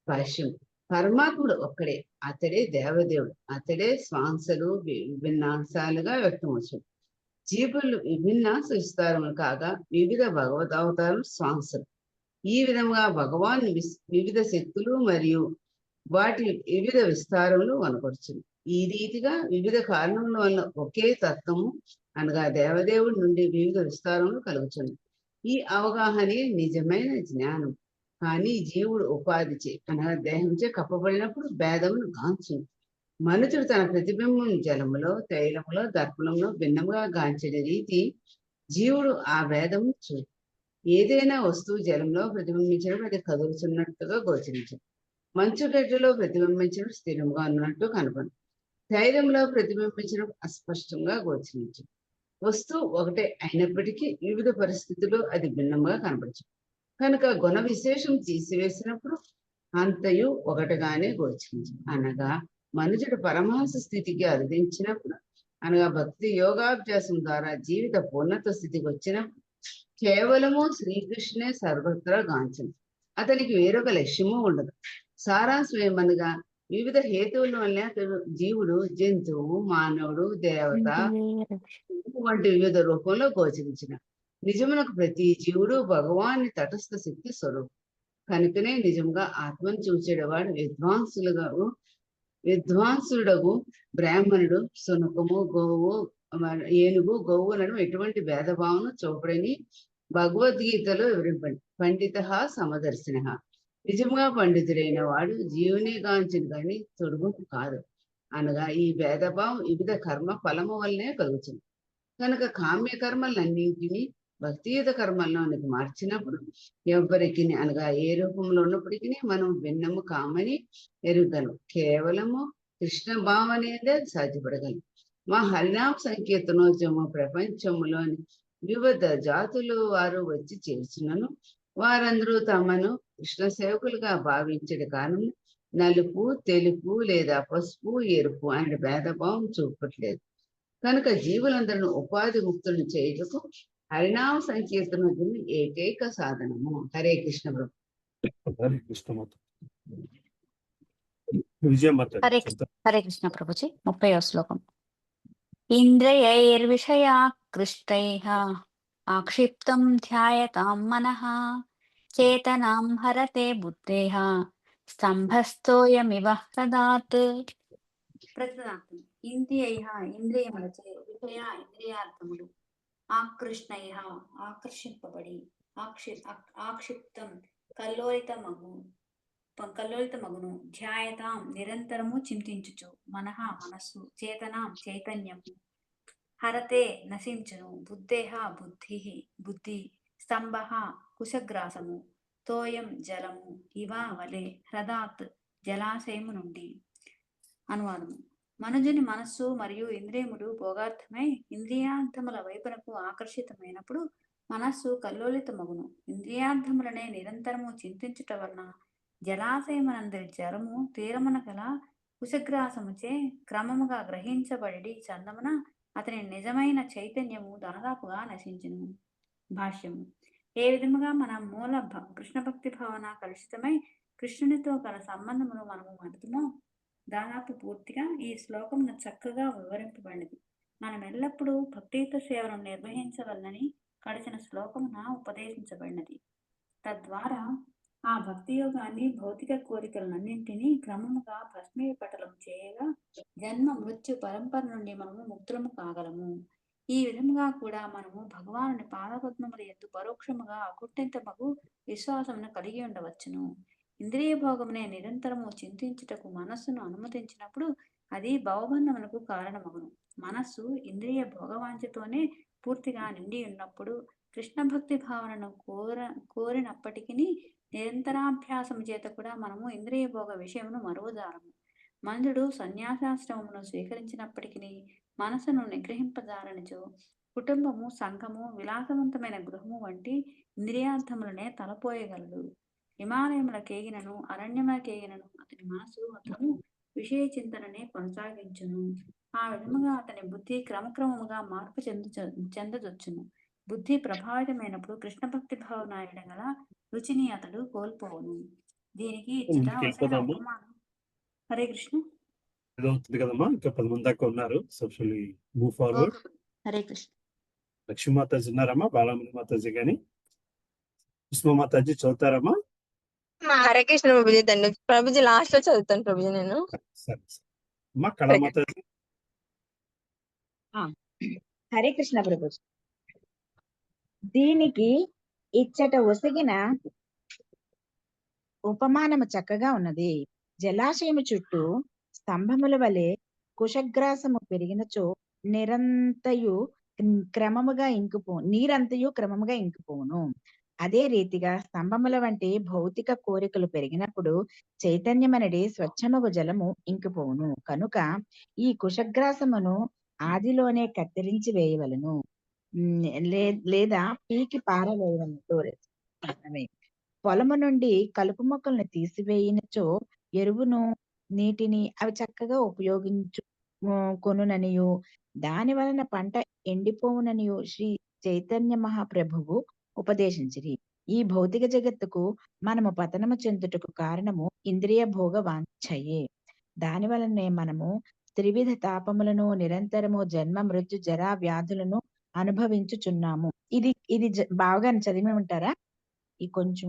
భాష్యం. పరమాత్ముడు ఒక్కడే, అతడే దేవదేవుడు, అతడే శ్వాసలు విభిన్నాంశాలుగా వ్యక్తమవచ్చు. జీవులు విభిన్న విస్తారములు కాగా వివిధ భగవదవతారం శ్వాసలు. ఈ విధంగా భగవాన్ వివిధ శక్తులు మరియు వాటి వివిధ విస్తారములు కనపడుచును. ఈ రీతిగా వివిధ కారణముల వల్ల ఒకే తత్వము అనగా దేవదేవుడి నుండి వివిధ విస్తారములు కలుగుచుంది. ఈ అవగాహనే నిజమైన జ్ఞానం. కానీ జీవుడు ఉపాధిచే అనగా దేహంచే కప్పబడినప్పుడు భేదమును గాంచును. మనుషుడు తన ప్రతిబింబం జలములో తైలములో దర్పణంలో భిన్నంగా గాంచిన రీతి జీవుడు ఆ భేదము చూడు. ఏదైనా వస్తువు జలంలో ప్రతిబింబించడం అది కదులుతున్నట్టుగా గోచరించదు. మంచుగడ్డలో ప్రతిబింబించడం స్థిరంగా ఉన్నట్టు కనపడు. తైలంలో ప్రతిబింబించడం అస్పష్టంగా గోచరించదు. వస్తువు ఒకటే అయినప్పటికీ వివిధ పరిస్థితుల్లో అది భిన్నంగా కనపడచ్చు. కనుక గుణ విశేషం తీసివేసినప్పుడు అంతయు ఒకటిగానే గోచరించు. అనగా మనుషుడు పరమాంస స్థితికి అధించినప్పుడు అనగా భక్తి యోగాభ్యాసం ద్వారా జీవిత పూర్ణత స్థితికి వచ్చినప్పుడు కేవలము శ్రీకృష్ణే సర్వత్రా గాంచను. అతనికి వేరొక లక్ష్యము ఉండదు. సారాంశం ఏమనగా వివిధ హేతువుల వల్ల జీవుడు జంతువు మానవుడు దేవత వంటి వివిధ రూపంలో గోచరించిన నిజమునకు ప్రతి జీవుడు భగవాన్ని తటస్థ శక్తి స్వరూపం. కనుకనే నిజంగా ఆత్మను చూచేవాడు విద్వాంసుడగు బ్రాహ్మణుడు సునకము గోవు ఏనుగు గోవు అనడం ఎటువంటి భేదభావన చూపడని భగవద్గీతలో వివరింపండి. పండిత సమదర్శిన. నిజంగా పండితుడైన వాడు జీవుని గాంచిన కానీ తొడుగు కాదు. అనగా ఈ భేదభావం వివిధ కర్మ ఫలము వల్లనే కలుగుతుంది. కనుక కామ్య కర్మలన్నింటినీ భక్తియుత కర్మల్లోనికి మార్చినప్పుడు ఎవరికి అనగా ఏ రూపంలో ఉన్నప్పటికీ మనం భిన్నము కామని ఎరుగలం. కేవలము కృష్ణ భావనేదే సాధ్యపడగలం. మా హరినామ సంకీర్తనోద్యమ ప్రపంచంలోని వివిధ జాతులు వారు వచ్చి చేర్చునను వారందరూ తమను కృష్ణ సేవకులుగా భావించే కారణం నలుపు తెలుపు లేదా పసుపు ఎరుపు అనే భేదభావం చూపట్లేదు. కనుక జీవులందరినీ ఉపాధి ముక్తులను చేయుటకు హరినామ సంకీర్తనోద్యమం ఏకైక సాధనము. హరే కృష్ణ ప్రభు. హరే కృష్ణ మాత. హరే కృష్ణ ప్రభుజీ. 30వ శ్లోకం. ఇంద్రియైర్విషయాకృష్టైః ఆక్షిప్తం ధ్యాయతాం మనః చేతనాం హరతే బుద్ధేః స్తంభస్థోయమివ హ్రదాత్. ప్రతిదాంతం. ఇంద్రియైః ఇంద్రియములచే విషయ ఇంద్రియార్థములు ఆకృష్టైః ఆకర్షింపబడి ఆక్షిప్తం కల్లోలితమగును ధ్యాయతాం నిరంతరము చింతించుచు మనస్సు చేతనాం చైతన్యము హరతే నశించును బుద్ధి స్తంభః కుశగ్రాసము తోయం జలము ఇవా వలె హ్రదాత్ జలాశయము నుండి. అనువాదము: మనుజుని మనస్సు మరియు ఇంద్రియములు భోగార్థమై ఇంద్రియార్థముల వైపునకు ఆకర్షితమైనప్పుడు మనస్సు కల్లోలితమగును. ఇంద్రియార్థములనే నిరంతరము చింతించుట వలన జలాశయమునందరి జలము తీరమున గల కుశగ్రాసముచే క్రమముగా గ్రహించబడి చందమున అతని నిజమైన చైతన్యము దాదాపుగా నశించును. భాష్యము: ఏ విధముగా మన మూల కృష్ణ భక్తి భావన కలుషితమై కృష్ణునితో గల సంబంధమును మనము మరుతుమో దాదాపు పూర్తిగా ఈ శ్లోకమును చక్కగా వివరింపబడినది. మనం ఎల్లప్పుడూ భక్తియుత సేవను నిర్వహించవలనని గడిచిన శ్లోకమున ఉపదేశించబడినది. తద్వారా ఆ భక్తి యోగాన్ని భౌతిక కోరికలన్నింటినీ క్రమముగా భస్మీపటలం చేయగా జన్మ మృత్యు పరంపర నుండి మనము ముక్తులము కాగలము. ఈ విధముగా కూడా మనము భగవానుని పాదపద్మముల యందు పరోక్షముగా అకుంఠితమగు విశ్వాసమును కలిగి ఉండవచ్చును. ఇంద్రియ భోగమునే నిరంతరము చింతించుటకు మనస్సును అనుమతించినప్పుడు అది భవబంధమునకు కారణమగును. మనస్సు ఇంద్రియ భోగవాంఛతోనే పూర్తిగా నిండి ఉన్నప్పుడు కృష్ణ భక్తి భావనను కోరినప్పటికీ నిరంతరాభ్యాసము చేత కూడా మనము ఇంద్రియ భోగ విషయమును మరువజాలము. మనుజుడు సన్యాసాశ్రమమును స్వీకరించినప్పటికీ మనసును నిగ్రహింపజాలనిచో కుటుంబము, సంఘము, విలాసవంతమైన గృహము వంటి ఇంద్రియార్థములనే తలపోయగలడు. హిమాలయముల కేగినను అరణ్యముల కేగినను అతని మనసు అతను విషయ చింతననే కొనసాగించును. ఆ విధముగా అతని బుద్ధి క్రమక్రమముగా మార్పు చెందదొచ్చును. బుద్ధి ప్రభావితమైనప్పుడు కృష్ణ భక్తి భావన ఎడగల రుచిని అతడు కోల్పోవును. దీనికి హరే కృష్ణ. అవుతుంది కదమ్మా, ఇంకా 10 మంది దాకా ఉన్నారు. So move forward. Hare Krishna. Lakshmi Mataji ఉన్నారమ్మా, బాలామణి మాతాజీ గాని, పుష్ప మాతాజీ చదువుతారమ్మా? హరే కృష్ణ ప్రభుజీ. ప్రభుజీ లాస్ట్ లో చదువుతాను ప్రభుజీ నేను. సరే అమ్మా. కళా మాతాజీ. హరే కృష్ణ ప్రభుజీ. దీనికి ఇచ్చట ఒసగిన ఉపమానము చక్కగా ఉన్నది. జలాశయము చుట్టూ స్తంభముల వలె కుశగ్రాసము పెరిగినచో నీరంతయు క్రమముగా ఇంకిపోవును. అదే రీతిగా స్తంభముల వంటి భౌతిక కోరికలు పెరిగినప్పుడు చైతన్యమనడి స్వచ్ఛమగు జలము ఇంకిపోవును. కనుక ఈ కుశగ్రాసమును ఆదిలోనే కత్తిరించి వేయవలను, లేదా పీకి పారవేయవలను. పొలము నుండి కలుపు మొక్కలను తీసివేయినచో ఎరువును, నీటిని అవి చక్కగా ఉపయోగించుకొనుననియు దాని వలన పంట ఎండిపోవుననియు శ్రీ చైతన్య మహాప్రభువు ఉపదేశించిరి. ఈ భౌతిక జగత్తుకు మనము పతనము చెందుటకు కారణము ఇంద్రియ భోగ వాంఛయే. దాని వలనే మనము త్రివిధ తాపములను నిరంతరము జన్మ మృత్యు జరా వ్యాధులను అనుభవించుచున్నాము. ఇది బాగా చదివి ఉంటారా? ఈ కొంచెం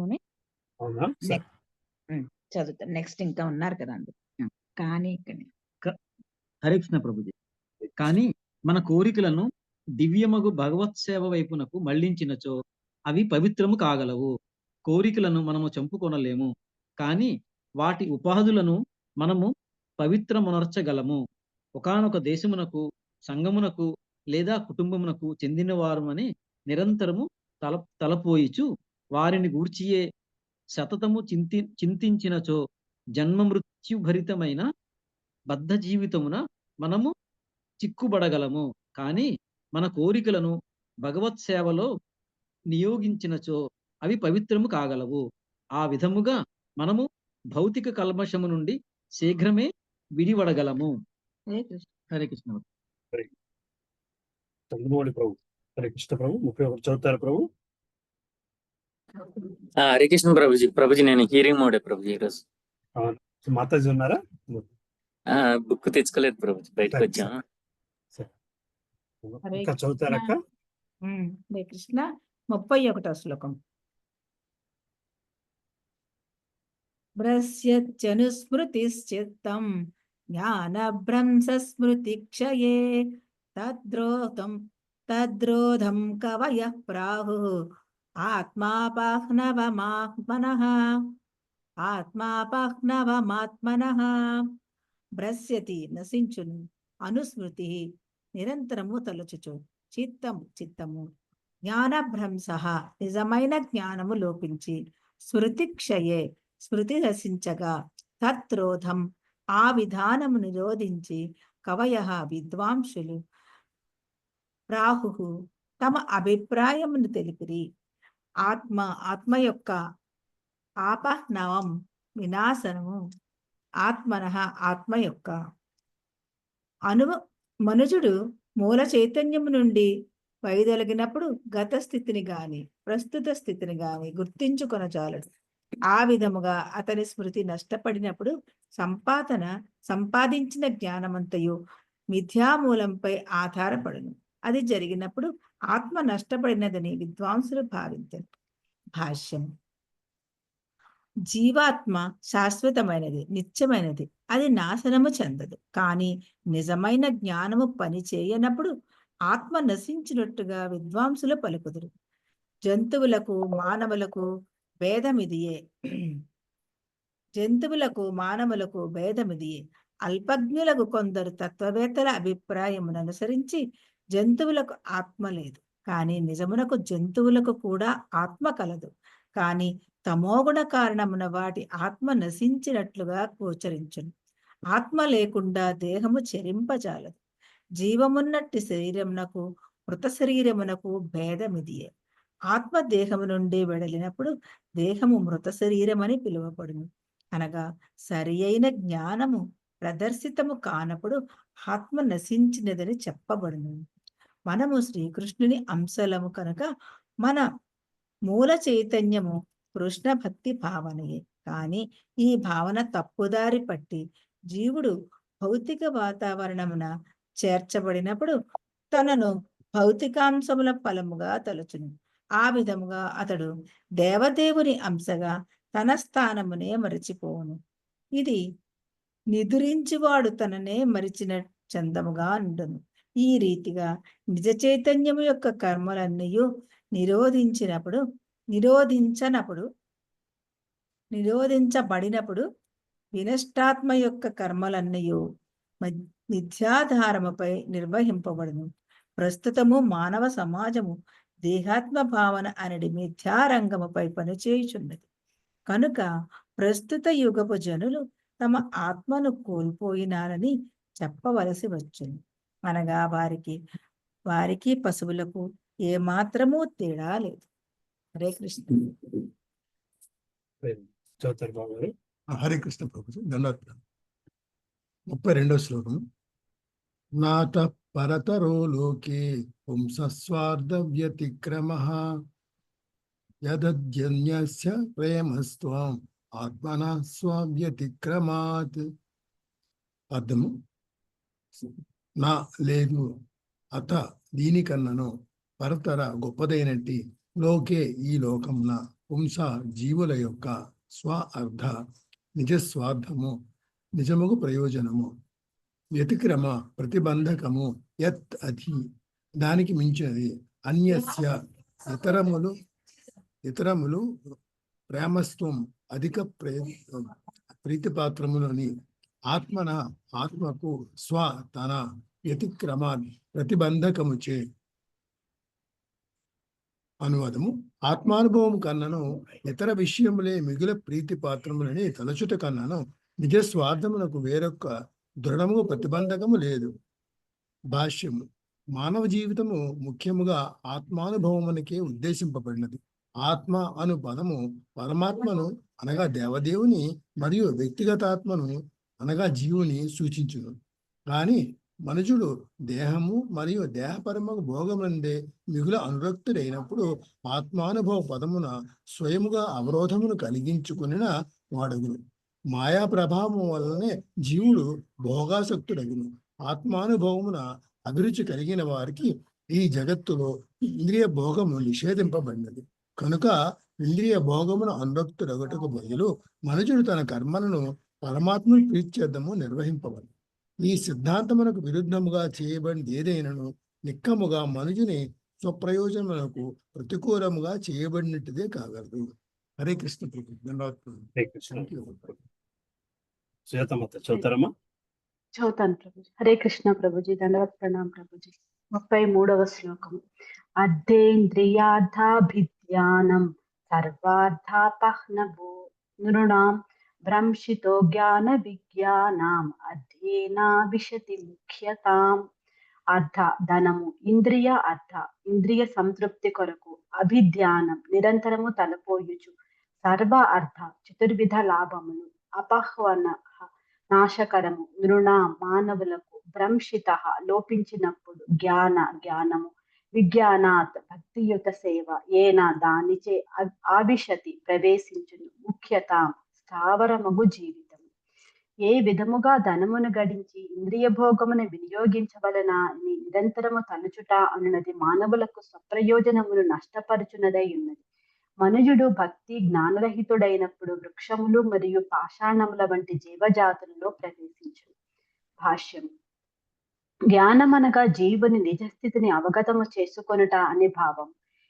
చదువుతాను. నెక్స్ట్ ఇంకా ఉన్నారు కదా అండి. కానీ హరే కృష్ణ ప్రభుజీ. కానీ మన కోరికలను దివ్యమగు భగవత్ సేవ వైపునకు మళ్లించినచో అవి పవిత్రము కాగలవు. కోరికలను మనము చంపుకొనలేము, కానీ వాటి ఉపాధులను మనము పవిత్రమునర్చగలము. ఒకానొక దేశమునకు, సంఘమునకు లేదా కుటుంబమునకు చెందిన వారమని నిరంతరము తలపోయిచు వారిని గూర్చియే సతతము చింతించినచో జన్మ మృత్యుభరితమైన బద్ధ జీవితమున మనము చిక్కుబడగలము. కానీ మన కోరికలను భగవత్ సేవలో నియోగించినచో అవి పవిత్రము కాగలవు. ఆ విధముగా మనము భౌతిక కల్మషము నుండి శీఘ్రమే విడివడగలము. హరే కృష్ణ. చంద్రమౌళి ప్రభు. హరే కృష్ణ ప్రభు. 31 చదువుతారు ప్రభు. హరే కృష్ణ ప్రభుజీ. ప్రభుజీ నేను హీరింగ్ మోడే ప్రభుజీ ఈరోజు. మాతాజీ ఉన్నారా? బుక్ తెచ్చుకోలేదు ప్రభుజీ, బయటకు వచ్చా. ఇంకా చదువుతారక్క? హరే కృష్ణ. 31వ శ్లోకం. భ్రస్యనుస్మృతిశ్చిత్తం జ్ఞానభ్రంశ స్మృతి క్షయే తద్రోధం కవయః ప్రాహుః ఆత్మాపహ్నవమాత్మనః ఆత్మాపహ్నవమాత్మనః భ్రస్యతి నశించును అనుస్మృతి నిరంతరము తలచుచు చిత్తము జ్ఞానభ్రంశ నిజమైన జ్ఞానము లోపించి స్మృతి క్షయే స్మృతి నశించగా తత్రోధం ఆ విధానము నిరోధించి కవయ విద్వాంసులు రాహు తమ అభిప్రాయమును తెలిపిరి. ఆత్మ యొక్క ఆపహ్నవం వినాశనము ఆత్మ యొక్క మనుజుడు మూల చైతన్యము నుండి వైదొలగినప్పుడు గత స్థితిని గాని ప్రస్తుత స్థితిని గాని గుర్తించుకొనజాలడు. ఆ విధముగా అతని స్మృతి నష్టపడినప్పుడు సంపాదించిన జ్ఞానమంతయు మిథ్యామూలంపై ఆధారపడును. అది జరిగినప్పుడు ఆత్మ నష్టపడినదని విద్వాంసులు భావించరు. భాష్యం. జీవాత్మ శాశ్వతమైనది, నిత్యమైనది, అది నాశనము చెందదు. కానీ నిజమైన జ్ఞానము పని చేయనప్పుడు ఆత్మ నశించినట్టుగా విద్వాంసులు పలుకుదురు. జంతువులకు మానవులకు భేదమిదియే. అల్పజ్ఞులకు కొందరు తత్వవేత్తల అభిప్రాయమును అనుసరించి జంతువులకు ఆత్మ లేదు, కానీ నిజమునకు జంతువులకు కూడా ఆత్మ కలదు. కానీ తమోగుణ కారణమున వాటి ఆత్మ నశించినట్లుగా గోచరించును. ఆత్మ లేకుండా దేహము చెరింపజాలదు. జీవమున్నట్టి శరీరమునకు మృత శరీరమునకు భేదమిదియే. ఆత్మ దేహము నుండి వెడలినప్పుడు దేహము మృత శరీరమని పిలువబడును. అనగా సరి అయిన జ్ఞానము ప్రదర్శితము కానప్పుడు ఆత్మ నశించినదని చెప్పబడును. మనము శ్రీకృష్ణుని అంశలము కనుక మన మూల చైతన్యము కృష్ణ భక్తి భావనయే. కానీ ఈ భావన తప్పుదారి పట్టి జీవుడు భౌతిక వాతావరణమున చేర్చబడినప్పుడు తనను భౌతికాంశముల ఫలముగా తలచును. ఆ విధముగా అతడు దేవదేవుని అంశగా తన స్థానమునే మరచిపోవును. ఇది నిదురించువాడు తననే మరిచిన చందముగా ఉండును. ఈ రీతిగా నిజ చైతన్యము యొక్క కర్మలన్నీ నిరోధించబడినప్పుడు వినష్టాత్మ యొక్క కర్మలన్నీ మిథ్యాధారముపై నిర్వహింపబడును. ప్రస్తుతము మానవ సమాజము దేహాత్మ భావన అనేది మిథ్యారంగముపై పనిచేయుచున్నది. కనుక ప్రస్తుత యుగపు జనులు తమ ఆత్మను కోల్పోయినారని చెప్పవలసి వచ్చును. అనగా వారికి పశువులకు ఏమాత్రమూ తేడా లేదు. హరే కృష్ణ. హరే కృష్ణ ప్రభుజీ, దండాత్మ. 32వ శ్లోకం. నాత పరతరో లోకే పుంసస్వార్థ వ్యతిక్రమః యదజ్జన్యస్య ప్రేమస్త్వం ఆత్మనా స్వవ్యతిక్రమాత్. అర్థము. నా లేదు, అత దీనికన్నను, పరతర గొప్పదైనట్టి, లోకే ఈ లోకమున, పుంస జీవుల యొక్క, స్వ అర్థ నిజస్వార్థము నిజముగు ప్రయోజనము, వ్యతిక్రమ ప్రతిబంధకము, యత్ అతి దానికి మించినది, అన్యస్య ఇతరములు ప్రేమస్త్వం అధిక ప్రీతిపాత్రములని, ఆత్మకు స్వ తన వ్యతిక్రమా ప్రతిబంధకముచే. అనువాదము. ఆత్మానుభవం కన్నను ఇతర విషయములే మిగుల ప్రీతి పాత్రములని తలచుట కన్నను నిజ స్వార్థమునకు వేరొక దృఢము ప్రతిబంధకము లేదు. భాష్యము. మానవ జీవితము ముఖ్యముగా ఆత్మానుభవమునికే ఉద్దేశింపబడినది. ఆత్మ అను పదము పరమాత్మను అనగా దేవదేవుని మరియు వ్యక్తిగతాత్మను అనగా జీవుని సూచించును. కానీ మనుషుడు దేహము మరియు దేహపరమకు భోగమునందే మిగుల అనురక్తుడైనప్పుడు ఆత్మానుభవ పదమున స్వయముగా అవరోధమును కలిగించుకునిన వాడగును. మాయా ప్రభావం వలనే జీవుడు భోగాసక్తుడగును. ఆత్మానుభవమున అభిరుచి కలిగిన వారికి ఈ జగత్తులో ఇంద్రియ భోగము నిషేధింపబడినది. కనుక ఇంద్రియ భోగమును అనురక్తుడగటకు బదులు మనుషుడు తన కర్మలను పరమాత్మను ప్రీత్యర్థము నిర్వహింపబడి ఈ సిద్ధాంతమునకు విరుద్ధముగా చేయబడింది ఏదైనను నిక్కముగా మనుజుని స్వప్రయోజనములకు ప్రతికూలముగా చేయబడినట్టుదే కాగలదు. హరే కృష్ణ ప్రభు. ధన్యవాదాలు. హరే కృష్ణ. శ్వేతమాత చదువుతారమ్మా? చదువుతాను ప్రభుజీ. హరే కృష్ణ ప్రభుజీ. దండవత్ ప్రణామ్ ప్రభుజీ. 33వ శ్లోకం. అర్థేంద్రియార్థాభిజ్ఞానం సర్వార్థాపహ్నభూ నృణాం భ్రంశితో జ్ఞాన విజ్ఞానాం అర్థేనా విశతి ముఖ్యతాం. అర్థ ధనము, ఇంద్రియ సంతృప్తి కొరకు, అభిధ్యానం నిరంతరము తలపోయుచు, సర్వ అర్థ చతుర్విధ లాభములు, అపహ్వన నాశకరము, నృణ మానవులకు, భ్రంశిత లోపించినప్పుడు, జ్ఞానము, విజ్ఞానాత్ భక్తియుత సేవ, ఏనా దానిచే ఆవిశతి ప్రవేశించును, ముఖ్యత స్థావరమగు జీవితం. ఏ విధముగా ధనమును గడించి ఇంద్రియ భోగమును వినియోగించవలన అని నిరంతరము తలుచుట అనున్నది మానవులకు స్వప్రయోజనమును నష్టపరుచున్నదై ఉన్నది. మనుజుడు భక్తి జ్ఞానరహితుడైనప్పుడు వృక్షములు మరియు పాషాణముల వంటి జీవజాతులలో ప్రవేశించును. భాష్యం. జ్ఞానమనగా జీవుని నిజస్థితిని అవగతము చేసుకొనుట అనే భావం.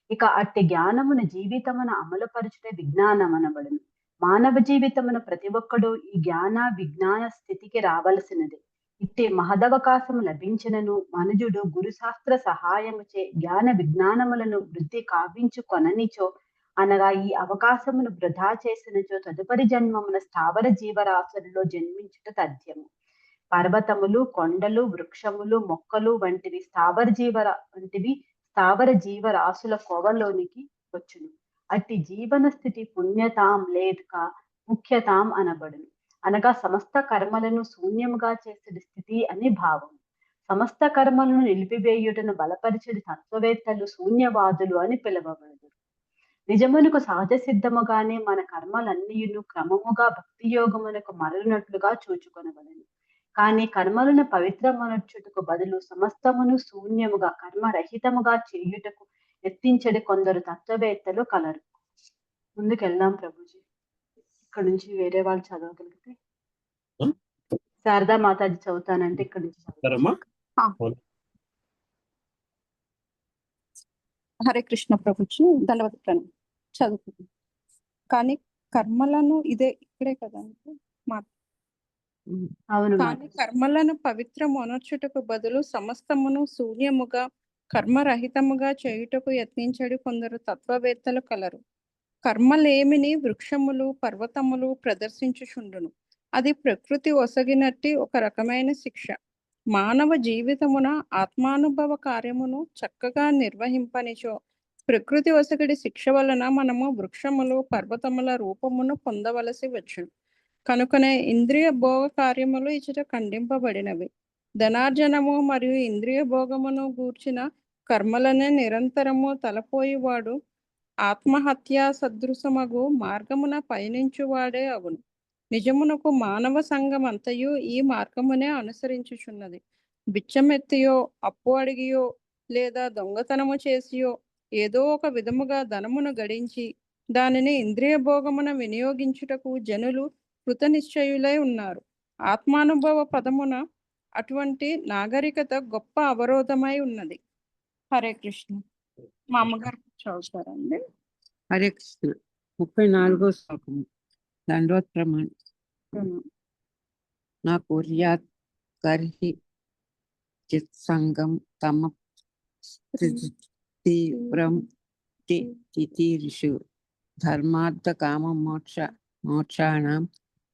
ఇక అట్టి జ్ఞానమును జీవితమును అమలుపరచుట విజ్ఞానమనబడును. మానవ జీవితమున ప్రతి ఒక్కడు ఈ జ్ఞాన విజ్ఞాన స్థితికి రావలసినది. ఇట్టి మహదవకాశము లభించినను మనుజుడు గురుశాస్త్ర సహాయముచే జ్ఞాన విజ్ఞానములను వృద్ధి కావించుకొననిచో, అనగా ఈ అవకాశమును వృధా చేసినచో తదుపరి జన్మమున స్థావర జీవరాశులలో జన్మించుట తథ్యము. పర్వతములు, కొండలు, వృక్షములు, మొక్కలు వంటివి స్థావర జీవరాశుల కోవలోనికి వచ్చును. అట్టి జీవన స్థితి పుణ్యతాం లేక ముఖ్యతాం అనబడును. అనగా సమస్త కర్మలను శూన్యముగా చేసే స్థితి అని భావం. సమస్త కర్మలను నిలిపివేయుటను బలపరిచడి తత్వవేత్తలు శూన్యవాదులు అని పిలువబడదు. నిజమునకు సహజ సిద్ధముగానే మన కర్మలన్నీయును క్రమముగా భక్తి యోగమునకు మరలినట్లుగా చూచుకొనబడను. కానీ కర్మలను పవిత్రమనర్చుటకు బదులు సమస్తమును శూన్యముగా కర్మరహితముగా చేయుటకు ఎత్తించడి కొందరు తత్వవేత్తలు కలరు. ముందుకెళ్దాం ప్రభుజీ. ఇక్కడ నుంచి వేరే వాళ్ళు చదవగలిగితే. శారదా మాతాజీ చదువుతానంటే ఇక్కడ నుంచి హరే కృష్ణ ప్రభుజీ. ధన్యవాద ప్రణం చదువుతుంది. కానీ కర్మలను ఇక్కడే కదా కానీ కర్మలను పవిత్రము అనర్చుటకు బదులు సమస్తమును శూన్యముగా కర్మరహితముగా చేయుటకు యత్నించడు కొందరు తత్వవేత్తలు కలరు. కర్మలేమిని వృక్షములు, పర్వతములు ప్రదర్శించుచుండును. అది ప్రకృతి ఒసగినట్టి ఒక రకమైన శిక్ష. మానవ జీవితమున ఆత్మానుభవ కార్యమును చక్కగా నిర్వహింపనిచో ప్రకృతి ఒసగిడి శిక్ష వలన మనము వృక్షములు, పర్వతముల రూపమును పొందవలసి వచ్చును. కనుకనే ఇంద్రియ భోగ కార్యములు ఇచ్చట ఖండింపబడినవి. ధనార్జనము మరియు ఇంద్రియ భోగమును గూర్చిన కర్మలనే నిరంతరము తలపోయివాడు ఆత్మహత్యా సదృశమగు మార్గమున పయనించువాడే అగును. నిజమునకు మానవ సంఘం అంతయు ఈ మార్గమునే అనుసరించుచున్నది. బిచ్చమెత్తియో, అప్పు అడిగియో, లేదా దొంగతనము చేసియో ఏదో ఒక విధముగా ధనమును గడించి దానిని ఇంద్రియ భోగమున వినియోగించుటకు జనులు కృతనిశ్చయులై ఉన్నారు. ఆత్మానుభవ పదమున అటువంటి నాగరికత గొప్ప అవరోధమై ఉన్నది. హరే కృష్ణ. మా అమ్మగారు చదువుతారండి. హరే కృష్ణ. 34వ శ్లోకము. దండవత్ ప్రమాణం. నా కుర్యాత్ కర్హి చిత్సంగం తమ తీవ్రం తితీర్షు ధర్మార్థ కామ మోక్షాణం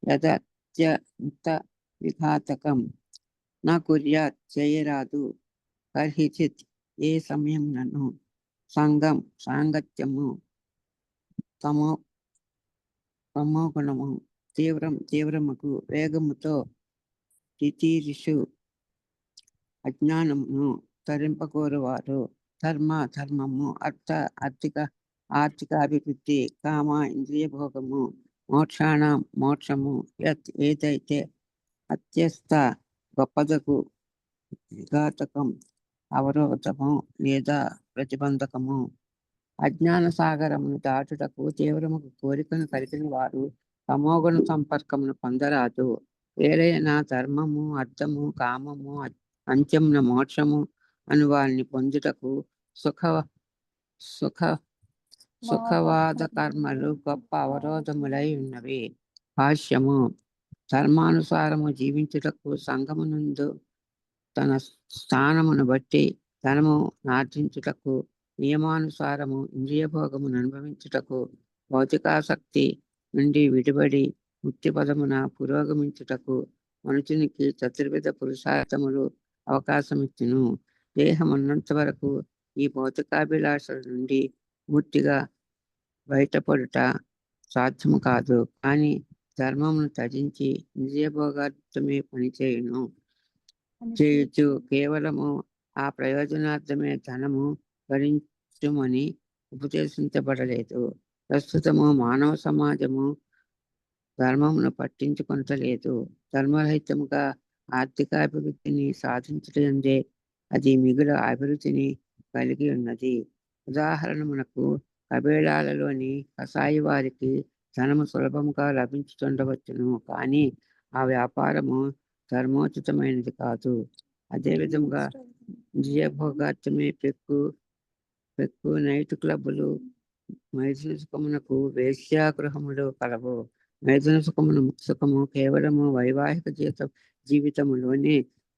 యదత్యంత విఘాతకం. నా కుర్యాత్ చేయరాదు కర్హిచిత్ ఏ సమయంలో సాంగత్యము తమోగుణము తీవ్రముకు వేగముతో తితీర్షు అజ్ఞానమును తరింపకోరువారు. ధర్మము ఆర్థిక అభివృద్ధి, కామ ఇంద్రియ భోగము, మోక్షము ఏదైతే అత్యస్త గొప్పదకు విఘాతకం, అవరోధము లేదా ప్రతిబంధకము. అజ్ఞాన సాగరమును దాటుటకు తీవ్రముకు కోరికను కలిగిన వారు తమోగుణ సంపర్కమును పొందరాదు. వేరైన ధర్మము, అర్థము, కామము, అంత్యమున మోక్షము అను వారిని పొందుటకు సుఖ సుఖ సుఖవాద కర్మలు గొప్ప అవరోధములై ఉన్నవి. భాష్యము. ధర్మానుసారము జీవించుటకు సంఘమునందు తన స్థానమును బట్టి ధనము నార్జించుటకు, నియమానుసారము ఇంద్రియభోగమును అనుభవించుటకు, భౌతికాసక్తి నుండి విడిబడి ముక్తి పదమున పురోగమించుటకు మనుషునికి చతుర్విధ పురుషార్థములు అవకాశమిచ్చును. దేహం ఉన్నంత వరకు ఈ భౌతికాభిలాషల నుండి పూర్తిగా బయటపడుట సాధ్యము కాదు. కానీ ధర్మమును త్యజించి ఇంద్రియభోగార్థమే పనిచేయును. చేయొచ్చు కేవలము ఆ ప్రయోజనార్థమే ధనము భరించుమని ఉపదేశించబడలేదు. ప్రస్తుతము మానవ సమాజము ధర్మమును పట్టించుకొనలేదు. ధర్మరహితముగా ఆర్థికాభివృద్ధిని సాధించడందే అది మిగుల అభివృద్ధిని కలిగి ఉన్నది. ఉదాహరణమునకు కబేళాలలోని కసాయి వారికి ధనము సులభముగా లభించుతుండవచ్చును, కానీ ఆ వ్యాపారము ధర్మోచితమైనది కాదు. అదే విధముగా ఇంద్రియభోగార్థమే పెక్కు నైట్ క్లబ్బులు, మైథున సుఖమునకు వేశ్యాగృహములు కలవు. మైథున సుఖము కేవలము వైవాహిక జీవితములోనే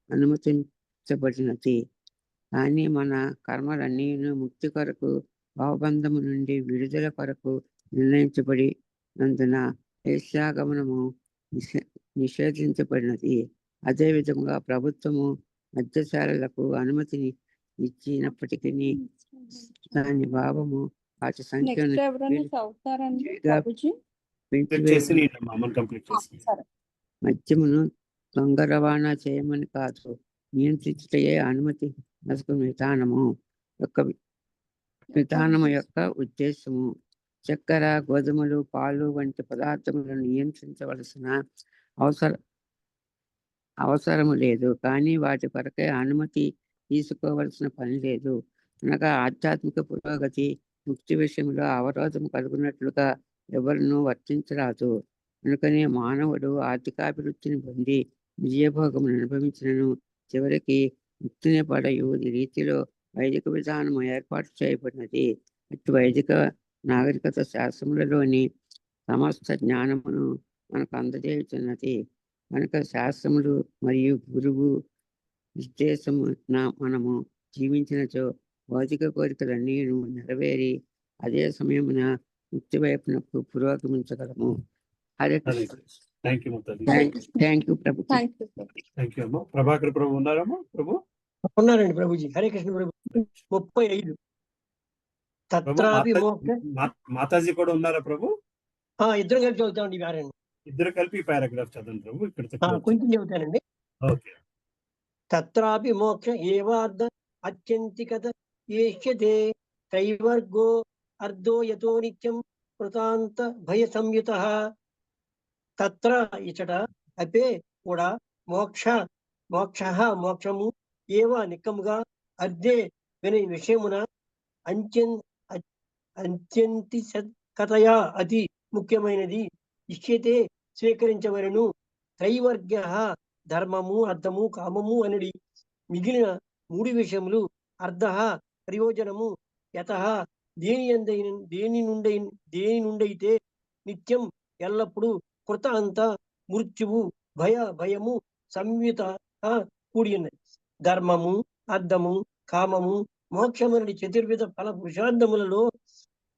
అనుమతించబడినది. కానీ మన కర్మలన్నీ ముక్తి కొరకు, భావబంధము నుండి విడుదల కొరకు నిర్ణయించబడి నందున వేశ్యాగమనము నిషేధించబడినది. అదేవిధంగా ప్రభుత్వము మద్యశాలలకు అనుమతిని ఇచ్చినప్పటికీ దాని భావము వాటి సంఖ్యను మద్యమును దొంగ రవాణా చేయమని కాదు, నియంత్రించటయే అనుమతి విధానము యొక్క ఉద్దేశము. చక్కెర, గోధుమలు, పాలు వంటి పదార్థములను నియంత్రించవలసిన అవసరము లేదు, కానీ వాటి కొరకే అనుమతి తీసుకోవలసిన పని లేదు. అనగా ఆధ్యాత్మిక పురోగతి, ముక్తి విషయంలో అవరోధం కలుగునట్లుగా ఎవరినూ వర్తించరాదు. అందుకనే మానవుడు ఆర్థికాభివృద్ధిని పొంది విజయభోగమును అనుభవించినను చివరికి ముక్తిని పడయు రీతిలో వైదిక విధానము ఏర్పాటు చేయబడినది. అటు వైదిక నాగరికత శాస్త్రములలోని సమస్త జ్ఞానమును మనకు అందజేయుతున్నది. కనుక శాస్త్రములు మరియు గురువు నిర్దేశము మనము జీవించినచో భౌతిక కోరికలన్నీ నెరవేరి అదే సమయమున ముక్తి వైపునకు పురోగమించగలము. హరే కృష్ణ. థ్యాంక్ యూ ప్రభు. ప్రభాకర్ ప్రభు ఉన్నారమ్మా? ప్రభు ఉన్నారండి ప్రభుజీ. హరే కృష్ణ ప్రభు. 35 తత్రాపి మాతాజీ కూడా ఉన్నారా ప్రభు? ఇద్దరు కలిపి చదువుతామండి. వారండి ఇద్దరు కలిపి పారాగ్రాఫ్ చదవండి ప్రభు. ఇక్కడ కొంచెం చెబుతానండి. తత్రాపి మోక్ష ఏవార్ధ అత్యంతికత ఏష్యతే త్రైవర్గో అర్ధో యతో నిత్యం కృతాంత భయ సంయుత. తత్ర ఇచట అపే కూడా మోక్షము ఏవ నిక్కముగా అర్ధే విని విషయమున అంత్యంతి కథయా అతి ముఖ్యమైనది ఇష్యతే స్వీకరించవలను. త్రైవర్గ్య ధర్మము, అర్థము, కామము అనుడి మిగిలిన 3 విషయములు అర్ధ ప్రయోజనము యత దేని నుండైతే నిత్యం ఎల్లప్పుడూ కృత అంత మృత్యువు భయము సంయుత కూడి ఉన్నది. ధర్మము, అర్థము, కామము, మోక్షమనుడి చతుర్విధ ఫల పురుషార్థములలో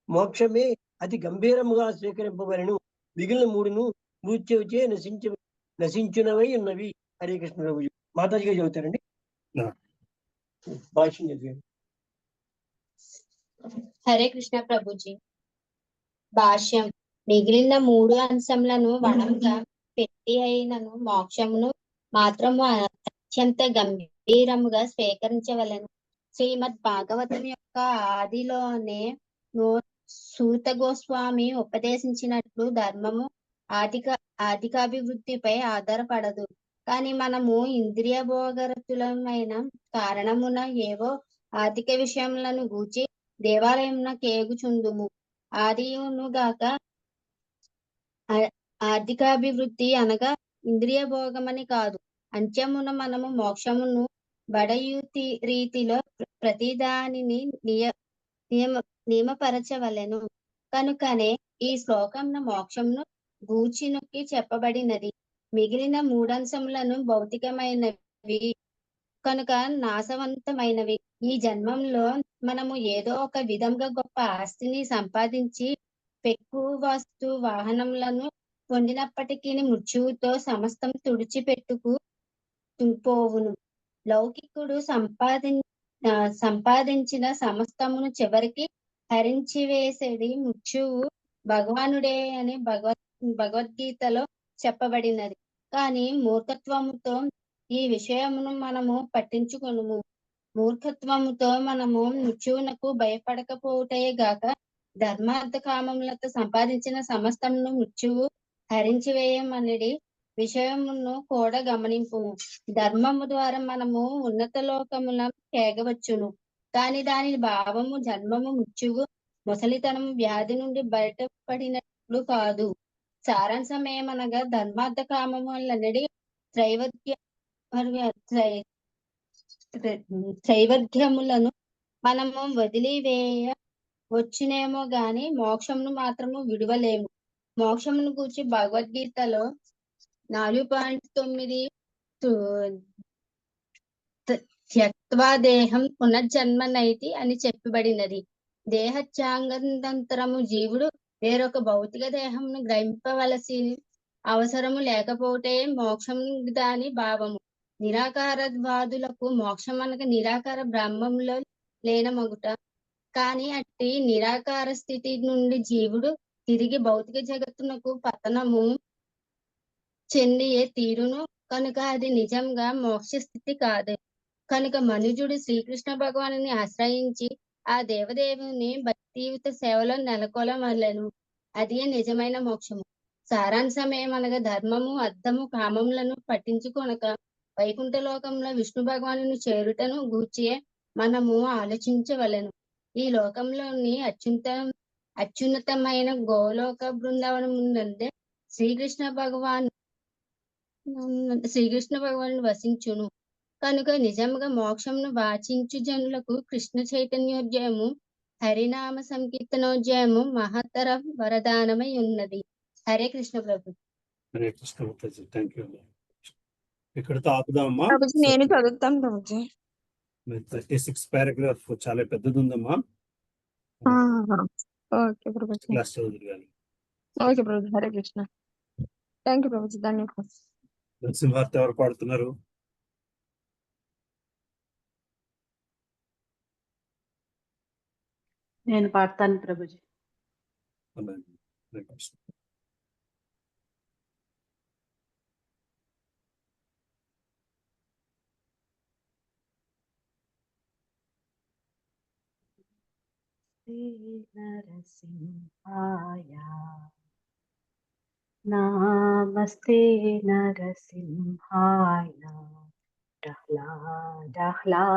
మోక్షమే అతి గంభీరముగా స్వీకరింపబడెను. మిగిలిన 3ను మృత్యువుచే నశించినవై ఉన్నవి. హరే కృష్ణ ప్రభు. మాతాజీగా చెబుతారండి. భాష్యం చదివారు. హరే కృష్ణ ప్రభుజీ. భాష్యం. మిగిలిన 3 అంశములను వణంగా పెట్టి అయినను మోక్షమును మాత్రము అత్యంత గంభీరముగా స్వీకరించవలను. శ్రీమద్ భాగవతం యొక్క ఆదిలోనే సూత గోస్వామి ఉపదేశించినట్లు ధర్మము ఆర్థికాభివృద్ధిపై ఆధారపడదు. కానీ మనము ఇంద్రియ భోగరతులమైన కారణమున ఏవో ఆర్థిక విషయములను గూర్చి దేవాలయమున కేగుచుందుము. ఆదియునుగాక ఆర్థికాభివృద్ధి అనగా ఇంద్రియ భోగమని కాదు. అంత్యమున మనము మోక్షమును బడయుతి రీతిలో ప్రతిదానిని నియమపరచవలెను. కనుకనే ఈ శ్లోకంను మోక్షంను గూర్చి నొక్కి చెప్పబడినది. మిగిలిన మూడంశములను భౌతికమైనవి కనుక నాశవంతమైనవి. ఈ జన్మంలో మనము ఏదో ఒక విధంగా గొప్ప ఆస్తిని సంపాదించి పెక్కు వస్తు వాహనములను పొందినప్పటికీ మృత్యువుతో సమస్తం తుడిచిపెట్టుకు పోవును. లౌకికుడు సంపాదించిన సమస్తమును చివరికి హరించి మృత్యువు భగవానుడే అని భగవద్గీతలో చెప్పబడినది. కానీ మూర్ఖత్వముతో ఈ విషయమును మనము పట్టించుకొనుము. మూర్ఖత్వముతో మనము మృత్యువునకు భయపడకపోవటే గాక ధర్మార్థ కామములతో సంపాదించిన సమస్తమును మృత్యువు హరించి వేయమనడి విషయమును కూడా గమనింపు. ధర్మము ద్వారా మనము ఉన్నత లోకముల కేగవచ్చును. కానీ దాని భావము జన్మము మృత్యువు ముసలితనం వ్యాధి నుండి బయటపడినట్లు కాదు. సారాంశమేమనగా ధర్మార్థ కామములనడి త్రైవర్ధ్యములను మనము వదిలివేయ వచ్చునేమో గాని మోక్షమును మాత్రము విడువలేము. మోక్షమును గూర్చి భగవద్గీతలో 4.9 త్యక్త్వా దేహం పునర్జన్మనైతి అని చెప్పబడినది. దేహత్యాంగంతరము జీవుడు వేరొక భౌతిక దేహమును గ్రహింపవలసి అవసరము లేకపోతే మోక్షం దాని భావము. నిరాకారవాదులకు మోక్షం అనగా నిరాకార బ్రహ్మంలో లేనమగుట. కానీ అట్టి నిరాకార స్థితి నుండి జీవుడు తిరిగి భౌతిక జగత్తునకు పతనము చెందియే తీరును. కనుక అది నిజంగా మోక్ష స్థితి కాదు. కనుక మనుజుడు శ్రీకృష్ణ భగవానుని ఆశ్రయించి ఆ దేవదేవుని భక్తియుత సేవలో నెలకొలవలెను. అదే నిజమైన మోక్షము. సారాంశమేమనగా ధర్మము అర్థము కామములను పట్టించుకొనక వైకుంఠ లోకంలో విష్ణు భగవానుని చేరుటను గూర్చియే మనము ఆలోచించవలెను. ఈ లోకంలోని అత్యున్నతమైన గోలోక బృందావనమునందే శ్రీకృష్ణ భగవాను వసించును. కనుక నిజంగా మోక్షమును వాచించు జనులకు కృష్ణ చైతన్యోద్యము హరినామ సంకీర్తనోద్యము మహత్తర వరదానమై ఉన్నది. హరే కృష్ణ ప్రభు. హరే కృష్ణ ప్రభుజీ. Thank you. ఇక్కడతో ఆపుదామమ్మా. ప్రభుజీ నేను చదువుతాను ప్రభుజీ. 36 పారాగ్రాఫ్ చాలా పెద్దది ఉందమ్మా. ఓకే ప్రభుజీ. క్లాస్ చదువుదు కానీ. Okay Prabhuji. Hare Krishna. Thank you Prabhuji. ధన్యవాదాలు. నరసింహార్తి ఎవరు పాడుతున్నారు? నేను పాడతాను ప్రభుజీ. హరే కృష్ణ. నరసింహాయ నమస్తే నరసింహాయ ప్రహ్లాదాయిని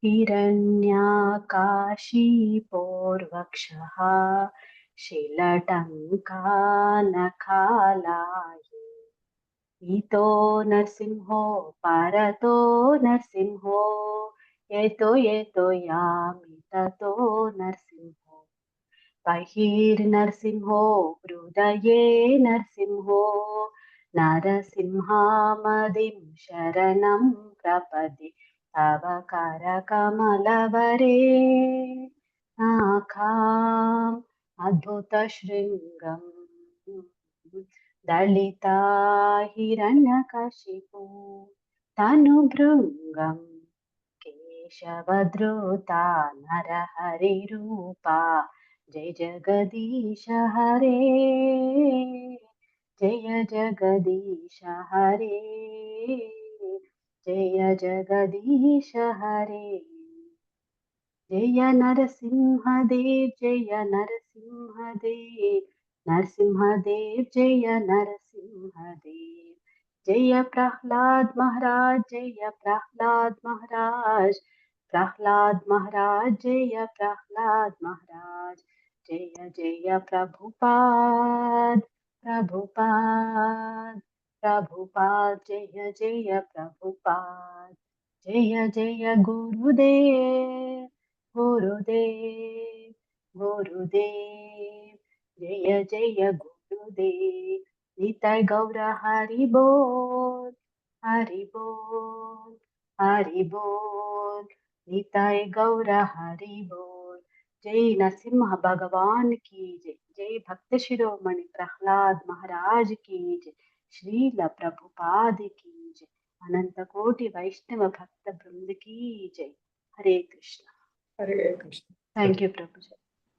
హిరణ్యాకాశీపోర్వక్షః శిలటంకానఖాలాయి ఇతో నరసింహో పరతో నరసింహో ఏతో యామి తతో నరసింహో బహిర్నరసింహో హృదయే నరసింహో నరసింహామదిం శరణం ప్రపది తవ కరకమలవరే నాఖాం అద్భుత శృంగం దళితా హిరణ్యకశిపూ తనుభృంగం కేశవద్రుతా నరహరిరూపా జయ జగదీశ హరే జయ జగదీశ హరే జయ జగదీశ హరే జయ నరసింహదేవ్ జయ నరసింహదేవ్ నరసింహదేవ్ జయ నరసింహదేవ్ జయ ప్రహ్లాద్ మహారాజ్ జయ ప్రహ్లాద్ మహారాజ్ ప్రహ్లాద్ మహారాజ్ జయ ప్రహ్లాద్ మహారాజ్ జయ జయ ప్రభుపాద్ ప్రభుపాద్ प्रभुपाद जय जय प्रभुपाद जय जय गुरुदेव गुरुदेव गुरुदेव जय जय गुरुदेव निताय गौर हरि बोल हरि बोल हरि बोल निताय गौर हरि बोल। जय नरसिम्हा भगवान की जय। जय भक्त शिरोमणि प्रहलाद महाराज की जय। श्रील प्रभुपाद की जय। अनंत कोटि वैष्णव भक्त वृंद की जय। Hare Krishna. Hare Krishna. Thank you Prabhu ji.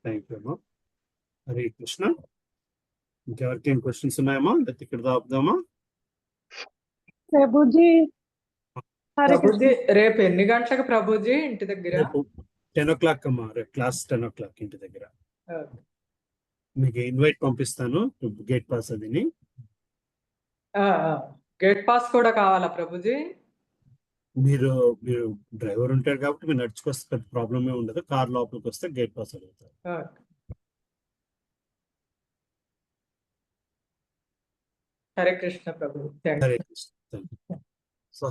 Thank you అమ్మా. హరే కృష్ణ. ఇంకెవరికేం క్వశ్చన్స్ ఉన్నాయమ్మా? లేకపోతే ఇక్కడ ఆపుదామా? ప్రభుజీ ప్రభుజీ రేపు ఎన్ని గంటలకు ప్రభుజీ ఇంటి దగ్గర? రేపు 10 o'clock అమ్మా. రేపు క్లాస్ 10 o'clock ఇంటి దగ్గర. మీకు ఇన్వైట్ పంపిస్తాను, గేట్ పాస్ అదిని. గేట్ పాస్ కూడా కావాలా ప్రభుజీ? మీరు డ్రైవర్ ఉంటారు కాబట్టి మీరు నడుచుకొస్తే పెద్ద ప్రాబ్లమే ఉండదు. కార్ లోపలికి వస్తే గేట్ పాస్ అడుగుతారు. హరే కృష్ణ ప్రభు. హరే కృష్ణ. సో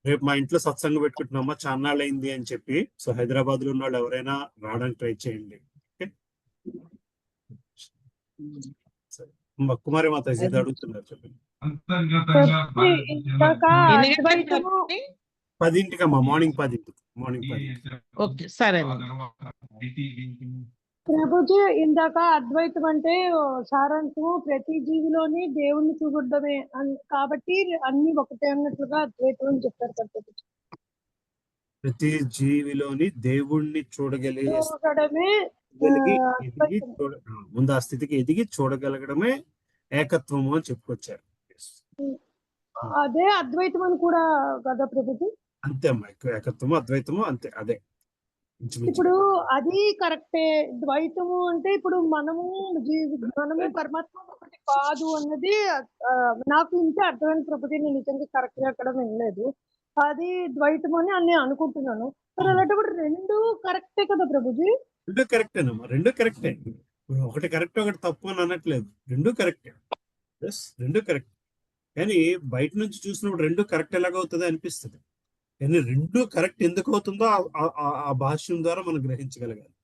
రేపు మా ఇంట్లో సత్సంగం పెట్టుకుంటున్నామా, చాన్నాళ్ళు అయింది అని చెప్పి. సో హైదరాబాద్ లో ఉన్న వాళ్ళు ఎవరైనా రావడానికి ట్రై చేయండి. కుమారి మాతాజీ ఇది అడుగుతున్నారు, చెప్పండి. 10 అమ్మా, మార్నింగ్ 10. ఓకే సరే ప్రభుజీ. ఇందాక అద్వైతం అంటే సారాంశము ప్రతి జీవిలోని దేవుణ్ణి చూడడమే కాబట్టి అన్ని ఒకటే అన్నట్లుగా అద్వైతం అని చెప్పారు కదా. ప్రతి జీవిలోని దేవుణ్ణి చూడడమే ముందు ఆ స్థితికి ఎదిగి చూడగలగడమే ఏకత్వము అని చెప్పుకొచ్చారు. అదే అద్వైతం అని కూడా కదా ప్రభుజీ? అంతే అమ్మా, ఏకత్వము అద్వైతము అంతే, అదే. ఇప్పుడు అది కరెక్టే. ద్వైతము అంటే ఇప్పుడు మనము పరమాత్మ ఒకటి కాదు అన్నది నాకు ఇంతే అర్థమైన ప్రభుజీ. నేను నిజంగా కరెక్ట్ గా అక్కడ వినలేదు. అది ద్వైతం అని నేను అనుకుంటున్నాను. మరి అలాంటప్పుడు రెండు కరెక్టే కదా ప్రభుజీ? రెండు కరెక్టేనమ్మా, రెండు కరెక్టే. ఒకటి కరెక్ట్ ఒకటి తప్పు అని అనట్లేదు, రెండు కరెక్టే. రెండు కరెక్ట్. కానీ బయట నుంచి చూసినప్పుడు రెండు కరెక్ట్ ఎలాగవుతుంది అనిపిస్తుంది. కానీ రెండు కరెక్ట్ ఎందుకు అవుతుందో ఆ భాష్యం ద్వారా మనం గ్రహించగలగాలి.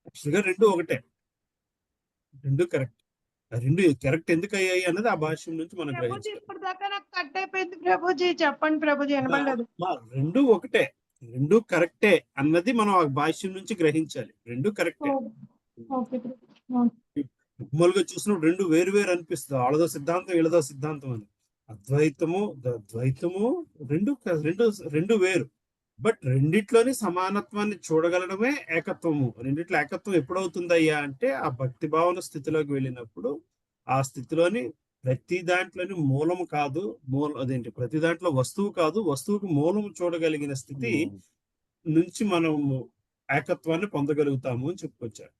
యాక్చువల్గా రెండు ఒకటే, రెండు కరెక్ట్. రెండు కరెక్ట్ ఎందుకు అయ్యాయి అన్నది ఆ భాష్యం నుంచి మనం గ్రహించాలి. ఇప్పటిదాకా నాకు కట్ అయిపోయింది ప్రభుజీ. చెప్పండి ప్రభుజీ, వినపడలేదు. రెండు ఒకటే, రెండు కరెక్టే అన్నది మనం ఆ భాష్యం నుంచి గ్రహించాలి. రెండు కరెక్టే. మామూలుగా చూసినప్పుడు రెండు వేరు వేరు అనిపిస్తుంది. వాళ్ళదో సిద్ధాంతం వీళ్ళదో సిద్ధాంతం అని. ద్వైతము రెండు వేరు. బట్ రెండిట్లోని సమానత్వాన్ని చూడగలడమే ఏకత్వము. రెండిట్లో ఏకత్వం ఎప్పుడవుతుందయ్యా అంటే ఆ భక్తి భావన స్థితిలోకి వెళ్ళినప్పుడు, ఆ స్థితిలోని ప్రతి దాంట్లోని మూలము కాదు, ప్రతి దాంట్లో వస్తువు కాదు, వస్తువుకు మూలము చూడగలిగిన స్థితి నుంచి మనము ఏకత్వాన్ని పొందగలుగుతాము అని చెప్పుకొచ్చారు.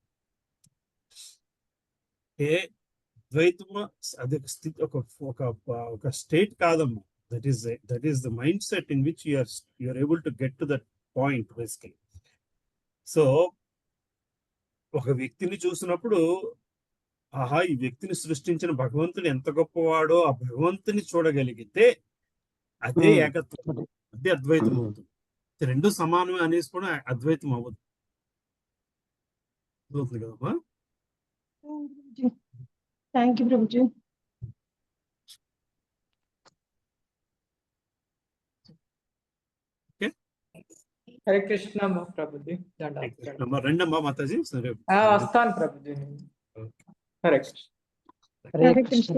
ద్వైతము అది స్థితి, ఒక స్టేట్ కాదమ్మా. That is the mind set in which you are able to get to that point basically. So ఒక వ్యక్తిని చూసినప్పుడు, ఆహా ఈ వ్యక్తిని సృష్టించిన భగవంతుడు ఎంత గొప్పవాడో ఆ భగవంతుని చూడగలిగితే అదే ఏకత్వం, అదే అద్వైతం అవుతుంది. రెండు సమానమే అనేసి కూడా అద్వైతం అవ్వదు. అవుతుంది కదమ్మా. Thank you Prabhuji. హరే కృష్ణ ప్రభుజీ. రెండమ్మా మాతాజీ. సరే వస్తాను ప్రభుజీ. హరే కృష్ణ. హరే కృష్ణ.